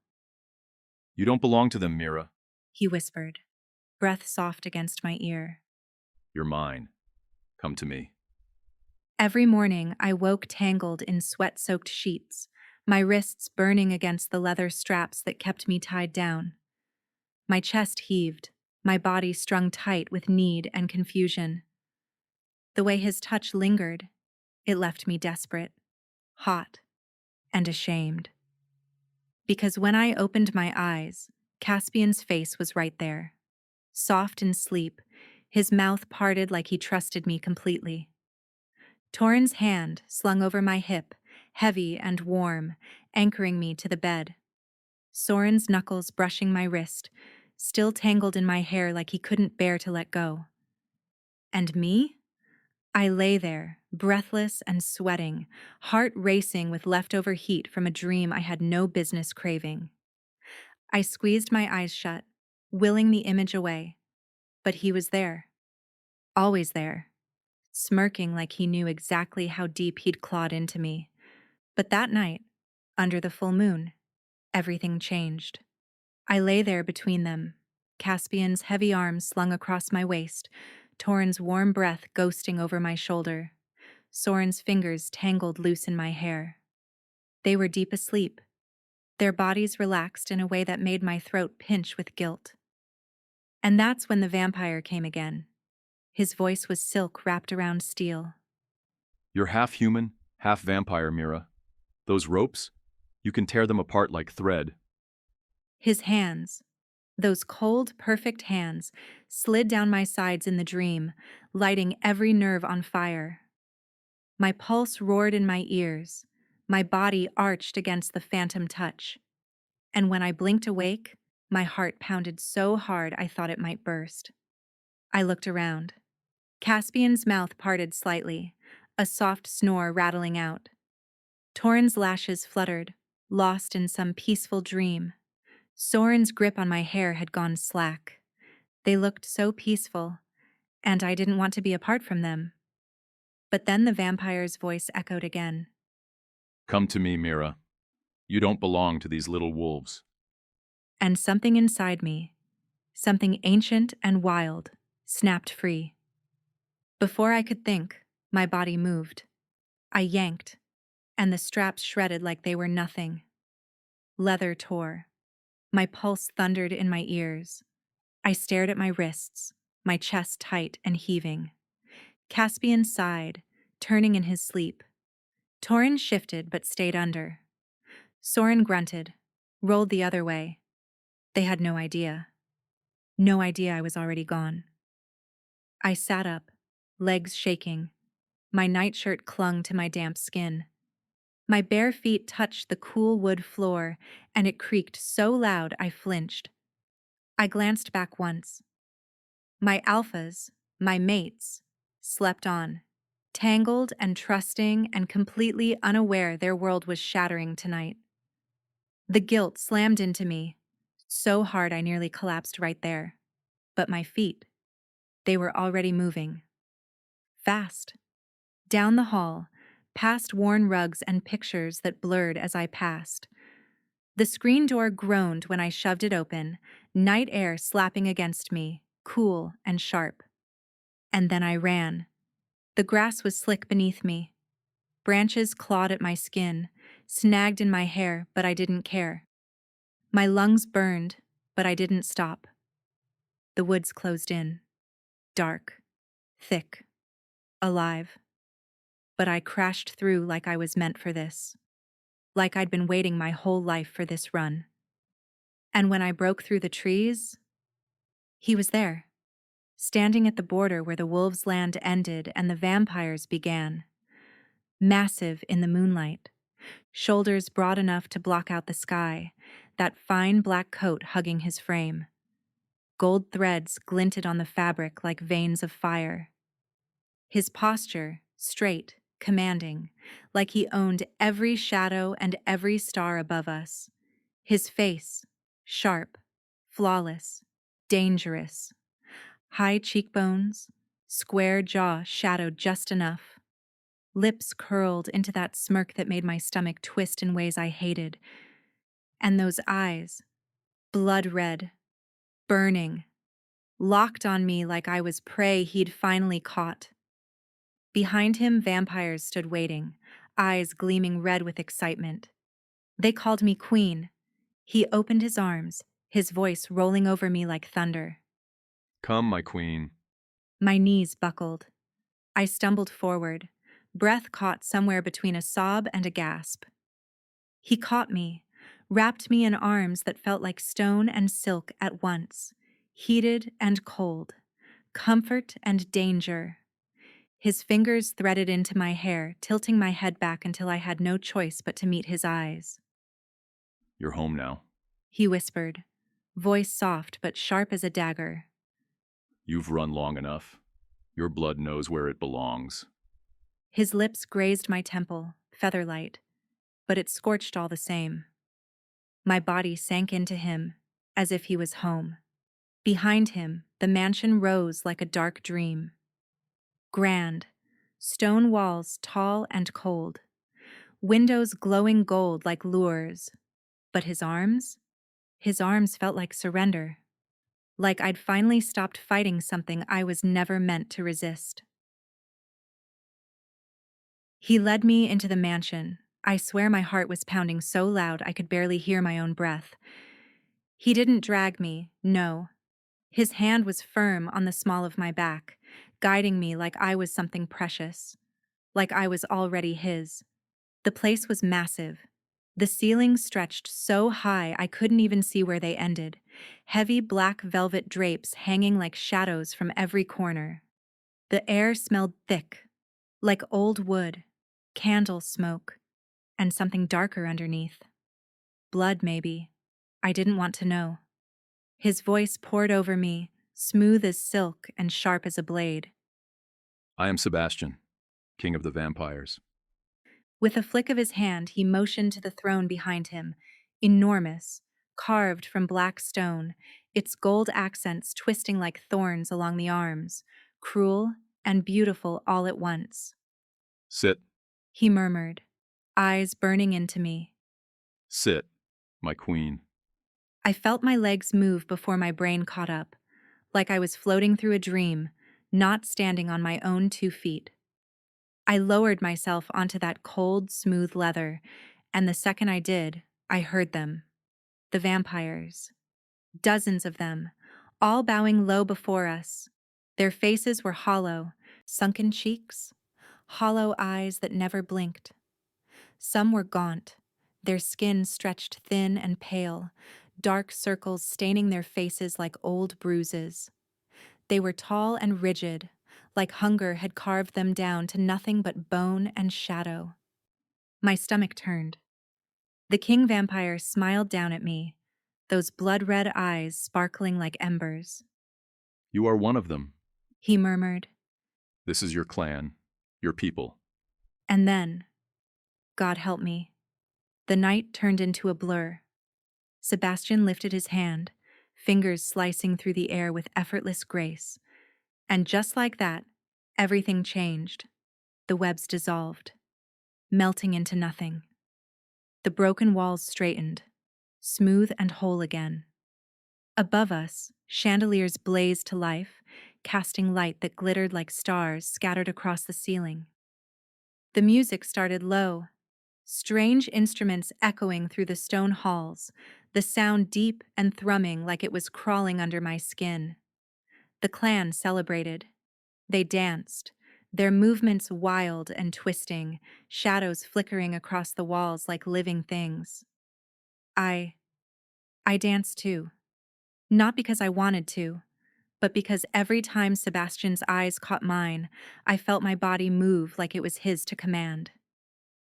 "You don't belong to them, Mira. He whispered, breath soft against my ear. You're mine. Come to me." Every morning, I woke tangled in sweat-soaked sheets, my wrists burning against the leather straps that kept me tied down. My chest heaved, my body strung tight with need and confusion. The way his touch lingered, it left me desperate, hot, and ashamed. Because when I opened my eyes, Caspian's face was right there. Soft in sleep, his mouth parted like he trusted me completely. Torin's hand slung over my hip, heavy and warm, anchoring me to the bed. Soren's knuckles brushing my wrist, still tangled in my hair like he couldn't bear to let go. And me? I lay there, breathless and sweating, heart racing with leftover heat from a dream I had no business craving. I squeezed my eyes shut, willing the image away, but he was there. Always there. Smirking like he knew exactly how deep he'd clawed into me. But that night, under the full moon, everything changed. I lay there between them, Caspian's heavy arms slung across my waist, Torin's warm breath ghosting over my shoulder, Soren's fingers tangled loose in my hair. They were deep asleep, their bodies relaxed in a way that made my throat pinch with guilt. And that's when the vampire came again. His voice was silk wrapped around steel. "You're half human, half vampire, Mira. Those ropes? You can tear them apart like thread." His hands, those cold, perfect hands, slid down my sides in the dream, lighting every nerve on fire. My pulse roared in my ears, my body arched against the phantom touch. And when I blinked awake, my heart pounded so hard I thought it might burst. I looked around. Caspian's mouth parted slightly, a soft snore rattling out. Torin's lashes fluttered, lost in some peaceful dream. Soren's grip on my hair had gone slack. They looked so peaceful, and I didn't want to be apart from them. But then the vampire's voice echoed again. Come to me, Mira. You don't belong to these little wolves. And something inside me, something ancient and wild, snapped free. Before I could think, my body moved. I yanked, and the straps shredded like they were nothing. Leather tore. My pulse thundered in my ears. I stared at my wrists, my chest tight and heaving. Caspian sighed, turning in his sleep. Torin shifted but stayed under. Soren grunted, rolled the other way. They had no idea. No idea I was already gone. I sat up, legs shaking. My nightshirt clung to my damp skin. My bare feet touched the cool wood floor, and it creaked so loud I flinched. I glanced back once. My alphas, my mates, slept on, tangled and trusting and completely unaware their world was shattering tonight. The guilt slammed into me, so hard I nearly collapsed right there. But my feet, they were already moving. Fast. Down the hall, past worn rugs and pictures that blurred as I passed. The screen door groaned when I shoved it open, night air slapping against me, cool and sharp. And then I ran. The grass was slick beneath me. Branches clawed at my skin, snagged in my hair, but I didn't care. My lungs burned, but I didn't stop. The woods closed in. Dark. Thick. Alive. But I crashed through like I was meant for this. Like I'd been waiting my whole life for this run. And when I broke through the trees, he was there, standing at the border where the wolves' land ended and the vampires began. Massive in the moonlight, shoulders broad enough to block out the sky, that fine black coat hugging his frame. Gold threads glinted on the fabric like veins of fire. His posture, straight, commanding, like he owned every shadow and every star above us. His face, sharp, flawless, dangerous. High cheekbones, square jaw shadowed just enough. Lips curled into that smirk that made my stomach twist in ways I hated. And those eyes, blood red, burning, locked on me like I was prey he'd finally caught. Behind him, vampires stood waiting, eyes gleaming red with excitement. They called me queen. He opened his arms, his voice rolling over me like thunder. Come, my queen. My knees buckled. I stumbled forward, breath caught somewhere between a sob and a gasp. He caught me, wrapped me in arms that felt like stone and silk at once, heated and cold, comfort and danger. His fingers threaded into my hair, tilting my head back until I had no choice but to meet his eyes. You're home now. He whispered, voice soft but sharp as a dagger. You've run long enough. Your blood knows where it belongs. His lips grazed my temple, featherlight, but it scorched all the same. My body sank into him, as if he was home. Behind him, the mansion rose like a dark dream. Grand, stone walls tall and cold, windows glowing gold like lures. But his arms felt like surrender, like I'd finally stopped fighting something I was never meant to resist. He led me into the mansion. I swear my heart was pounding so loud I could barely hear my own breath. He didn't drag me, no. His hand was firm on the small of my back, guiding me like I was something precious, like I was already his. The place was massive. The ceilings stretched so high I couldn't even see where they ended, heavy black velvet drapes hanging like shadows from every corner. The air smelled thick, like old wood, candle smoke, and something darker underneath. Blood, maybe. I didn't want to know. His voice poured over me, smooth as silk and sharp as a blade. I am Sebastian, king of the vampires. With a flick of his hand, he motioned to the throne behind him, enormous, carved from black stone, its gold accents twisting like thorns along the arms, cruel and beautiful all at once. Sit, He murmured, eyes burning into me. sit, my queen. I felt my legs move before my brain caught up, like I was floating through a dream, not standing on my own 2 feet. I lowered myself onto that cold, smooth leather, and the second I did, I heard them. The vampires. Dozens of them, all bowing low before us. Their faces were hollow, sunken cheeks, hollow eyes that never blinked. Some were gaunt, their skin stretched thin and pale, dark circles staining their faces like old bruises. They were tall and rigid, like hunger had carved them down to nothing but bone and shadow. My stomach turned. The king vampire smiled down at me, those blood-red eyes sparkling like embers. You are one of them. He murmured. This is your clan, your people. And then, God help me, the night turned into a blur. Sebastian lifted his hand, fingers slicing through the air with effortless grace. And just like that, everything changed. The webs dissolved, melting into nothing. The broken walls straightened, smooth and whole again. Above us, chandeliers blazed to life, casting light that glittered like stars scattered across the ceiling. The music started low, strange instruments echoing through the stone halls, the sound deep and thrumming like it was crawling under my skin. The clan celebrated. They danced, their movements wild and twisting, shadows flickering across the walls like living things. I danced too. Not because I wanted to, but because every time Sebastian's eyes caught mine, I felt my body move like it was his to command.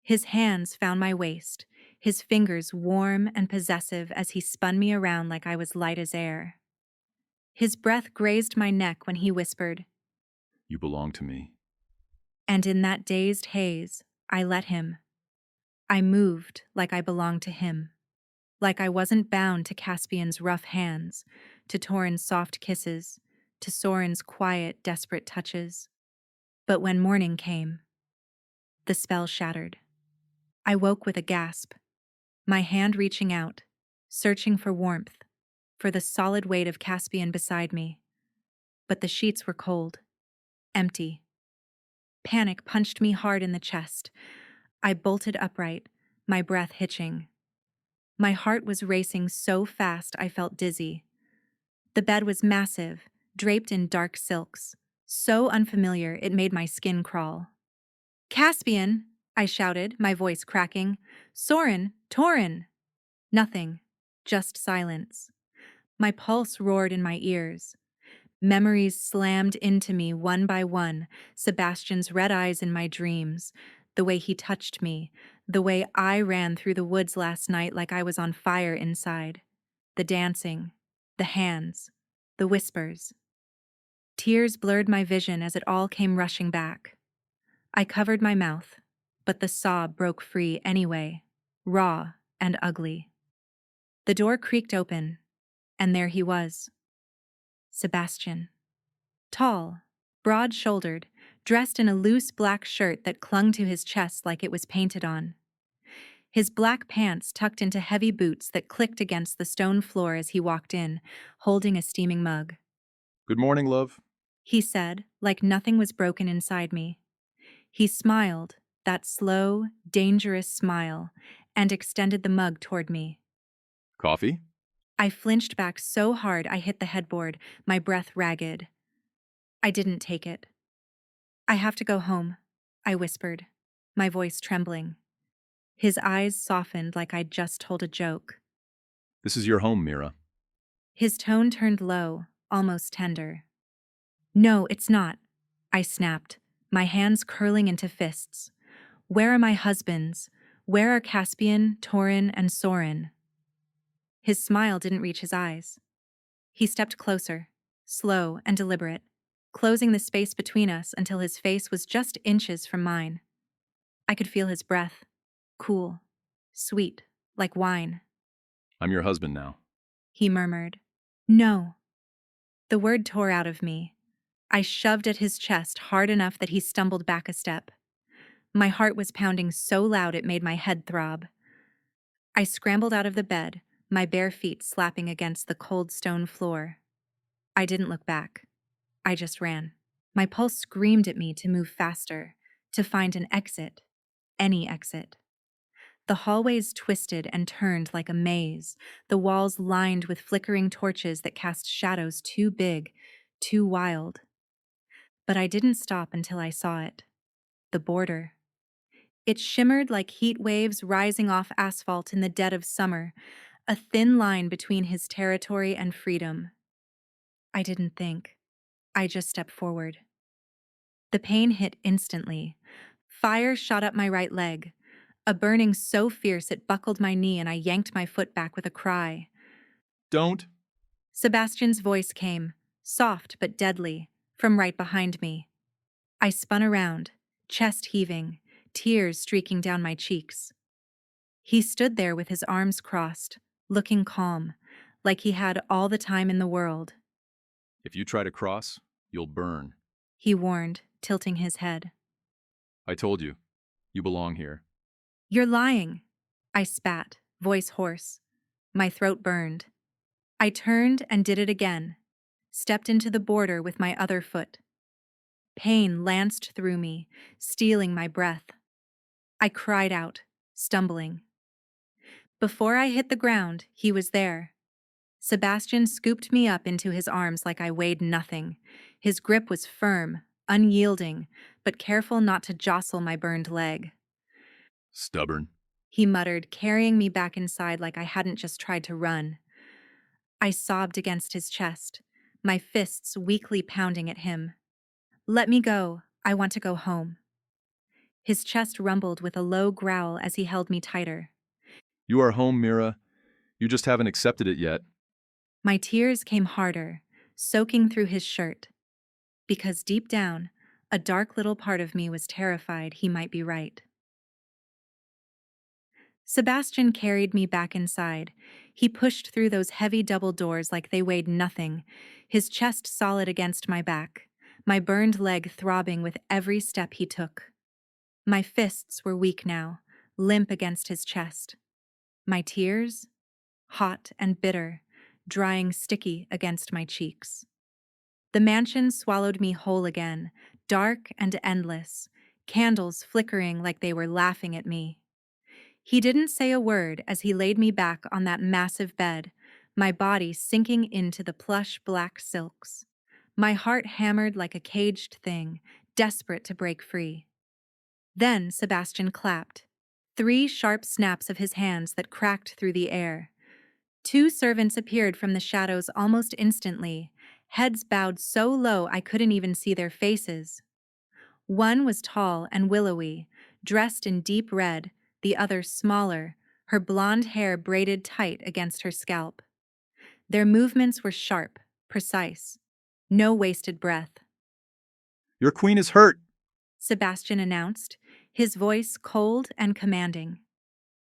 His hands found my waist, his fingers warm and possessive as he spun me around like I was light as air. His breath grazed my neck when he whispered, You belong to me. and in that dazed haze, I let him. I moved like I belonged to him, like I wasn't bound to Caspian's rough hands, to Torin's soft kisses, to Soren's quiet, desperate touches. But when morning came, the spell shattered. I woke with a gasp, my hand reaching out, searching for warmth, for the solid weight of Caspian beside me. But the sheets were cold, empty. Panic punched me hard in the chest. I bolted upright, my breath hitching. My heart was racing so fast I felt dizzy. The bed was massive, draped in dark silks, so unfamiliar it made my skin crawl. Caspian, I shouted, my voice cracking. Soren, Torin. Nothing, just silence. My pulse roared in my ears. Memories slammed into me one by one, Sebastian's red eyes in my dreams, the way he touched me, the way I ran through the woods last night like I was on fire inside, the dancing, the hands, the whispers. Tears blurred my vision as it all came rushing back. I covered my mouth, but the sob broke free anyway, raw and ugly. The door creaked open, and there he was. Sebastian. Tall, broad-shouldered, dressed in a loose black shirt that clung to his chest like it was painted on. His black pants tucked into heavy boots that clicked against the stone floor as he walked in, holding a steaming mug. Good morning, love. He said, like nothing was broken inside me. He smiled, that slow, dangerous smile, and extended the mug toward me. Coffee? I flinched back so hard I hit the headboard, my breath ragged. I didn't take it. I have to go home, I whispered, my voice trembling. His eyes softened like I'd just told a joke. This is your home, Mira. His tone turned low, almost tender. No, it's not, I snapped, my hands curling into fists. Where are my husbands? Where are Caspian, Torin, and Soren? His smile didn't reach his eyes. He stepped closer, slow and deliberate, closing the space between us until his face was just inches from mine. I could feel his breath, cool, sweet, like wine. I'm your husband now. He murmured. No. The word tore out of me. I shoved at his chest hard enough that he stumbled back a step. My heart was pounding so loud it made my head throb. I scrambled out of the bed, my bare feet slapping against the cold stone floor. I didn't look back. I just ran. My pulse screamed at me to move faster, to find an exit, any exit. The hallways twisted and turned like a maze, the walls lined with flickering torches that cast shadows too big, too wild. But I didn't stop until I saw it. The border. It shimmered like heat waves rising off asphalt in the dead of summer, a thin line between his territory and freedom. I didn't think. I just stepped forward. The pain hit instantly. Fire shot up my right leg, a burning so fierce it buckled my knee and I yanked my foot back with a cry. Don't. Sebastian's voice came, soft but deadly, from right behind me. I spun around, chest heaving, tears streaking down my cheeks. He stood there with his arms crossed, looking calm, like he had all the time in the world. If you try to cross, you'll burn. He warned, tilting his head. I told you. You belong here. You're lying. I spat, voice hoarse. My throat burned. I turned and did it again, stepped into the border with my other foot. Pain lanced through me, stealing my breath. I cried out, stumbling. Before I hit the ground, he was there. Sebastian scooped me up into his arms like I weighed nothing. His grip was firm, unyielding, but careful not to jostle my burned leg. Stubborn. He muttered, carrying me back inside like I hadn't just tried to run. I sobbed against his chest, my fists weakly pounding at him. Let me go. I want to go home. His chest rumbled with a low growl as he held me tighter. You are home, Mira. You just haven't accepted it yet. My tears came harder, soaking through his shirt. Because deep down, a dark little part of me was terrified he might be right. Sebastian carried me back inside. He pushed through those heavy double doors like they weighed nothing, his chest solid against my back, my burned leg throbbing with every step he took. My fists were weak now, limp against his chest. My tears, hot and bitter, drying sticky against my cheeks. The mansion swallowed me whole again, dark and endless, candles flickering like they were laughing at me. He didn't say a word as he laid me back on that massive bed, my body sinking into the plush black silks. My heart hammered like a caged thing, desperate to break free. Then Sebastian clapped, 3 sharp snaps of his hands that cracked through the air. 2 servants appeared from the shadows almost instantly, heads bowed so low I couldn't even see their faces. One was tall and willowy, dressed in deep red, the other smaller, her blonde hair braided tight against her scalp. Their movements were sharp, precise, no wasted breath. Your queen is hurt, Sebastian announced, his voice cold and commanding.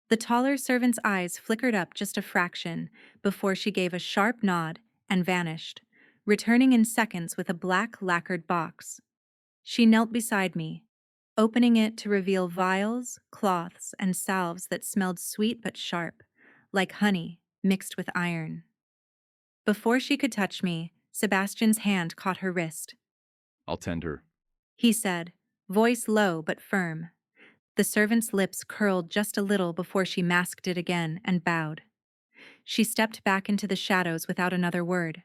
The taller servant's eyes flickered up just a fraction before she gave a sharp nod and vanished, returning in seconds with a black lacquered box. She knelt beside me, opening it to reveal vials, cloths, and salves that smelled sweet but sharp, like honey mixed with iron. Before she could touch me, Sebastian's hand caught her wrist. I'll tend her, He said, voice low but firm. The servant's lips curled just a little before she masked it again and bowed. She stepped back into the shadows without another word.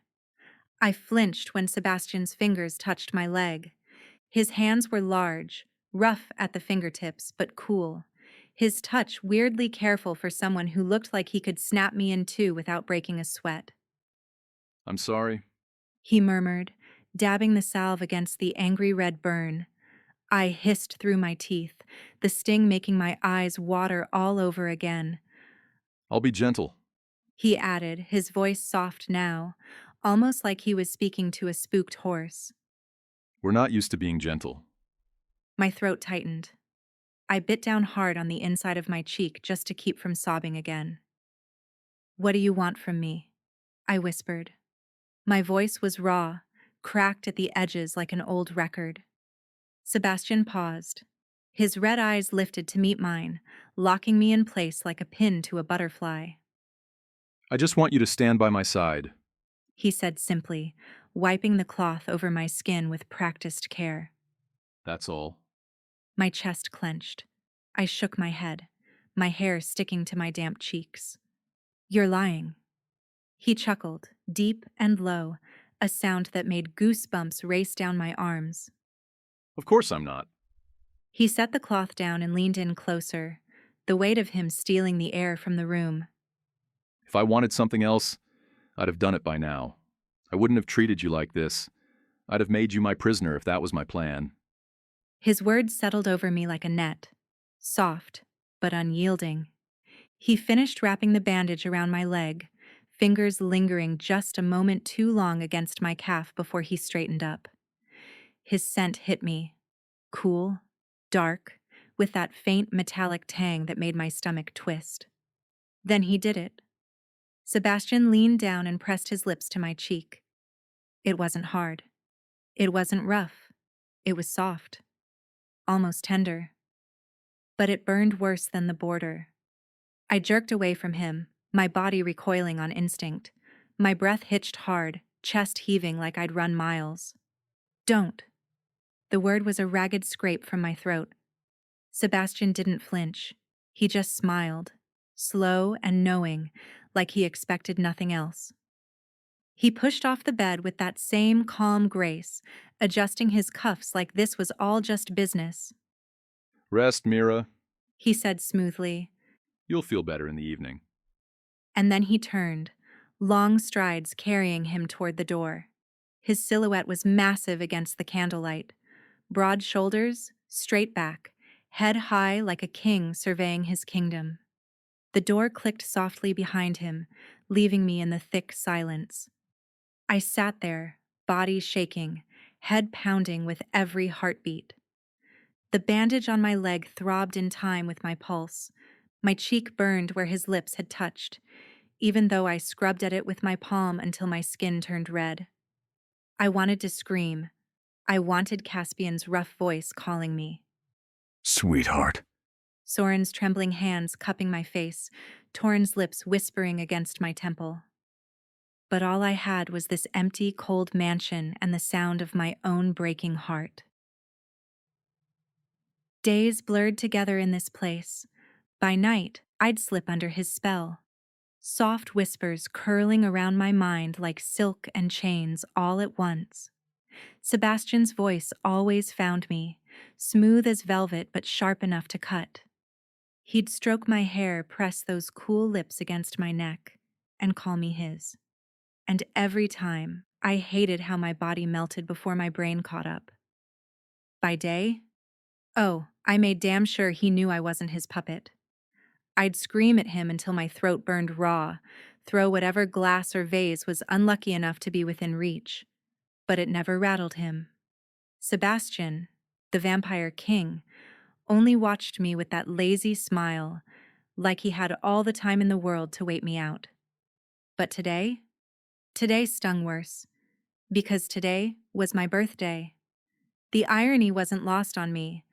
I flinched when Sebastian's fingers touched my leg. His hands were large, rough at the fingertips, but cool. His touch weirdly careful for someone who looked like he could snap me in two without breaking a sweat. I'm sorry. He murmured, dabbing the salve against the angry red burn. I hissed through my teeth, the sting making my eyes water all over again. I'll be gentle. He added, his voice soft now, almost like he was speaking to a spooked horse. We're not used to being gentle. My throat tightened. I bit down hard on the inside of my cheek just to keep from sobbing again. "What do you want from me?" I whispered. My voice was raw, cracked at the edges like an old record. Sebastian paused. His red eyes lifted to meet mine, locking me in place like a pin to a butterfly. I just want you to stand by my side. He said simply, wiping the cloth over my skin with practiced care. That's all. My chest clenched. I shook my head, my hair sticking to my damp cheeks. "You're lying." He chuckled, deep and low, a sound that made goosebumps race down my arms. Of course I'm not. He set the cloth down and leaned in closer, the weight of him stealing the air from the room. If I wanted something else, I'd have done it by now. I wouldn't have treated you like this. I'd have made you my prisoner if that was my plan. His words settled over me like a net, soft but unyielding. He finished wrapping the bandage around my leg, fingers lingering just a moment too long against my calf before he straightened up. His scent hit me, cool, dark, with that faint metallic tang that made my stomach twist. Then he did it. Sebastian leaned down and pressed his lips to my cheek. It wasn't hard. It wasn't rough. It was soft, almost tender. But it burned worse than the border. I jerked away from him, my body recoiling on instinct. My breath hitched hard, chest heaving like I'd run miles. "Don't." The word was a ragged scrape from my throat. Sebastian didn't flinch. He just smiled, slow and knowing, like he expected nothing else. He pushed off the bed with that same calm grace, adjusting his cuffs like this was all just business. Rest, Mira. He said smoothly. You'll feel better in the evening. And then he turned, long strides carrying him toward the door. His silhouette was massive against the candlelight. Broad shoulders, straight back, head high like a king surveying his kingdom. The door clicked softly behind him, leaving me in the thick silence. I sat there, body shaking, head pounding with every heartbeat. The bandage on my leg throbbed in time with my pulse. My cheek burned where his lips had touched, even though I scrubbed at it with my palm until my skin turned red. I wanted to scream. I wanted Caspian's rough voice calling me. Sweetheart. Soren's trembling hands cupping my face, Torrin's lips whispering against my temple. But all I had was this empty, cold mansion and the sound of my own breaking heart. Days blurred together in this place. By night, I'd slip under his spell. Soft whispers curling around my mind like silk and chains all at once. Sebastian's voice always found me, smooth as velvet but sharp enough to cut. He'd stroke my hair, press those cool lips against my neck, and call me his. And every time, I hated how my body melted before my brain caught up. By day, oh, I made damn sure he knew I wasn't his puppet. I'd scream at him until my throat burned raw, throw whatever glass or vase was unlucky enough to be within reach. But it never rattled him. Sebastian, the vampire king, only watched me with that lazy smile, like he had all the time in the world to wait me out. But today stung worse, because today was my birthday. The irony wasn't lost on me.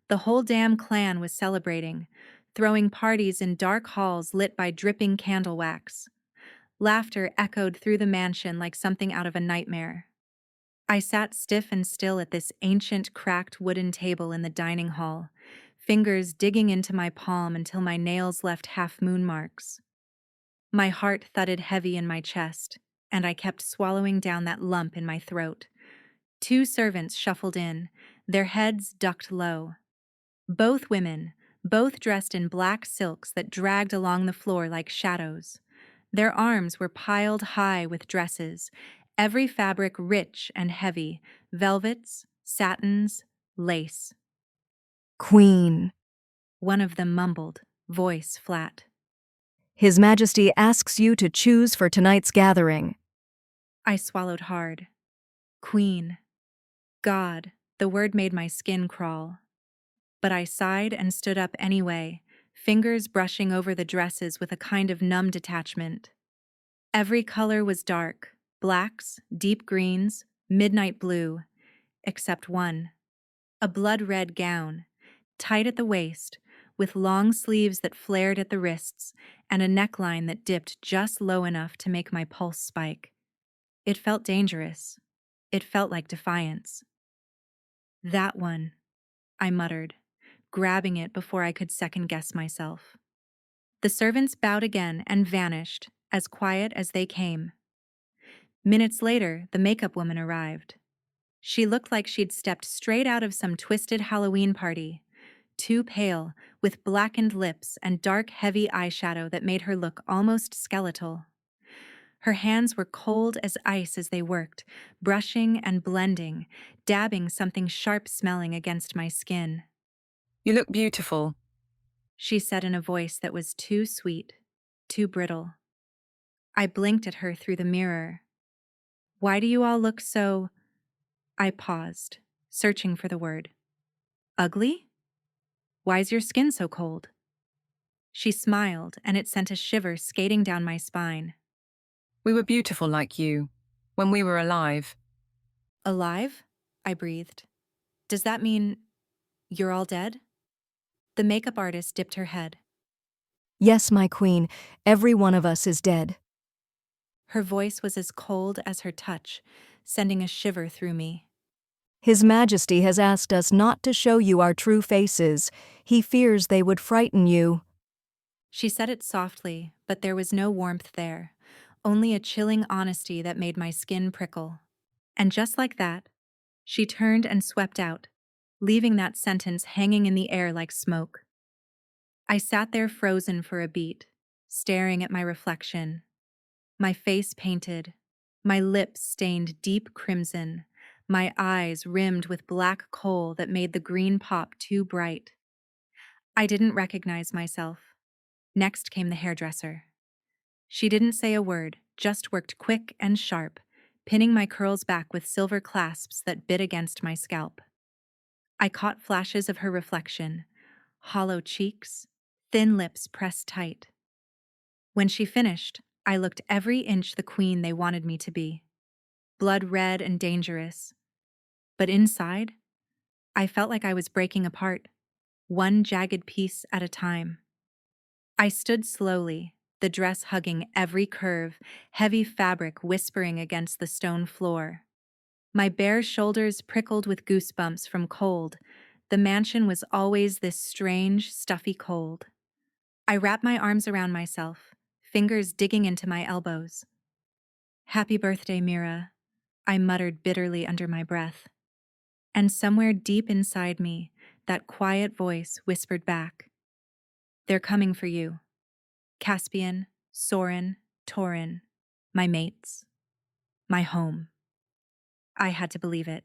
The whole damn clan was celebrating, throwing parties in dark halls lit by dripping candle wax. Laughter echoed through the mansion like something out of a nightmare. I sat stiff and still at this ancient, cracked wooden table in the dining hall, fingers digging into my palm until my nails left half-moon marks. My heart thudded heavy in my chest, and I kept swallowing down that lump in my throat. 2 servants shuffled in, their heads ducked low. Both women, both dressed in black silks that dragged along the floor like shadows. Their arms were piled high with dresses, every fabric rich and heavy, velvets, satins, lace. Queen. One of them mumbled, voice flat. His Majesty asks you to choose for tonight's gathering. I swallowed hard. Queen. God, the word made my skin crawl. But I sighed and stood up anyway, fingers brushing over the dresses with a kind of numb detachment. Every color was dark, blacks, deep greens, midnight blue, except one. A blood-red gown, tight at the waist, with long sleeves that flared at the wrists and a neckline that dipped just low enough to make my pulse spike. It felt dangerous. It felt like defiance. That one, I muttered, grabbing it before I could second-guess myself. The servants bowed again and vanished, as quiet as they came. Minutes later, the makeup woman arrived. She looked like she'd stepped straight out of some twisted Halloween party, too pale, with blackened lips and dark, heavy eyeshadow that made her look almost skeletal. Her hands were cold as ice as they worked, brushing and blending, dabbing something sharp-smelling against my skin. You look beautiful, She said in a voice that was too sweet, too brittle. I blinked at her through the mirror. Why do you all look so... I paused, searching for the word. Ugly? Why's your skin so cold? She smiled, and it sent a shiver skating down my spine. We were beautiful like you, when we were alive. Alive? I breathed. Does that mean you're all dead? The makeup artist dipped her head. Yes, my queen, every one of us is dead. Her voice was as cold as her touch, sending a shiver through me. His Majesty has asked us not to show you our true faces. He fears they would frighten you. She said it softly, but there was no warmth there, only a chilling honesty that made my skin prickle. And just like that, she turned and swept out, leaving that sentence hanging in the air like smoke. I sat there frozen for a beat, staring at my reflection. My face painted, my lips stained deep crimson, my eyes rimmed with black kohl that made the green pop too bright. I didn't recognize myself. Next came the hairdresser. She didn't say a word, just worked quick and sharp, pinning my curls back with silver clasps that bit against my scalp. I caught flashes of her reflection, hollow cheeks, thin lips pressed tight. When she finished, I looked every inch the queen they wanted me to be. Blood red and dangerous. But inside, I felt like I was breaking apart, one jagged piece at a time. I stood slowly, the dress hugging every curve, heavy fabric whispering against the stone floor. My bare shoulders prickled with goosebumps from cold. The mansion was always this strange, stuffy cold. I wrapped my arms around myself, fingers digging into my elbows. Happy birthday, Mira, I muttered bitterly under my breath. And somewhere deep inside me, that quiet voice whispered back, they're coming for you. Caspian, Soren, Torin, my mates, my home. I had to believe it.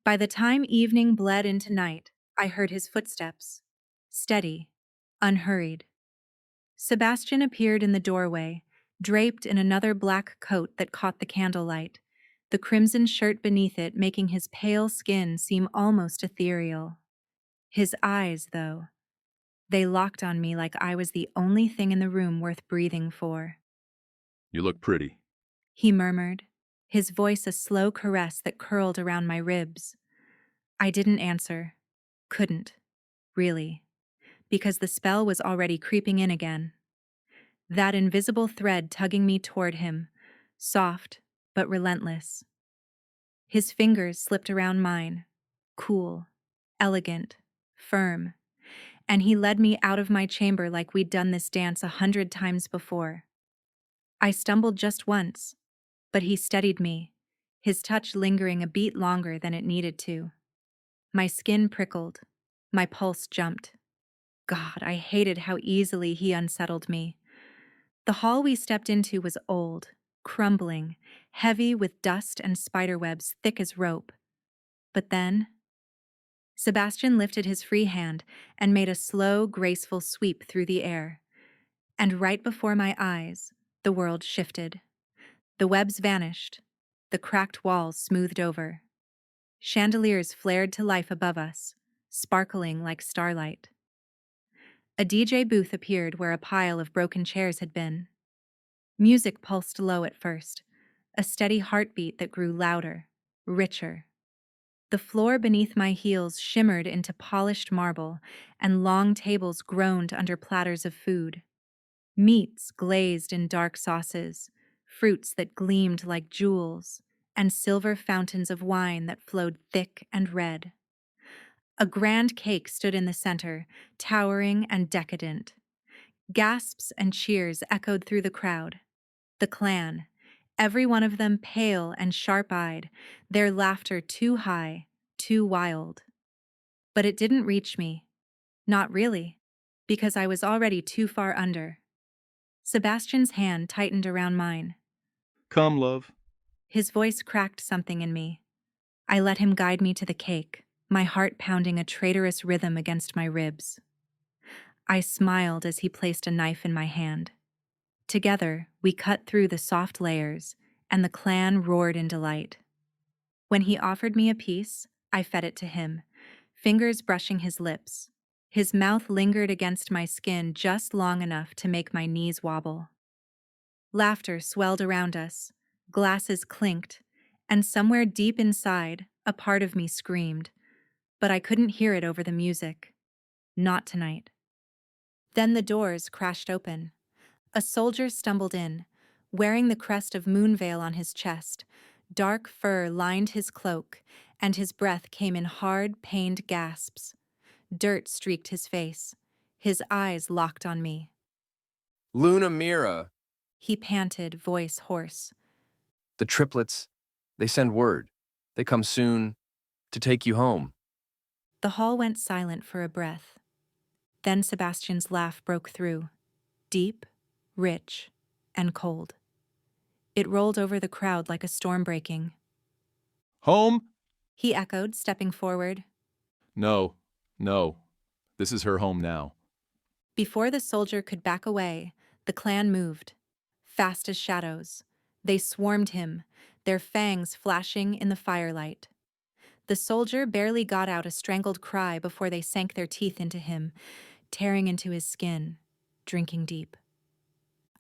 By the time evening bled into night, I heard his footsteps, steady, unhurried. Sebastian appeared in the doorway, draped in another black coat that caught the candlelight, the crimson shirt beneath it making his pale skin seem almost ethereal. His eyes, though, they locked on me like I was the only thing in the room worth breathing for. You look pretty. He murmured, his voice a slow caress that curled around my ribs. I didn't answer. Couldn't. Really. Because the spell was already creeping in again. That invisible thread tugging me toward him, soft but relentless. His fingers slipped around mine, cool, elegant, firm, and he led me out of my chamber like we'd done this dance 100 times before. I stumbled just once, but he steadied me, his touch lingering a beat longer than it needed to. My skin prickled, my pulse jumped. God, I hated how easily he unsettled me. The hall we stepped into was old, crumbling, heavy with dust and spiderwebs thick as rope. But then, Sebastian lifted his free hand and made a slow, graceful sweep through the air. And right before my eyes, the world shifted. The webs vanished. the cracked walls smoothed over. Chandeliers flared to life above us, sparkling like starlight. A DJ booth appeared where a pile of broken chairs had been. Music pulsed low at first, a steady heartbeat that grew louder, richer. The floor beneath my heels shimmered into polished marble, and long tables groaned under platters of food. Meats glazed in dark sauces, fruits that gleamed like jewels, and silver fountains of wine that flowed thick and red. A grand cake stood in the center, towering and decadent. Gasps and cheers echoed through the crowd. The clan, every one of them pale and sharp-eyed, their laughter too high, too wild. But it didn't reach me. Not really, because I was already too far under. Sebastian's hand tightened around mine. Come, love. His voice cracked something in me. I let him guide me to the cake, my heart pounding a traitorous rhythm against my ribs. I smiled as he placed a knife in my hand. Together, we cut through the soft layers, and the clan roared in delight. When he offered me a piece, I fed it to him, fingers brushing his lips. His mouth lingered against my skin just long enough to make my knees wobble. Laughter swelled around us, glasses clinked, and somewhere deep inside, a part of me screamed, but I couldn't hear it over the music. Not tonight. Then the doors crashed open. A soldier stumbled in, wearing the crest of Moonvale on his chest. Dark fur lined his cloak, and his breath came in hard, pained gasps. Dirt streaked his face. His eyes locked on me. Luna Mira. He panted, voice hoarse. The triplets, they send word. They come soon to take you home. The hall went silent for a breath. Then Sebastian's laugh broke through, deep, rich, and cold. It rolled over the crowd like a storm breaking. Home? He echoed, stepping forward. No. This is her home now. Before the soldier could back away, the clan moved, fast as shadows. They swarmed him, their fangs flashing in the firelight. The soldier barely got out a strangled cry before they sank their teeth into him, tearing into his skin, drinking deep.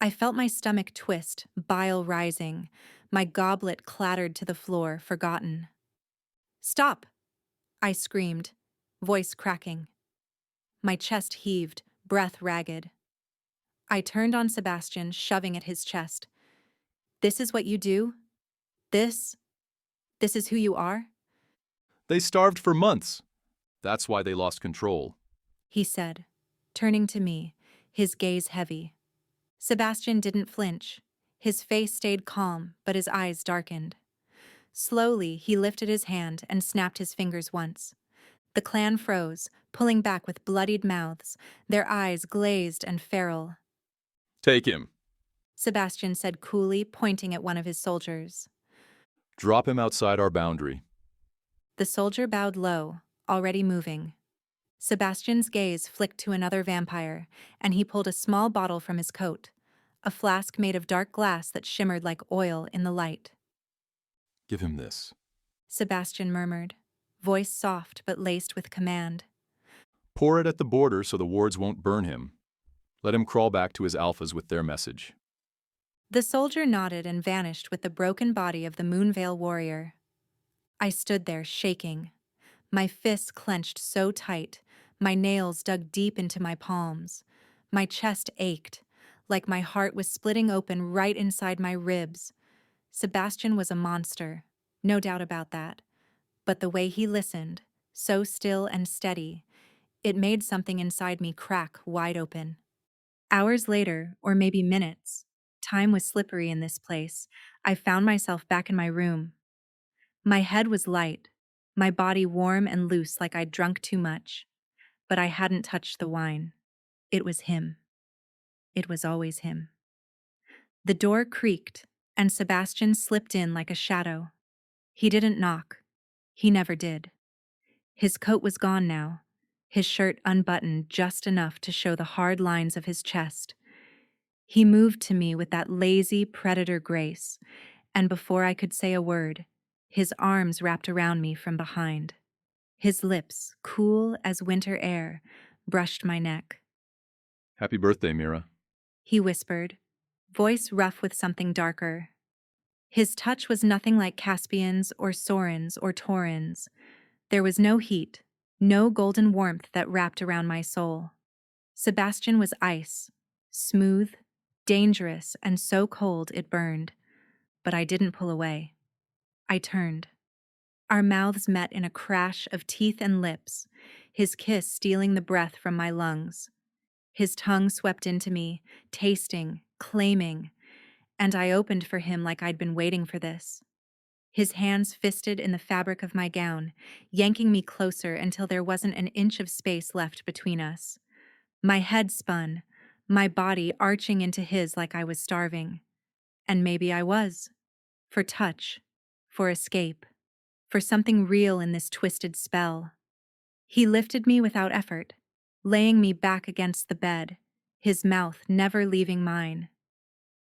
I felt my stomach twist, bile rising. My goblet clattered to the floor, forgotten. "Stop!" I screamed, voice cracking. My chest heaved, breath ragged. I turned on Sebastian, shoving at his chest. "This is what you do? This is who you are?" They starved for months. That's why they lost control. He said, turning to me, his gaze heavy. Sebastian didn't flinch. His face stayed calm, but his eyes darkened. Slowly, he lifted his hand and snapped his fingers once. The clan froze, pulling back with bloodied mouths, their eyes glazed and feral. Take him. Sebastian said coolly, pointing at one of his soldiers. Drop him outside our boundary. The soldier bowed low, already moving. Sebastian's gaze flicked to another vampire, and he pulled a small bottle from his coat, a flask made of dark glass that shimmered like oil in the light. Give him this. Sebastian murmured, voice soft but laced with command. Pour it at the border so the wards won't burn him. Let him crawl back to his alphas with their message. The soldier nodded and vanished with the broken body of the Moonvale warrior. I stood there, shaking. My fists clenched so tight, my nails dug deep into my palms. My chest ached, like my heart was splitting open right inside my ribs. Sebastian was a monster, no doubt about that. But the way he listened, so still and steady, it made something inside me crack wide open. Hours later, or maybe minutes, time was slippery in this place, I found myself back in my room. My head was light, my body warm and loose like I'd drunk too much. But I hadn't touched the wine. It was him. It was always him. The door creaked, and Sebastian slipped in like a shadow. He didn't knock. He never did. His coat was gone now, his shirt unbuttoned just enough to show the hard lines of his chest. He moved to me with that lazy predator grace, and before I could say a word, his arms wrapped around me from behind. His lips, cool as winter air, brushed my neck. Happy birthday, Mira. He whispered, voice rough with something darker. His touch was nothing like Caspian's or Soren's or Torin's. There was no heat, no golden warmth that wrapped around my soul. Sebastian was ice, smooth, dangerous, and so cold it burned. But I didn't pull away. I turned. Our mouths met in a crash of teeth and lips, his kiss stealing the breath from my lungs. His tongue swept into me, tasting, claiming, and I opened for him like I'd been waiting for this. His hands fisted in the fabric of my gown, yanking me closer until there wasn't an inch of space left between us. My head spun, my body arching into his like I was starving. And maybe I was. For touch, for escape, for something real in this twisted spell. He lifted me without effort, laying me back against the bed, his mouth never leaving mine.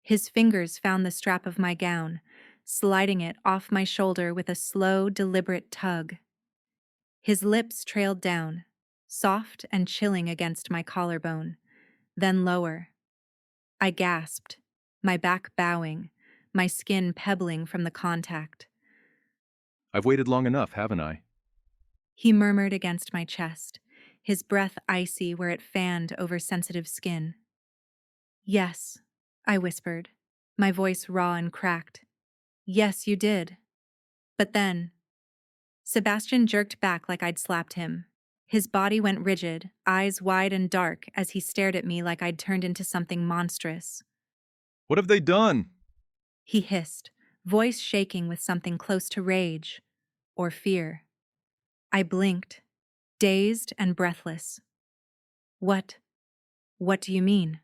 His fingers found the strap of my gown, sliding it off my shoulder with a slow, deliberate tug. His lips trailed down, soft and chilling against my collarbone, then lower. I gasped, my back bowing, my skin pebbling from the contact. I've waited long enough, haven't I? He murmured against my chest, his breath icy where it fanned over sensitive skin. Yes, I whispered, my voice raw and cracked. Yes, you did. But then, Sebastian jerked back like I'd slapped him. His body went rigid, eyes wide and dark as he stared at me like I'd turned into something monstrous. What have they done? He hissed, voice shaking with something close to rage or fear. I blinked, dazed and breathless. What do you mean?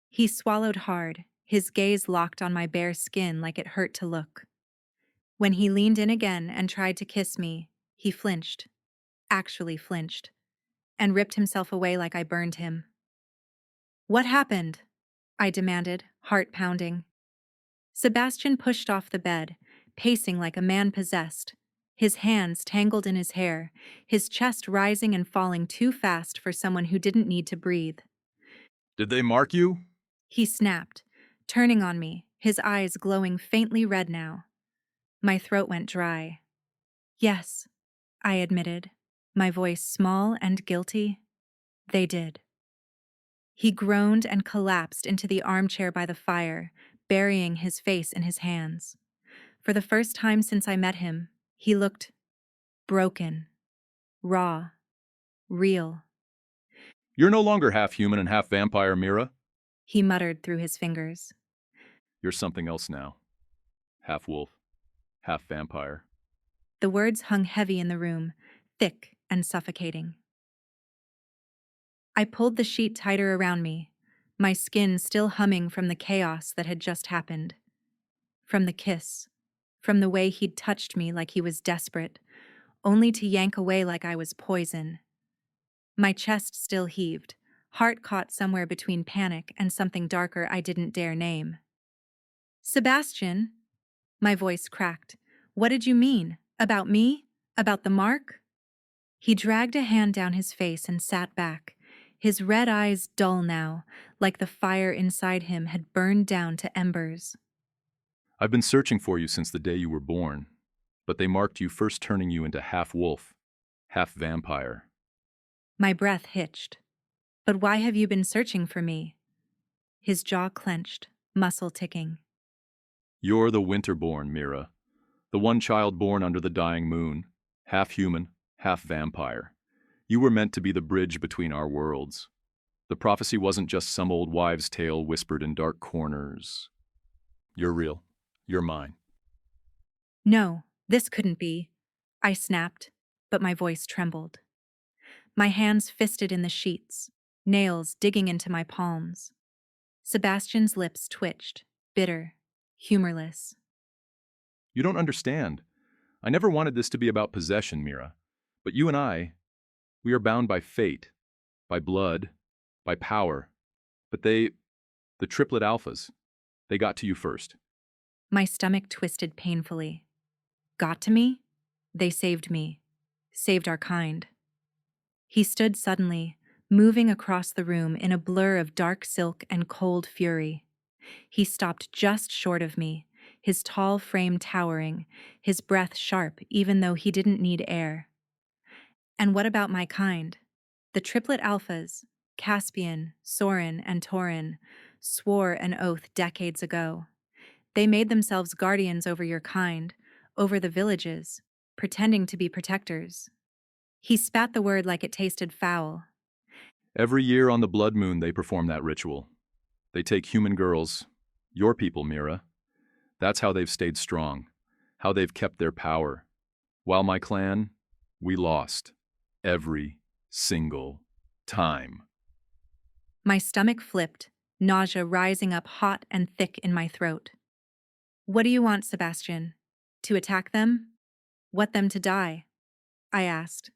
He swallowed hard, his gaze locked on my bare skin like it hurt to look. When he leaned in again and tried to kiss me, he flinched, actually flinched, and ripped himself away like I burned him. What happened? I demanded, heart pounding. Sebastian pushed off the bed, pacing like a man possessed, his hands tangled in his hair, his chest rising and falling too fast for someone who didn't need to breathe. Did they mark you? He snapped, turning on me, his eyes glowing faintly red now. My throat went dry. Yes, I admitted, my voice small and guilty. They did. He groaned and collapsed into the armchair by the fire, burying his face in his hands. For the first time since I met him, he looked broken, raw, real. You're no longer half human and half vampire, Mira. He muttered through his fingers. You're something else now. Half wolf, half vampire. The words hung heavy in the room, thick and suffocating. I pulled the sheet tighter around me, my skin still humming from the chaos that had just happened. From the kiss, from the way he'd touched me like he was desperate, only to yank away like I was poison. My chest still heaved, heart caught somewhere between panic and something darker I didn't dare name. Sebastian, my voice cracked. What did you mean? About me? About the mark? He dragged a hand down his face and sat back, his red eyes dull now, like the fire inside him had burned down to embers. I've been searching for you since the day you were born, but they marked you first turning you into half wolf, half vampire. My breath hitched. But why have you been searching for me? His jaw clenched, muscle ticking. You're the winterborn, Mira. The one child born under the dying moon, half human, half vampire. You were meant to be the bridge between our worlds. The prophecy wasn't just some old wives' tale whispered in dark corners. You're real. You're mine. No, this couldn't be. I snapped, but my voice trembled. My hands fisted in the sheets, nails digging into my palms. Sebastian's lips twitched, bitter, humorless. You don't understand. I never wanted this to be about possession, Mira. But you and I, we are bound by fate, by blood, by power. But the triplet alphas, they got to you first. My stomach twisted painfully. Got to me? They saved me. Saved our kind. He stood suddenly, moving across the room in a blur of dark silk and cold fury. He stopped just short of me, his tall frame towering, his breath sharp even though he didn't need air. And what about my kind? The triplet alphas, Caspian, Soren, and Torin, swore an oath decades ago. They made themselves guardians over your kind, over the villages, pretending to be protectors. He spat the word like it tasted foul. Every year on the blood moon they perform that ritual. They take human girls, your people, Mira. That's how they've stayed strong, how they've kept their power. While my clan, we lost. Every single time. My stomach flipped, nausea rising up hot and thick in my throat. What do you want, Sebastian? To attack them? Want them to die? I asked.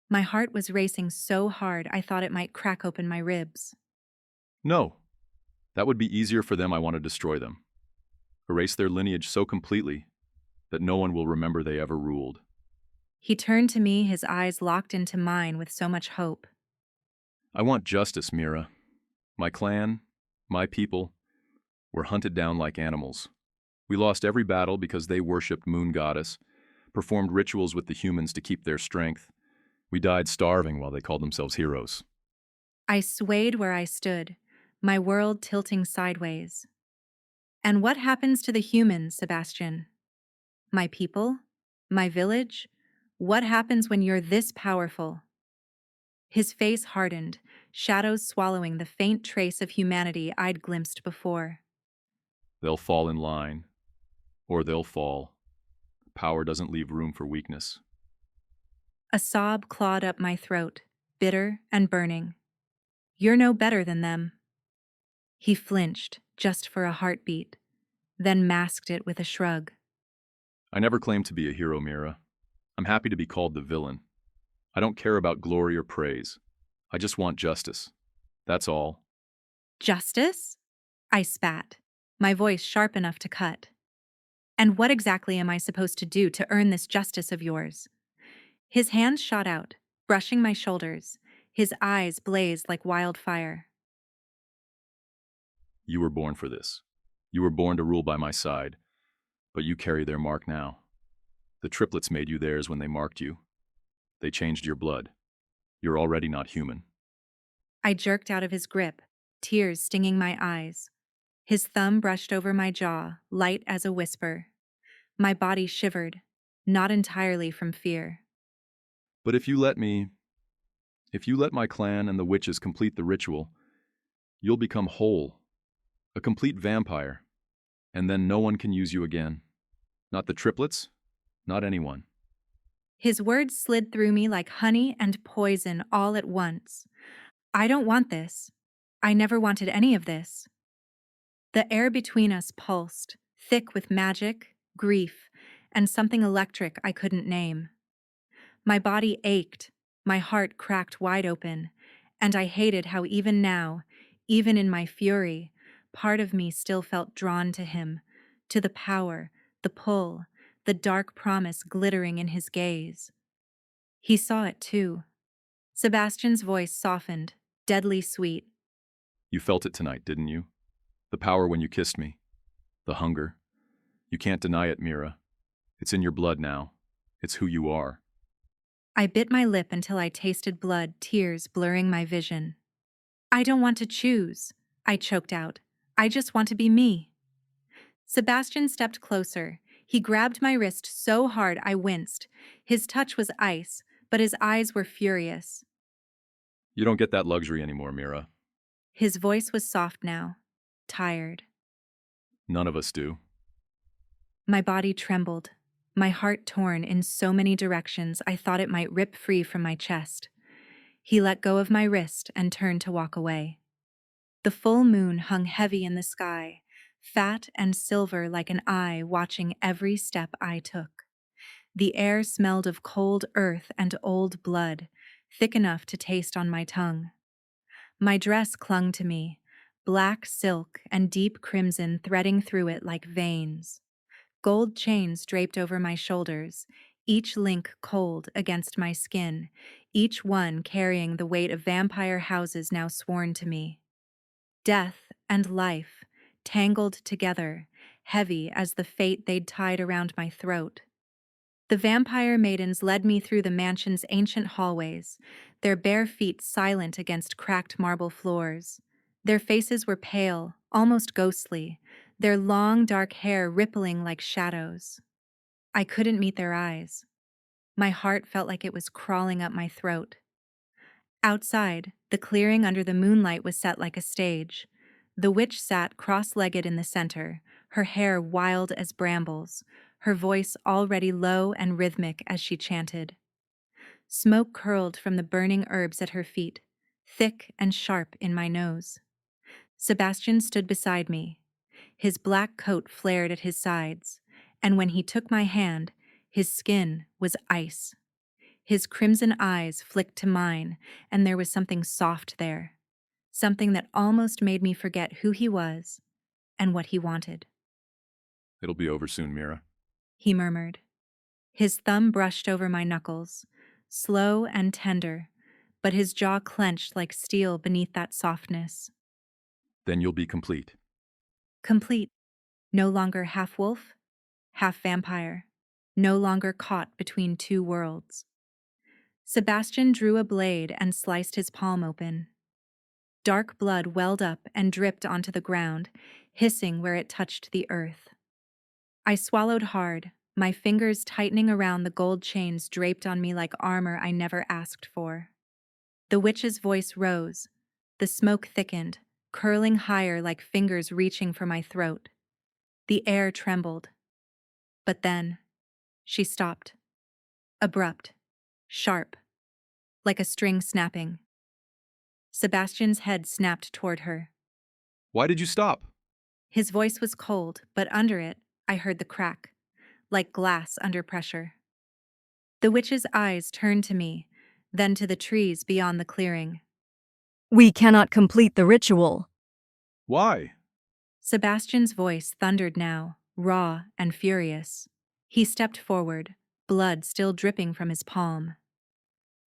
My heart was racing so hard I thought it might crack open my ribs. No. That would be easier for them. I want to destroy them. Erase their lineage so completely that no one will remember they ever ruled. He turned to me, his eyes locked into mine with so much hope. I want justice, Mira. My clan, my people, were hunted down like animals. We lost every battle because they worshipped Moon Goddess, performed rituals with the humans to keep their strength. We died starving while they called themselves heroes. I swayed where I stood, my world tilting sideways. And what happens to the humans, Sebastian? My people? My village? What happens when you're this powerful? His face hardened, shadows swallowing the faint trace of humanity I'd glimpsed before. They'll fall in line, or they'll fall. Power doesn't leave room for weakness. A sob clawed up my throat, bitter and burning. You're no better than them. He flinched, just for a heartbeat, then masked it with a shrug. I never claimed to be a hero, Mira. I'm happy to be called the villain. I don't care about glory or praise. I just want justice. That's all. Justice? I spat, my voice sharp enough to cut. And what exactly am I supposed to do to earn this justice of yours? His hands shot out, brushing my shoulders. His eyes blazed like wildfire. You were born for this. You were born to rule by my side. But you carry their mark now. The triplets made you theirs when they marked you. They changed your blood. You're already not human. I jerked out of his grip, tears stinging my eyes. His thumb brushed over my jaw, light as a whisper. My body shivered, not entirely from fear. But if you let my clan and the witches complete the ritual, you'll become whole, a complete vampire, and then no one can use you again. Not the triplets, not anyone. His words slid through me like honey and poison all at once. I don't want this. I never wanted any of this. The air between us pulsed, thick with magic, grief, and something electric I couldn't name. My body ached, my heart cracked wide open, and I hated how even now, even in my fury, part of me still felt drawn to him, to the power, the pull, the dark promise glittering in his gaze. He saw it too. Sebastian's voice softened, deadly sweet. You felt it tonight, didn't you? The power when you kissed me. The hunger. You can't deny it, Mira. It's in your blood now. It's who you are. I bit my lip until I tasted blood, tears blurring my vision. I don't want to choose, I choked out. I just want to be me. Sebastian stepped closer. He grabbed my wrist so hard I winced. His touch was ice, but his eyes were furious. You don't get that luxury anymore, Mira. His voice was soft now, tired. None of us do. My body trembled, my heart torn in so many directions I thought it might rip free from my chest. He let go of my wrist and turned to walk away. The full moon hung heavy in the sky, fat and silver like an eye watching every step I took. The air smelled of cold earth and old blood, thick enough to taste on my tongue. My dress clung to me, black silk and deep crimson threading through it like veins. Gold chains draped over my shoulders, each link cold against my skin, each one carrying the weight of vampire houses now sworn to me. Death and life, tangled together, heavy as the fate they'd tied around my throat. The vampire maidens led me through the mansion's ancient hallways, their bare feet silent against cracked marble floors. Their faces were pale, almost ghostly, their long dark hair rippling like shadows. I couldn't meet their eyes. My heart felt like it was crawling up my throat. Outside, the clearing under the moonlight was set like a stage. The witch sat cross-legged in the center, her hair wild as brambles, her voice already low and rhythmic as she chanted. Smoke curled from the burning herbs at her feet, thick and sharp in my nose. Sebastian stood beside me. His black coat flared at his sides, and when he took my hand, his skin was ice. His crimson eyes flicked to mine, and there was something soft there, something that almost made me forget who he was and what he wanted. It'll be over soon, Mira. He murmured. His thumb brushed over my knuckles, slow and tender, but his jaw clenched like steel beneath that softness. Then you'll be complete. Complete. No longer half wolf, half vampire. No longer caught between two worlds. Sebastian drew a blade and sliced his palm open. Dark blood welled up and dripped onto the ground, hissing where it touched the earth. I swallowed hard, my fingers tightening around the gold chains draped on me like armor I never asked for. The witch's voice rose. The smoke thickened, curling higher like fingers reaching for my throat. The air trembled. But then, she stopped. Abrupt, sharp, like a string snapping. Sebastian's head snapped toward her. Why did you stop? His voice was cold, but under it, I heard the crack, like glass under pressure. The witch's eyes turned to me, then to the trees beyond the clearing. We cannot complete the ritual. Why? Sebastian's voice thundered now, raw and furious. He stepped forward, blood still dripping from his palm.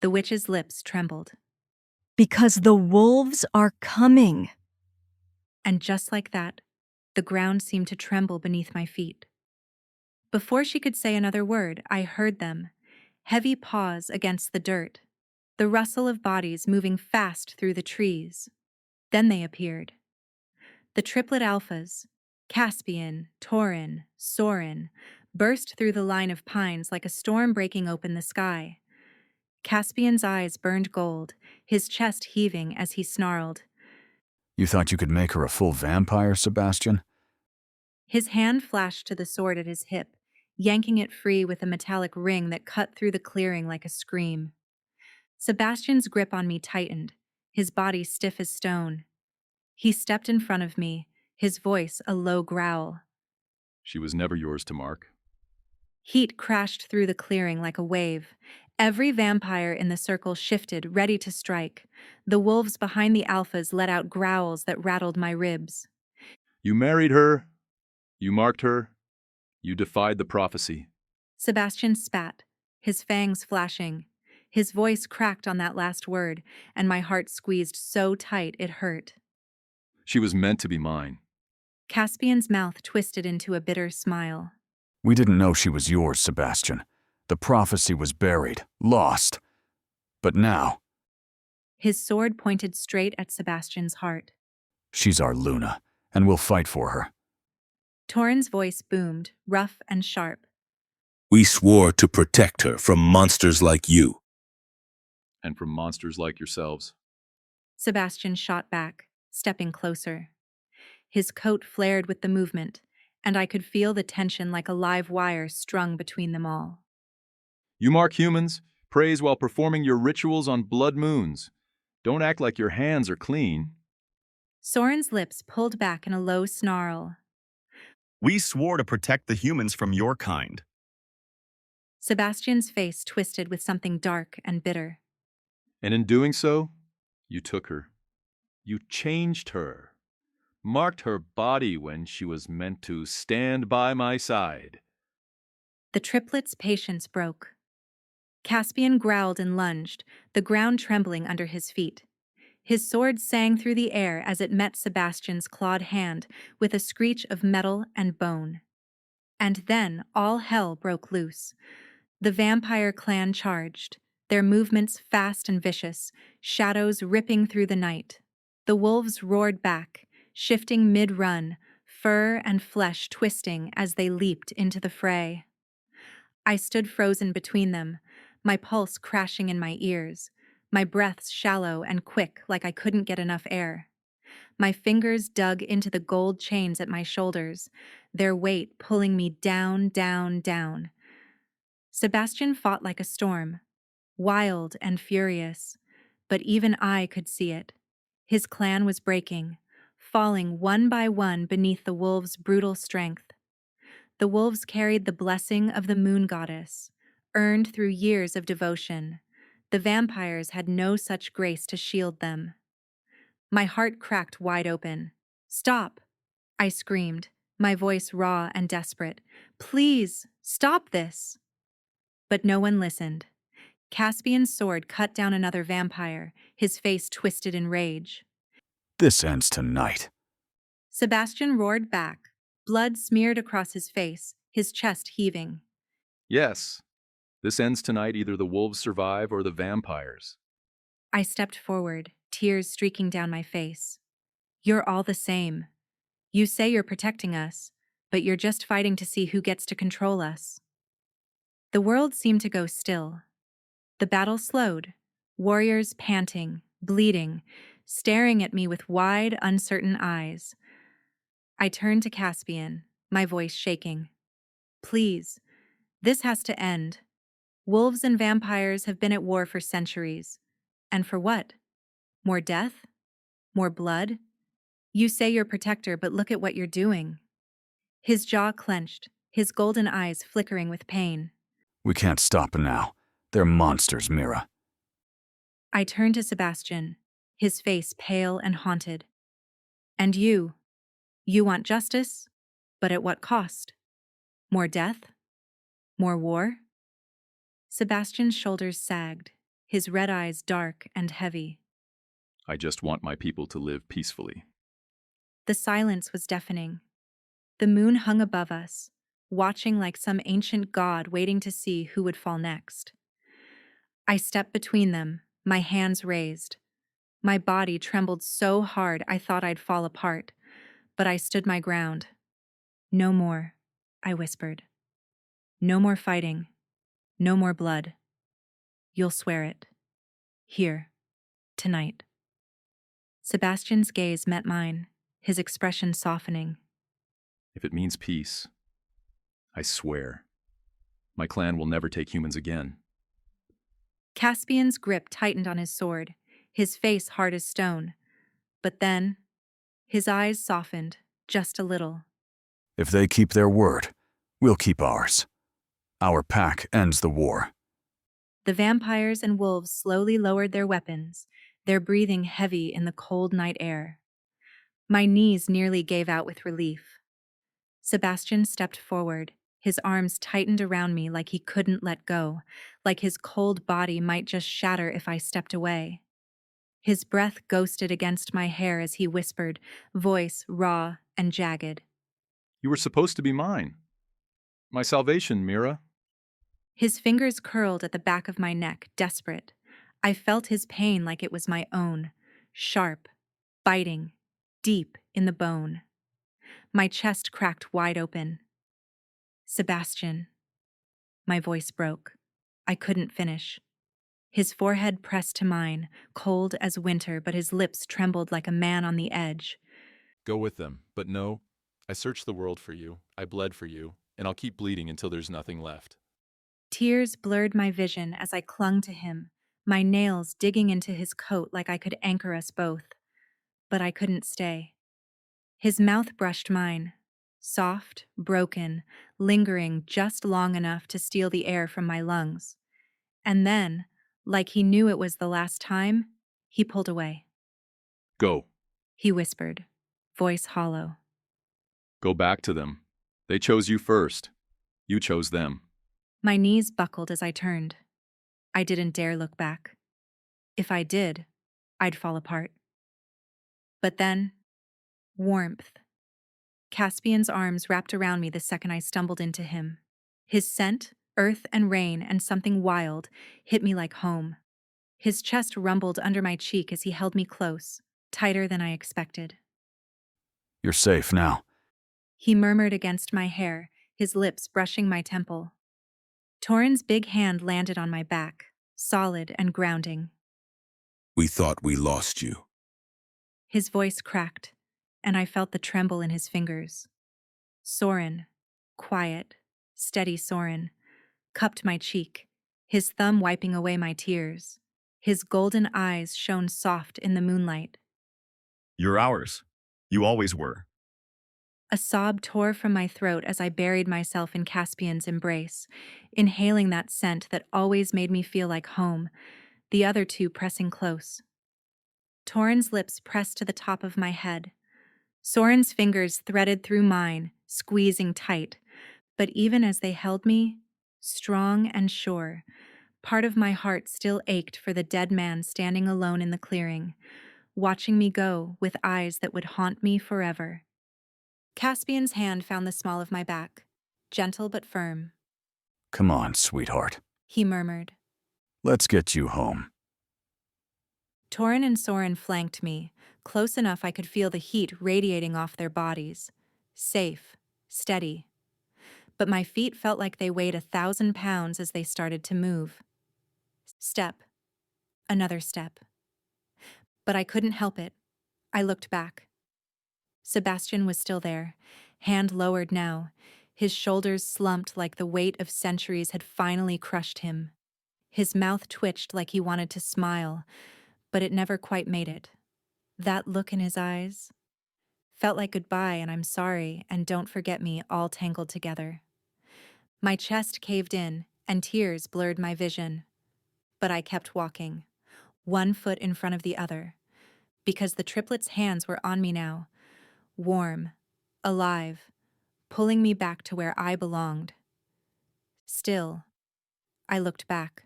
The witch's lips trembled. Because the wolves are coming. And just like that, the ground seemed to tremble beneath my feet. Before she could say another word, I heard them, heavy paws against the dirt, the rustle of bodies moving fast through the trees. Then they appeared. The triplet alphas, Caspian, Taurin, Sorin, burst through the line of pines like a storm breaking open the sky. Caspian's eyes burned gold, his chest heaving as he snarled. You thought you could make her a full vampire, Sebastian? His hand flashed to the sword at his hip, yanking it free with a metallic ring that cut through the clearing like a scream. Sebastian's grip on me tightened, his body stiff as stone. He stepped in front of me, his voice a low growl. She was never yours to mark. Heat crashed through the clearing like a wave. Every vampire in the circle shifted, ready to strike. The wolves behind the alphas let out growls that rattled my ribs. You married her. You marked her. You defied the prophecy. Sebastian spat, his fangs flashing. His voice cracked on that last word, and my heart squeezed so tight it hurt. She was meant to be mine. Caspian's mouth twisted into a bitter smile. We didn't know she was yours, Sebastian. The prophecy was buried, lost. But now... His sword pointed straight at Sebastian's heart. She's our Luna, and we'll fight for her. Taurin's voice boomed, rough and sharp. We swore to protect her from monsters like you. And from monsters like yourselves. Sebastian shot back, stepping closer. His coat flared with the movement, and I could feel the tension like a live wire strung between them all. You mark humans, praise while performing your rituals on blood moons. Don't act like your hands are clean. Soren's lips pulled back in a low snarl. We swore to protect the humans from your kind. Sebastian's face twisted with something dark and bitter. And in doing so, you took her. You changed her. Marked her body when she was meant to stand by my side. The triplets' patience broke. Caspian growled and lunged, the ground trembling under his feet. His sword sang through the air as it met Sebastian's clawed hand with a screech of metal and bone. And then all hell broke loose. The vampire clan charged, their movements fast and vicious, shadows ripping through the night. The wolves roared back, shifting mid-run, fur and flesh twisting as they leaped into the fray. I stood frozen between them, my pulse crashing in my ears, my breaths shallow and quick like I couldn't get enough air. My fingers dug into the gold chains at my shoulders, their weight pulling me down, down, down. Sebastian fought like a storm, wild and furious, but even I could see it. His clan was breaking, falling one by one beneath the wolves' brutal strength. The wolves carried the blessing of the moon goddess, earned through years of devotion. The vampires had no such grace to shield them. My heart cracked wide open. "Stop!" I screamed, my voice raw and desperate. "Please, stop this!" But no one listened. Caspian's sword cut down another vampire, his face twisted in rage. This ends tonight. Sebastian roared back, blood smeared across his face, his chest heaving. Yes, this ends tonight. Either the wolves survive or the vampires. I stepped forward, tears streaking down my face. "You're all the same. You say you're protecting us, but you're just fighting to see who gets to control us." The world seemed to go still. The battle slowed, warriors panting, bleeding, staring at me with wide, uncertain eyes. I turned to Caspian, my voice shaking. "Please, this has to end. Wolves and vampires have been at war for centuries. And for what? More death? More blood? You say you're protector, but look at what you're doing." His jaw clenched, his golden eyes flickering with pain. We can't stop now. They're monsters, Mira. I turned to Sebastian, his face pale and haunted. "And you? You want justice? But at what cost? More death? More war?" Sebastian's shoulders sagged, his red eyes dark and heavy. I just want my people to live peacefully. The silence was deafening. The moon hung above us, watching like some ancient god waiting to see who would fall next. I stepped between them, my hands raised. My body trembled so hard I thought I'd fall apart, but I stood my ground. "No more," I whispered. "No more fighting. No more blood. You'll swear it. Here. Tonight." Sebastian's gaze met mine, his expression softening. If it means peace, I swear, my clan will never take humans again. Caspian's grip tightened on his sword, his face hard as stone. But then, his eyes softened, just a little. If they keep their word, we'll keep ours. Our pack ends the war. The vampires and wolves slowly lowered their weapons, their breathing heavy in the cold night air. My knees nearly gave out with relief. Sebastian stepped forward, his arms tightened around me like he couldn't let go, like his cold body might just shatter if I stepped away. His breath ghosted against my hair as he whispered, voice raw and jagged. You were supposed to be mine. My salvation, Mira. His fingers curled at the back of my neck, desperate. I felt his pain like it was my own, sharp, biting, deep in the bone. My chest cracked wide open. "Sebastian." My voice broke. I couldn't finish. His forehead pressed to mine, cold as winter, but his lips trembled like a man on the edge. Go with them, but no. I searched the world for you, I bled for you, and I'll keep bleeding until there's nothing left. Tears blurred my vision as I clung to him, my nails digging into his coat like I could anchor us both. But I couldn't stay. His mouth brushed mine, soft, broken, lingering just long enough to steal the air from my lungs. And then, like he knew it was the last time, he pulled away. Go, He whispered, voice hollow. Go back to them. They chose you first. You chose them. My knees buckled as I turned. I didn't dare look back. If I did, I'd fall apart. But then, warmth. Caspian's arms wrapped around me the second I stumbled into him. His scent, earth and rain, and something wild hit me like home. His chest rumbled under my cheek as he held me close, tighter than I expected. You're safe now. He murmured against my hair, his lips brushing my temple. Torin's big hand landed on my back, solid and grounding. We thought we lost you. His voice cracked, and I felt the tremble in his fingers. Soren, quiet, steady Soren, cupped my cheek, his thumb wiping away my tears. His golden eyes shone soft in the moonlight. You're ours. You always were. A sob tore from my throat as I buried myself in Caspian's embrace, inhaling that scent that always made me feel like home, the other two pressing close. Torin's lips pressed to the top of my head. Soren's fingers threaded through mine, squeezing tight, but even as they held me, strong and sure, part of my heart still ached for the dead man standing alone in the clearing, watching me go with eyes that would haunt me forever. Caspian's hand found the small of my back, gentle but firm. Come on, sweetheart. He murmured. Let's get you home. Torin and Soren flanked me, close enough I could feel the heat radiating off their bodies. Safe, steady. But my feet felt like they weighed 1,000 pounds as they started to move. Step. Another step. But I couldn't help it. I looked back. Sebastian was still there, hand lowered now. His shoulders slumped like the weight of centuries had finally crushed him. His mouth twitched like he wanted to smile, but it never quite made it. That look in his eyes felt like goodbye and I'm sorry and don't forget me all tangled together. My chest caved in and tears blurred my vision. But I kept walking, one foot in front of the other, because the triplets' hands were on me now, warm, alive, pulling me back to where I belonged. Still, I looked back.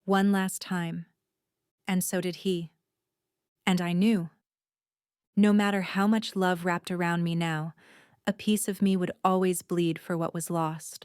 One last time, and so did he. And I knew. No matter how much love wrapped around me now, a piece of me would always bleed for what was lost.